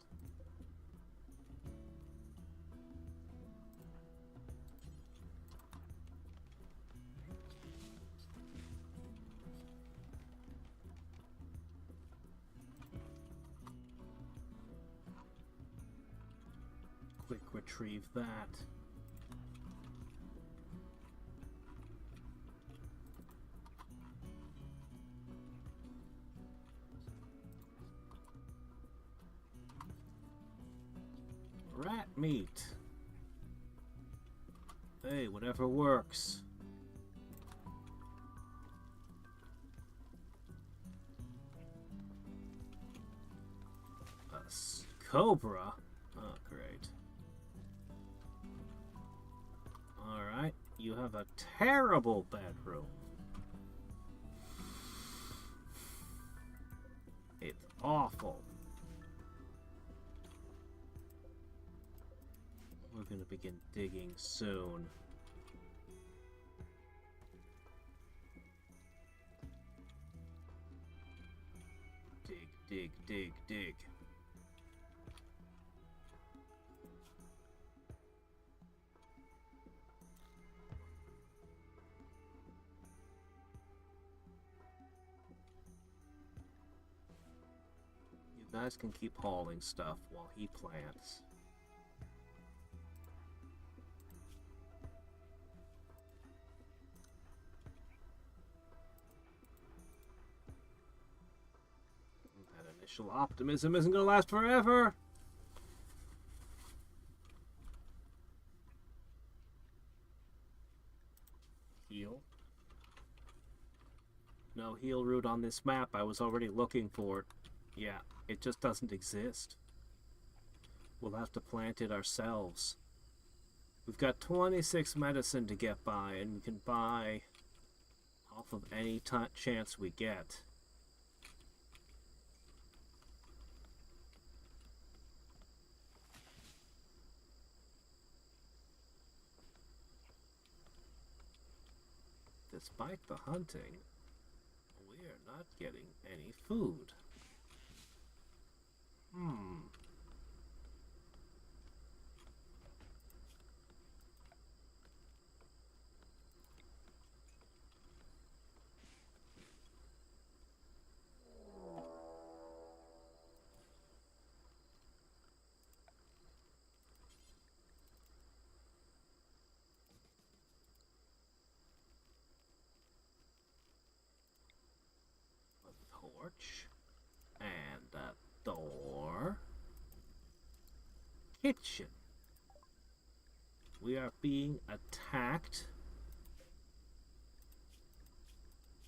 Quick retrieve that. Rat meat. Hey, whatever works. A cobra? Oh, great. Alright, you have a terrible bedroom. It's awful. We're gonna begin digging soon. Dig, dig, dig, dig. You guys can keep hauling stuff while he plants. Initial optimism isn't going to last forever. Heal. No heal route on this map. I was already looking for it. Yeah, it just doesn't exist. We'll have to plant it ourselves. We've got 26 medicine to get by, and we can buy off of any chance we get. Despite the hunting, we are not getting any food. torch. And a door. Kitchen. We are being attacked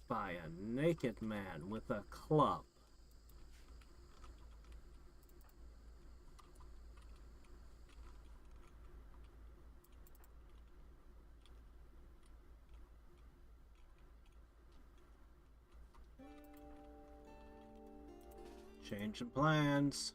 by a naked man with a club. Changing plans.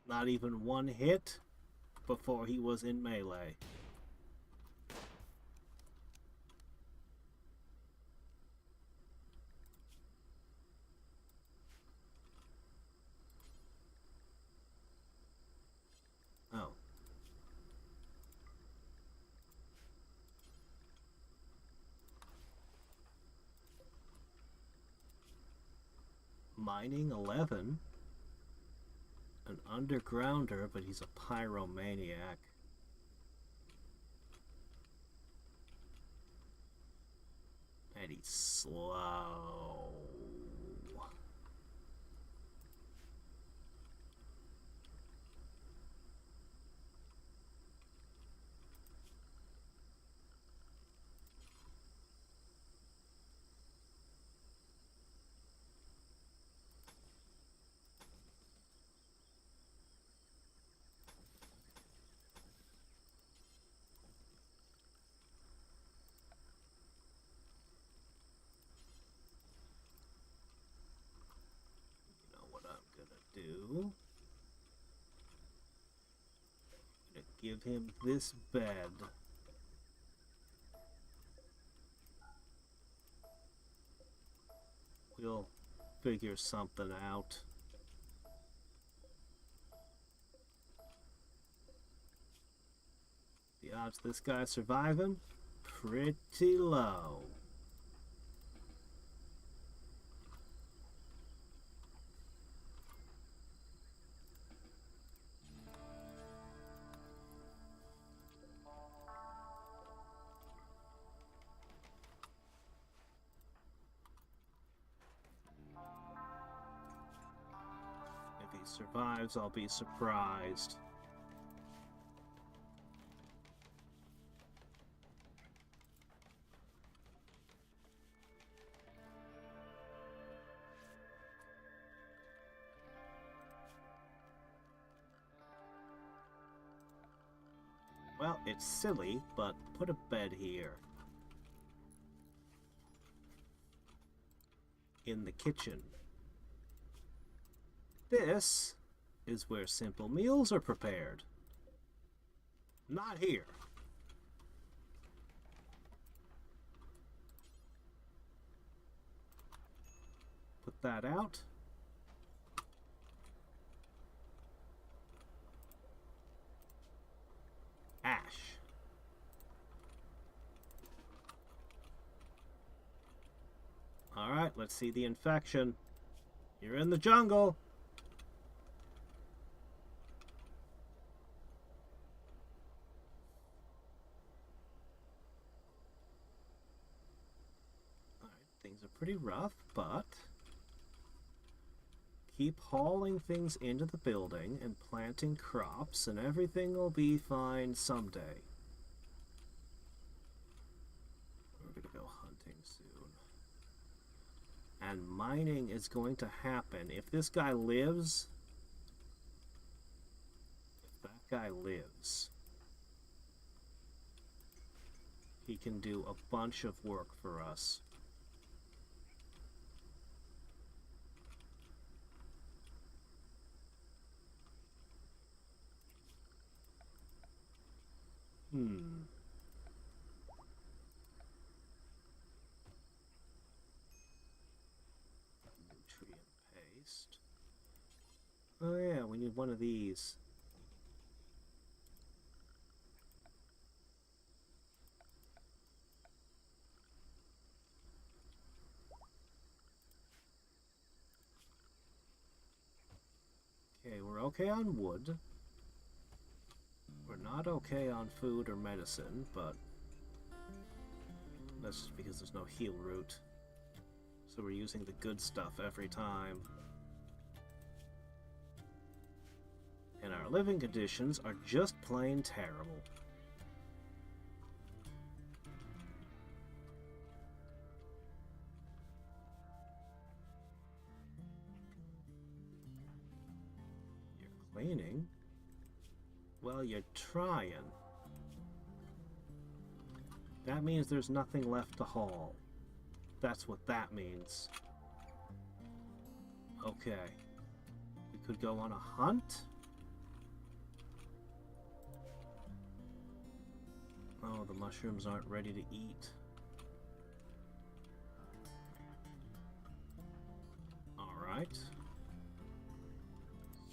Not even one hit before he was in melee. Oh. Mining 11? An undergrounder, but he's a pyromaniac. And he's slow. Do. I'm gonna give him this bed. We'll figure something out. The odds of this guy surviving? Pretty low. If he survives, I'll be surprised. Well, it's silly, but put a bed here. In the kitchen. This is where simple meals are prepared. Not here. Put that out. Ash. Alright, let's see the infection. You're in the jungle. Things are pretty rough, but keep hauling things into the building and planting crops, and everything will be fine someday. We're gonna go hunting soon. And mining is going to happen. If this guy lives, if that guy lives, he can do a bunch of work for us. one of these. Okay, we're okay on wood. We're not okay on food or medicine, but that's just because there's no heal root. So we're using the good stuff every time. And our living conditions are just plain terrible. You're cleaning? Well, you're trying. That means there's nothing left to haul. That's what that means. Okay. We could go on a hunt? Oh, the mushrooms aren't ready to eat. Alright.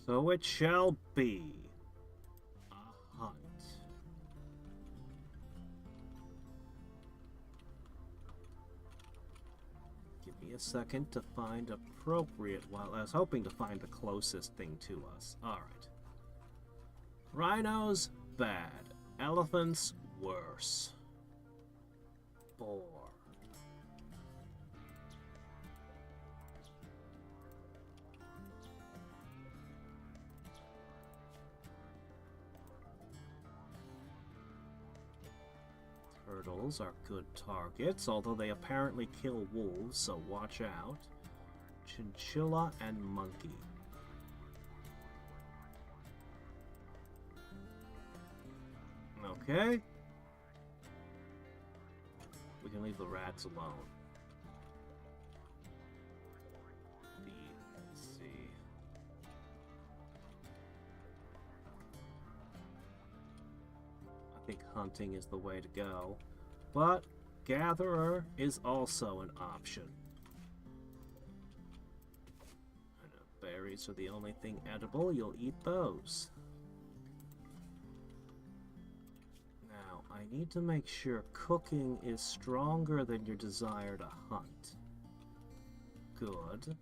So it shall be. A hunt. Give me a second to find appropriate. Well, I was hoping to find the closest thing to us. Alright. Rhinos, bad. Elephants, worse. Boar. Turtles are good targets, although they apparently kill wolves, so watch out. Chinchilla and monkey. Okay. We can leave the rats alone. Let's see. I think hunting is the way to go. But gatherer is also an option. And if berries are the only thing edible, you'll eat those. I need to make sure cooking is stronger than your desire to hunt. Good.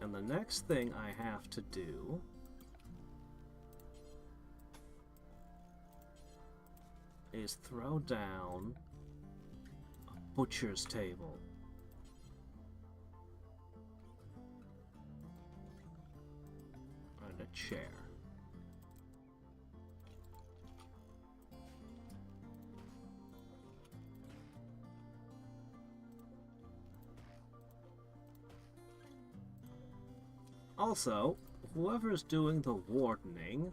And the next thing I have to do is throw down a butcher's table. And a chair. Also, whoever's doing the wardening,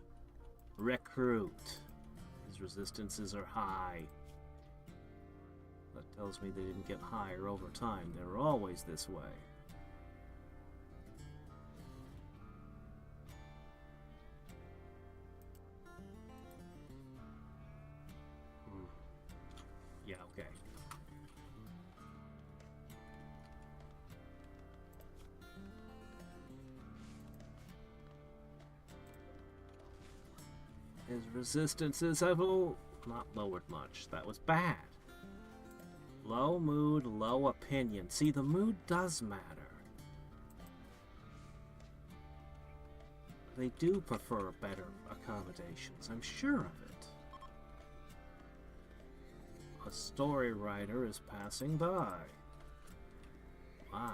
recruit. His resistances are high. That tells me they didn't get higher over time. They're always this way. Yeah, okay. His resistances have not lowered much. That was bad. Low mood, low opinion. See, the mood does matter. They do prefer better accommodations, I'm sure of it. A story writer is passing by. Why?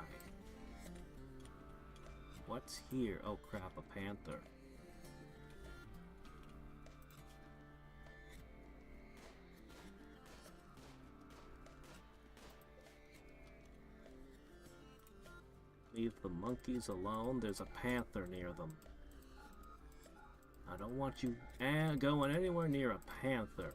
What's here? Oh crap, a panther. Leave the monkeys alone. There's a panther near them. I don't want you going anywhere near a panther.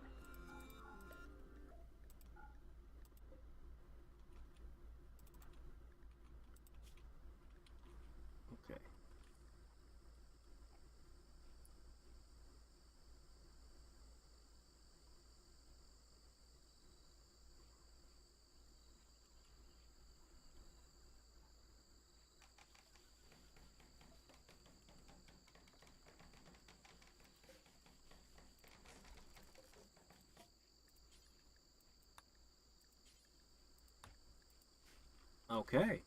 Okay. Okay.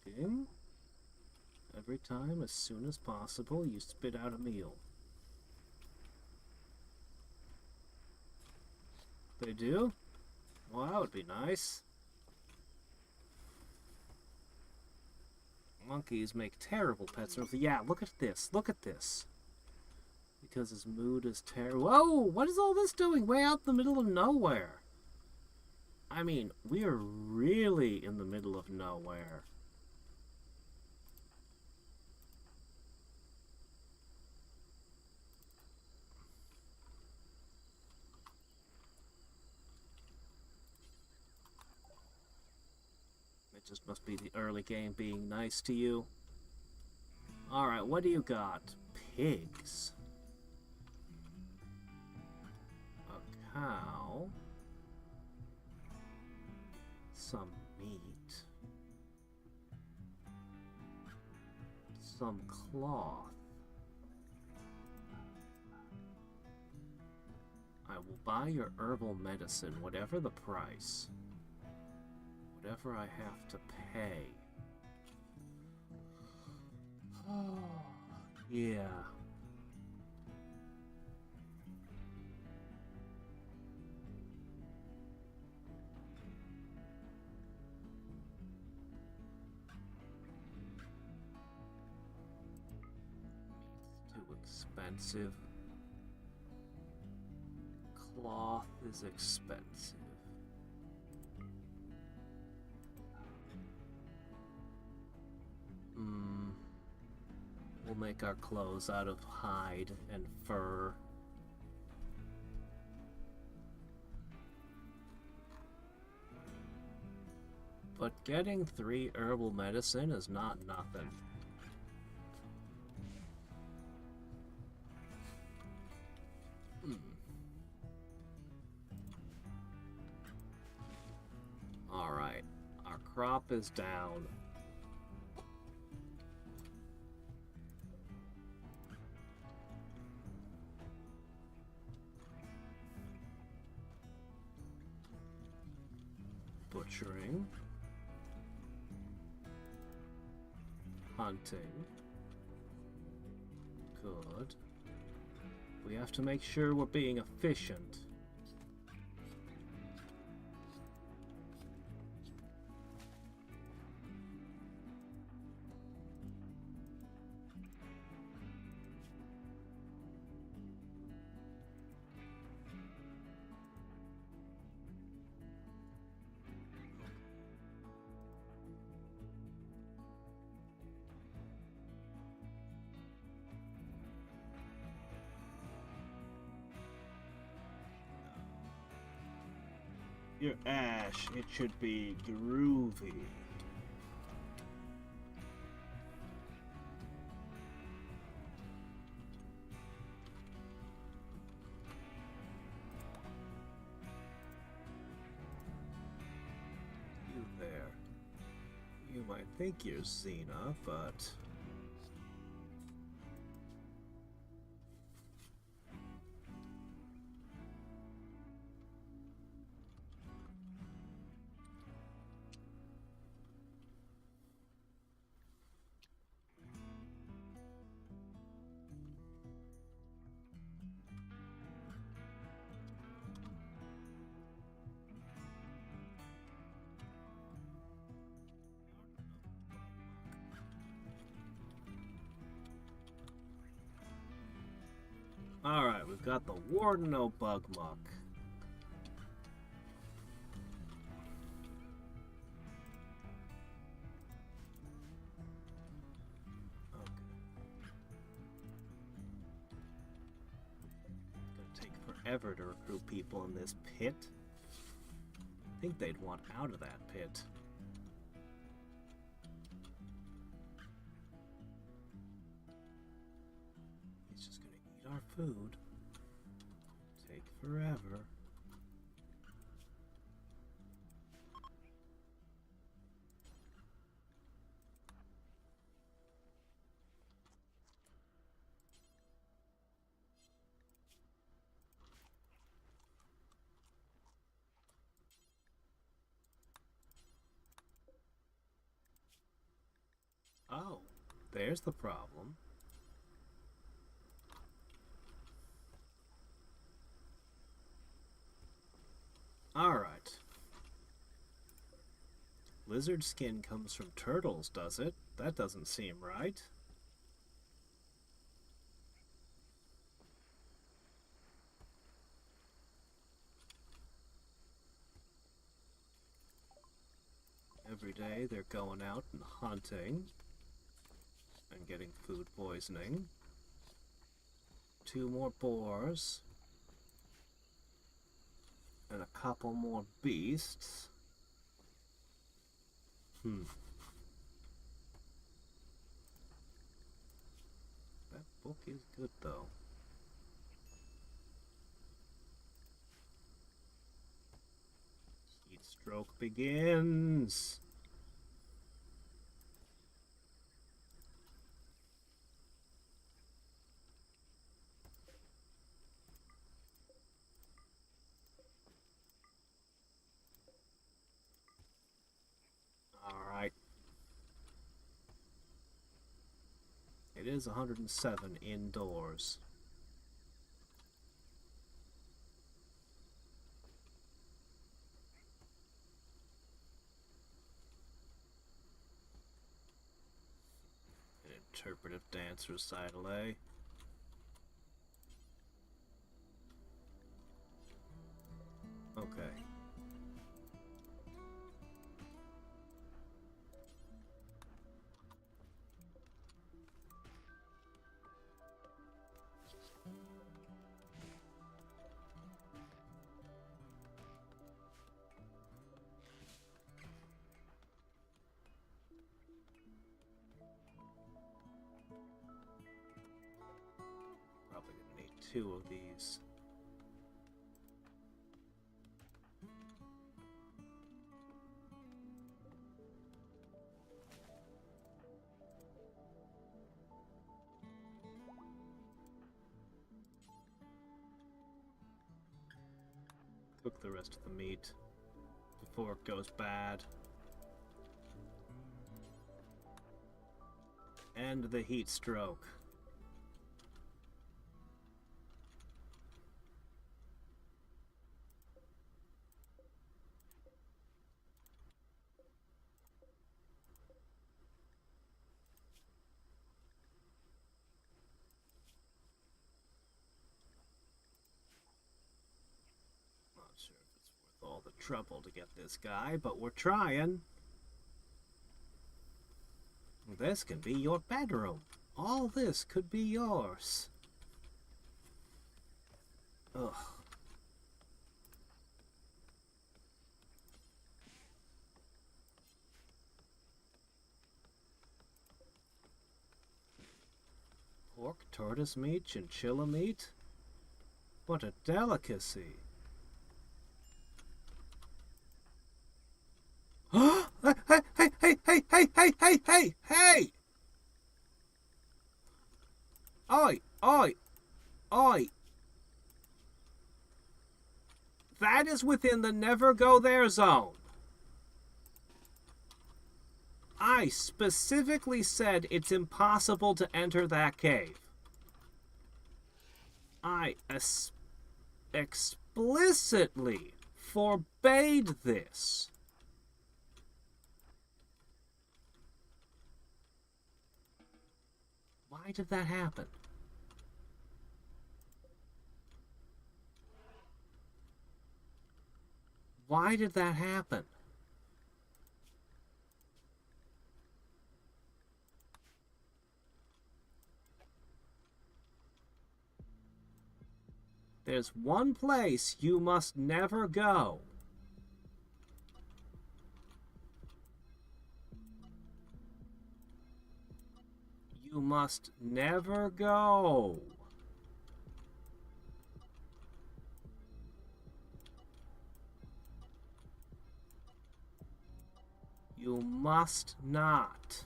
Cooking. Every time, as soon as possible, you spit out a meal. They do? Well, that would be nice. Monkeys make terrible pets. Yeah, look at this. Look at this. Because his mood is terrible. Whoa! What is all this doing way out in the middle of nowhere? I mean, we are really in the middle of nowhere. It just must be the early game being nice to you. Alright, what do you got? Pigs. A cow. Some meat. Some cloth. I will buy your herbal medicine, whatever the price. Whatever I have to pay. Oh, yeah. Too expensive. Cloth is expensive. We'll make our clothes out of hide and fur. But getting 3 herbal medicine is not nothing. Alright, our crop is down. Butchering. Hunting. Good. We have to make sure we're being efficient. Your ash, it should be groovy. You there. You might think you're Xena, but... Alright, we've got the Warden Bugmuck. Okay. It's gonna take forever to recruit people in this pit. I think they'd want out of that pit. He's just gonna eat our food. Take forever. There's the problem. Alright. Lizard skin comes from turtles, does it? That doesn't seem right. Every day they're going out and hunting and getting food poisoning. 2 more boars. And a couple more beasts. That book is good, though. Heat stroke begins. Alright. It is 107 indoors. An interpretive dance recital, eh? Okay. Probably gonna need 2 of these. Cook the rest of the meat before it goes bad. End the heat stroke. Not sure if it's worth all the trouble to get this guy, but we're trying. This can be your bedroom. All this could be yours. Ugh. Pork, tortoise meat, chinchilla meat? What a delicacy. Hey, hey, hey, hey, hey, hey, hey, hey, hey! Oi, oi, oi! That is within the never go there zone. I specifically said it's impossible to enter that cave. I explicitly forbade this. Why did that happen? Why did that happen? There's one place you must never go. You must never go. You must not.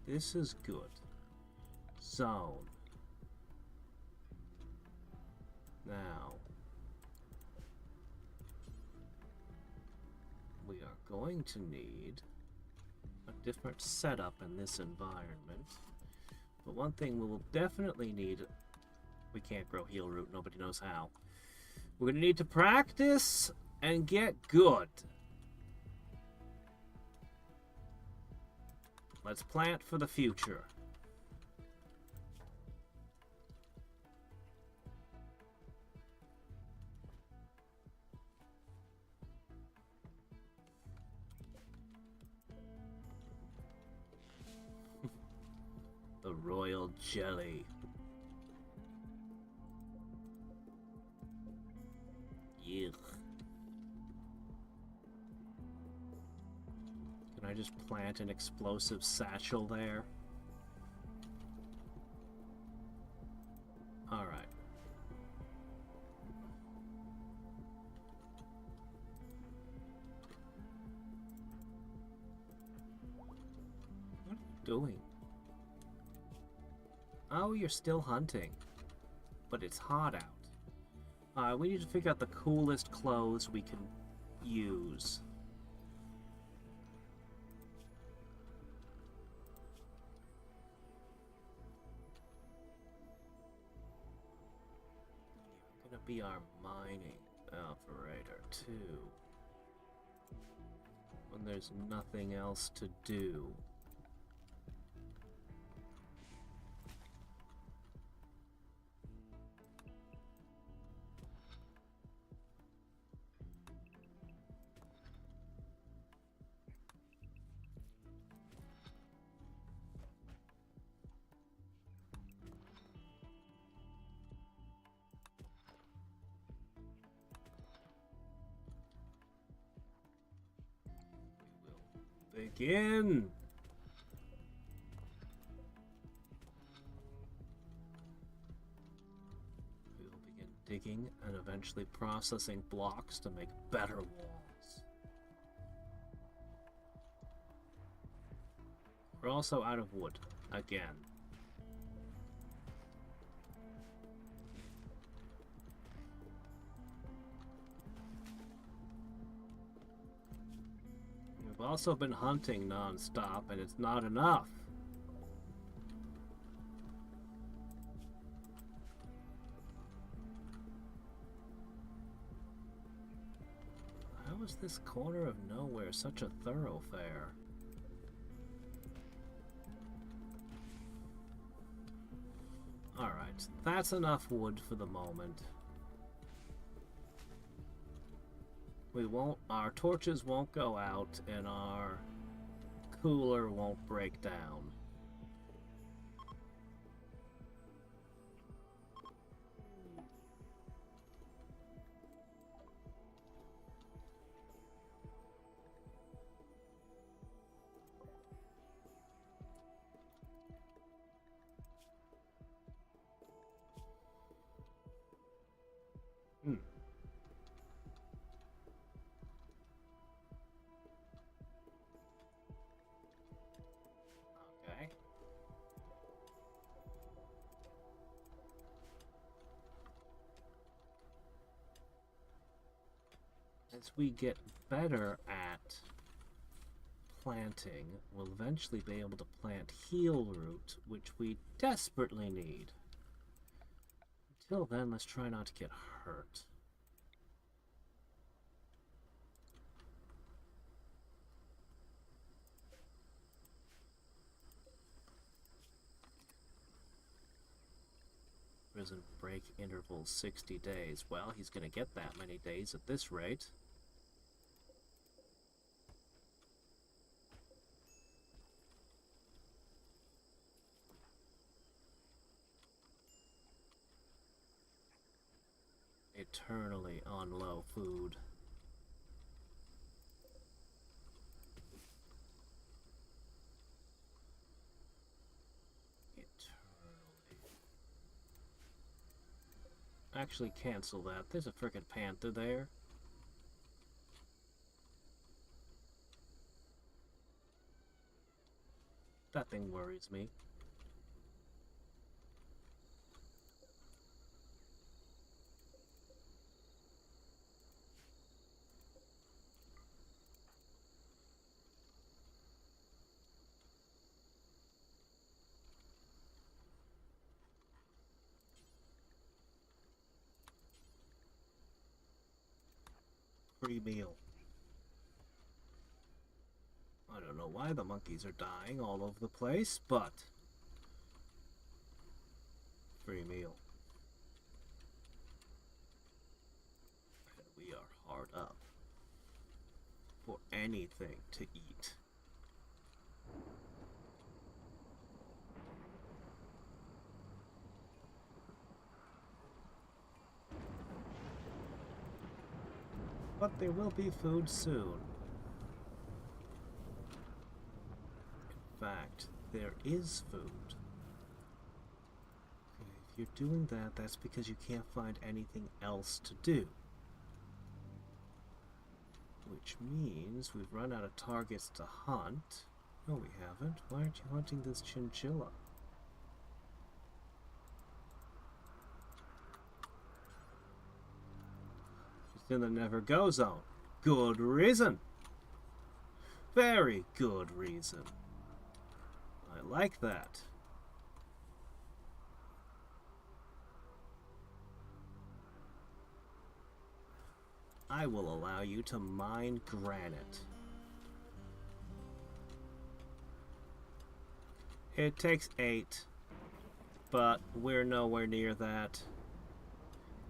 This is good. Zone. Now, we are going to need a different setup in this environment. But one thing we will definitely need, we can't grow heal root, nobody knows how. We're going to need to practice and get good. Let's plant for the future. The royal jelly. Yuck. Can I just plant an explosive satchel there? Alright. What are you doing? Oh, you're still hunting. But it's hot out. We need to figure out the coolest clothes we can use. You're gonna be our mining operator, too. When there's nothing else to do. Begin! We will begin digging and eventually processing blocks to make better walls. We're also out of wood, again. We've also been hunting non-stop, and it's not enough. How is this corner of nowhere such a thoroughfare? Alright, that's enough wood for the moment. Our torches won't go out, and our cooler won't break down. Okay. As we get better at planting, we'll eventually be able to plant heal root, which we desperately need. Until then, let's try not to get hurt. Prison break interval 60 days. Well, he's gonna get that many days at this rate. Eternally on low food. Actually cancel that. There's a frickin' panther there. Nothing worries me. Free meal. I don't know why the monkeys are dying all over the place, but free meal. And we are hard up for anything to eat. But there will be food soon. In fact, there is food. Okay, if you're doing that, that's because you can't find anything else to do. Which means we've run out of targets to hunt. No, we haven't. Why aren't you hunting this chinchilla? She's in the never-go zone. Good reason. Very good reason. I like that. I will allow you to mine granite. It takes 8, but we're nowhere near that.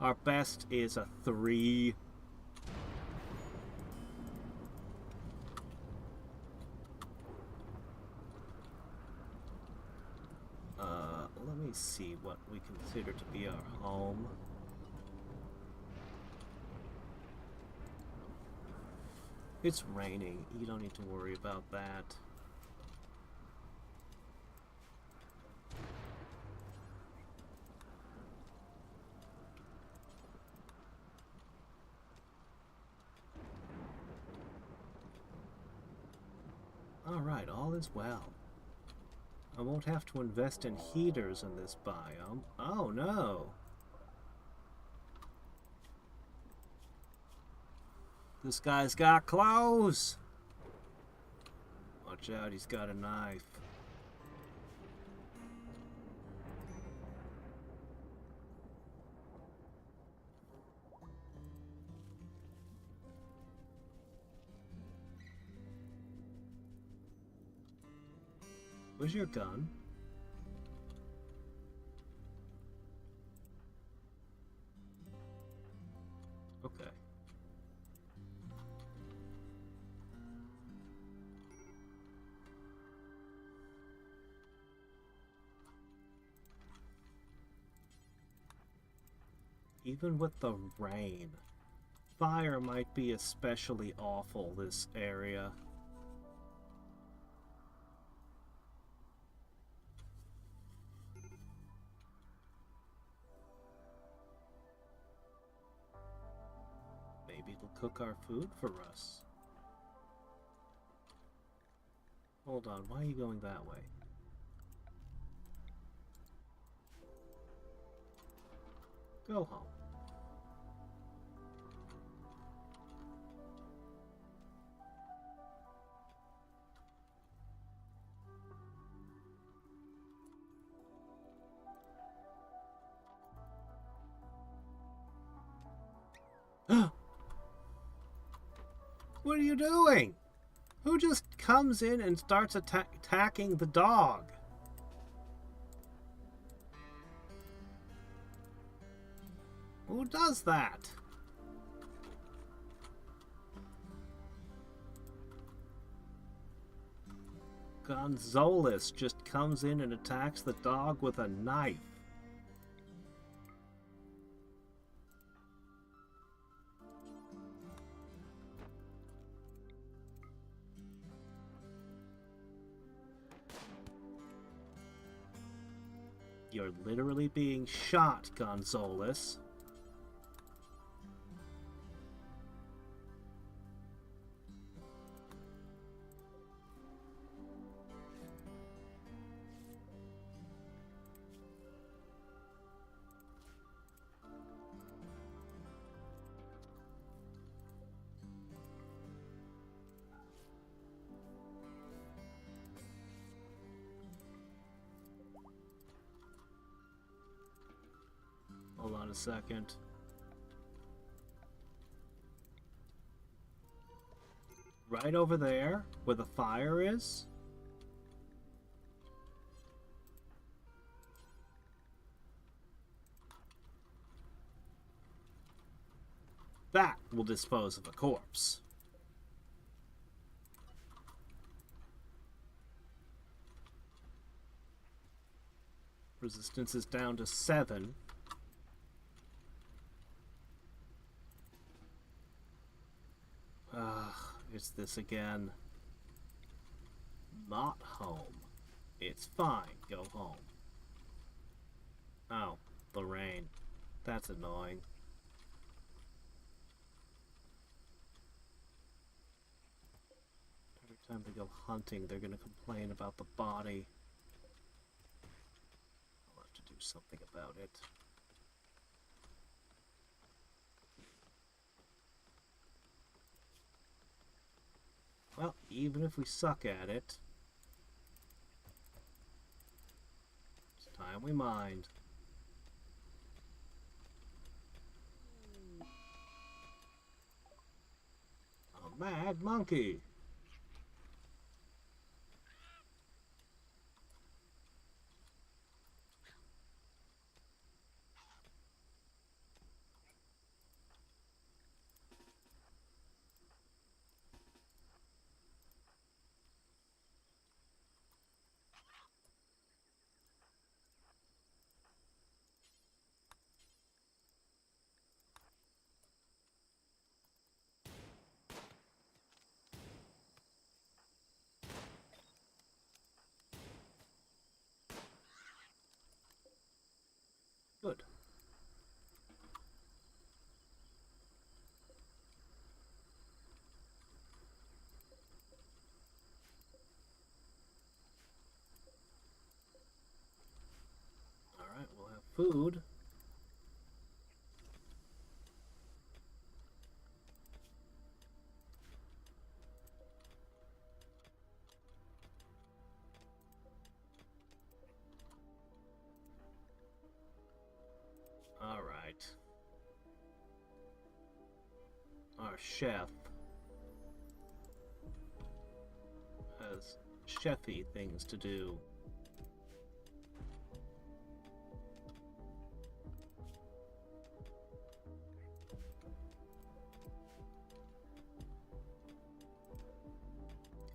Our best is a 3. Let me see what we consider to be our home. It's raining. You don't need to worry about that. Alright, all is well. I won't have to invest in heaters in this biome. Oh no! This guy's got clothes! Watch out, he's got a knife. Where's your gun? Okay. Even with the rain, fire might be especially awful this area. Maybe it'll cook our food for us. Hold on, why are you going that way? Go home. What are you doing? Who just comes in and starts attacking the dog? Who does that? Gonzalez just comes in and attacks the dog with a knife. You're literally being shot, Gonzalez. Hold on a second. Right over there, where the fire is. That will dispose of a corpse. Resistance is down to 7. It's this again. Not home. It's fine. Go home. Oh, the rain. That's annoying. Every time they go hunting, they're gonna complain about the body. I'll have to do something about it. Well, even if we suck at it, it's time we mind. A mad monkey! Good. Alright, we'll have food. Alright. Our chef has chefy things to do.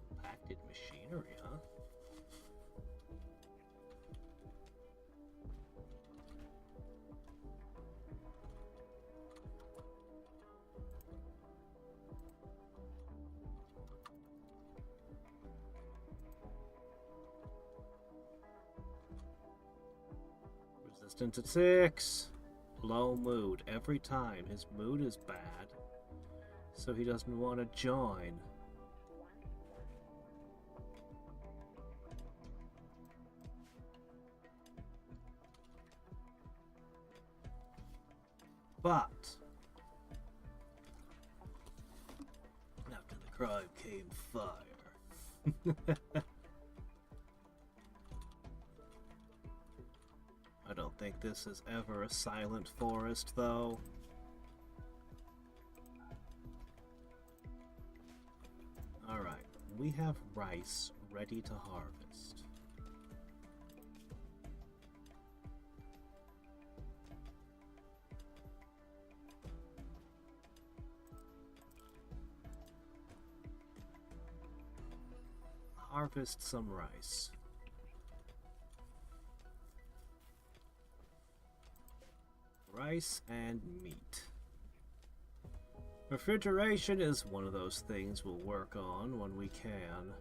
Compacted machinery, huh? Resistance at 6. Low mood. Every time his mood is bad, so he doesn't want to join. But after the crime came fire. I don't think this is ever a silent forest, though. Alright, we have rice ready to harvest. Harvest some rice. Rice and meat. Refrigeration is one of those things we'll work on when we can.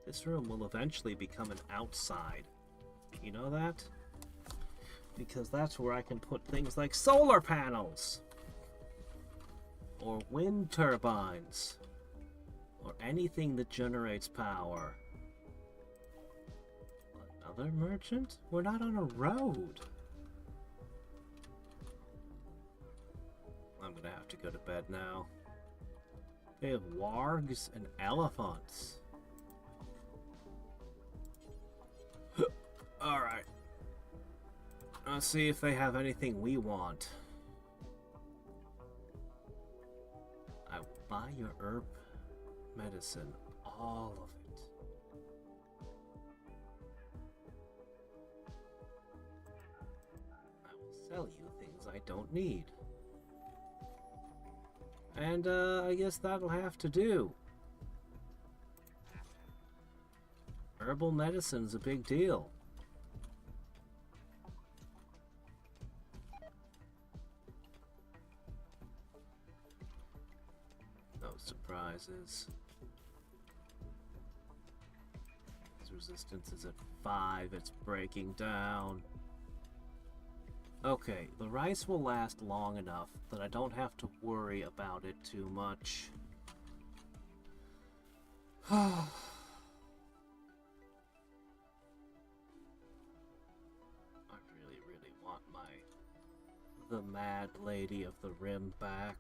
This room will eventually become an outside. You know that? Because that's where I can put things like solar panels! Or wind turbines. Or anything that generates power. Another merchant? We're not on a road. I'm gonna have to go to bed now. They have wargs and elephants. Alright. Let's see if they have anything we want. I will buy your herb medicine, all of it. I will sell you things I don't need. And I guess that'll have to do. Herbal medicine's a big deal. No surprises. Its resistance is at 5, it's breaking down. Okay, the rice will last long enough that I don't have to worry about it too much. I really want the Mad Lady of the Rim back.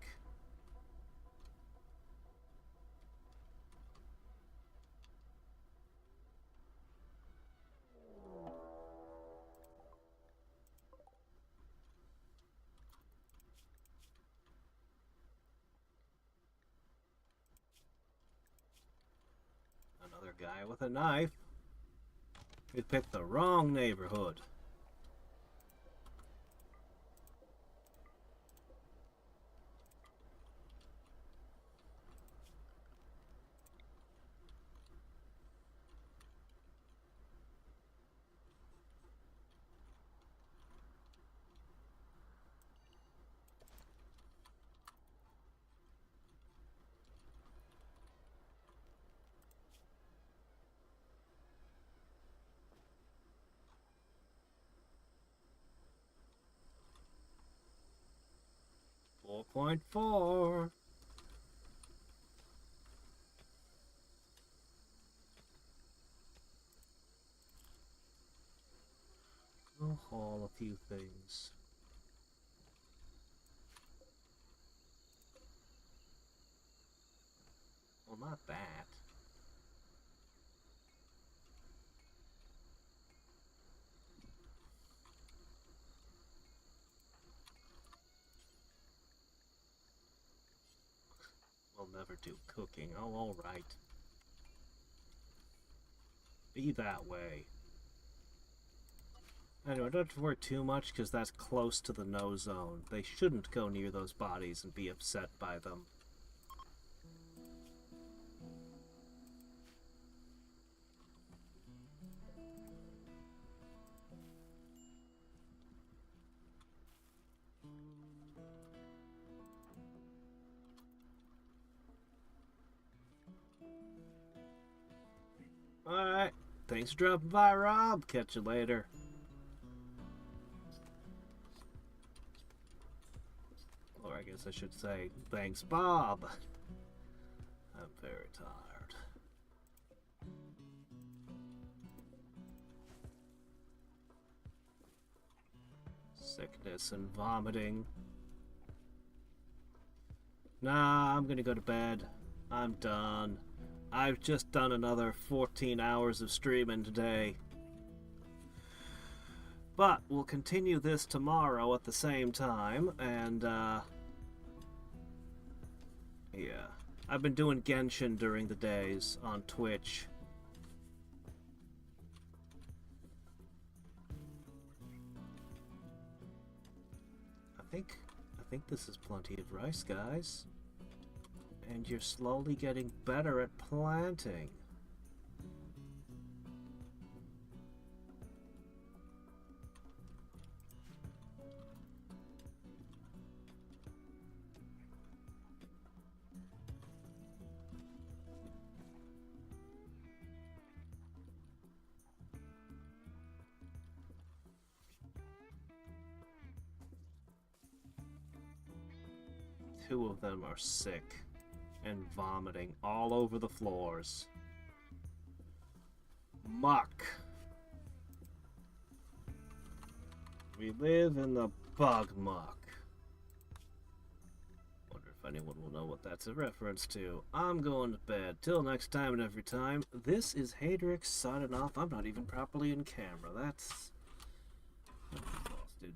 Another guy with a knife. He picked the wrong neighborhood. .4. I'll haul a few things. Well, not that. We'll never do cooking. Oh, all right. Be that way. Anyway, don't have to worry too much because that's close to the no zone. They shouldn't go near those bodies and be upset by them. Alright. Thanks for dropping by, Rob. Catch you later. Or I guess I should say, thanks, Bob. I'm very tired. Sickness and vomiting. Nah, I'm gonna go to bed. I'm done. I've just done another 14 hours of streaming today. But we'll continue this tomorrow at the same time, and yeah. I've been doing Genshin during the days on Twitch. I think this is plenty of rice, guys. And you're slowly getting better at planting. Two of them are sick and vomiting all over the floors. Muck. We live in the bug muck. Wonder if anyone will know what that's a reference to. I'm going to bed. Till next time and every time, this is Hadrix signing off. I'm not even properly in camera. That's exhausting. interested.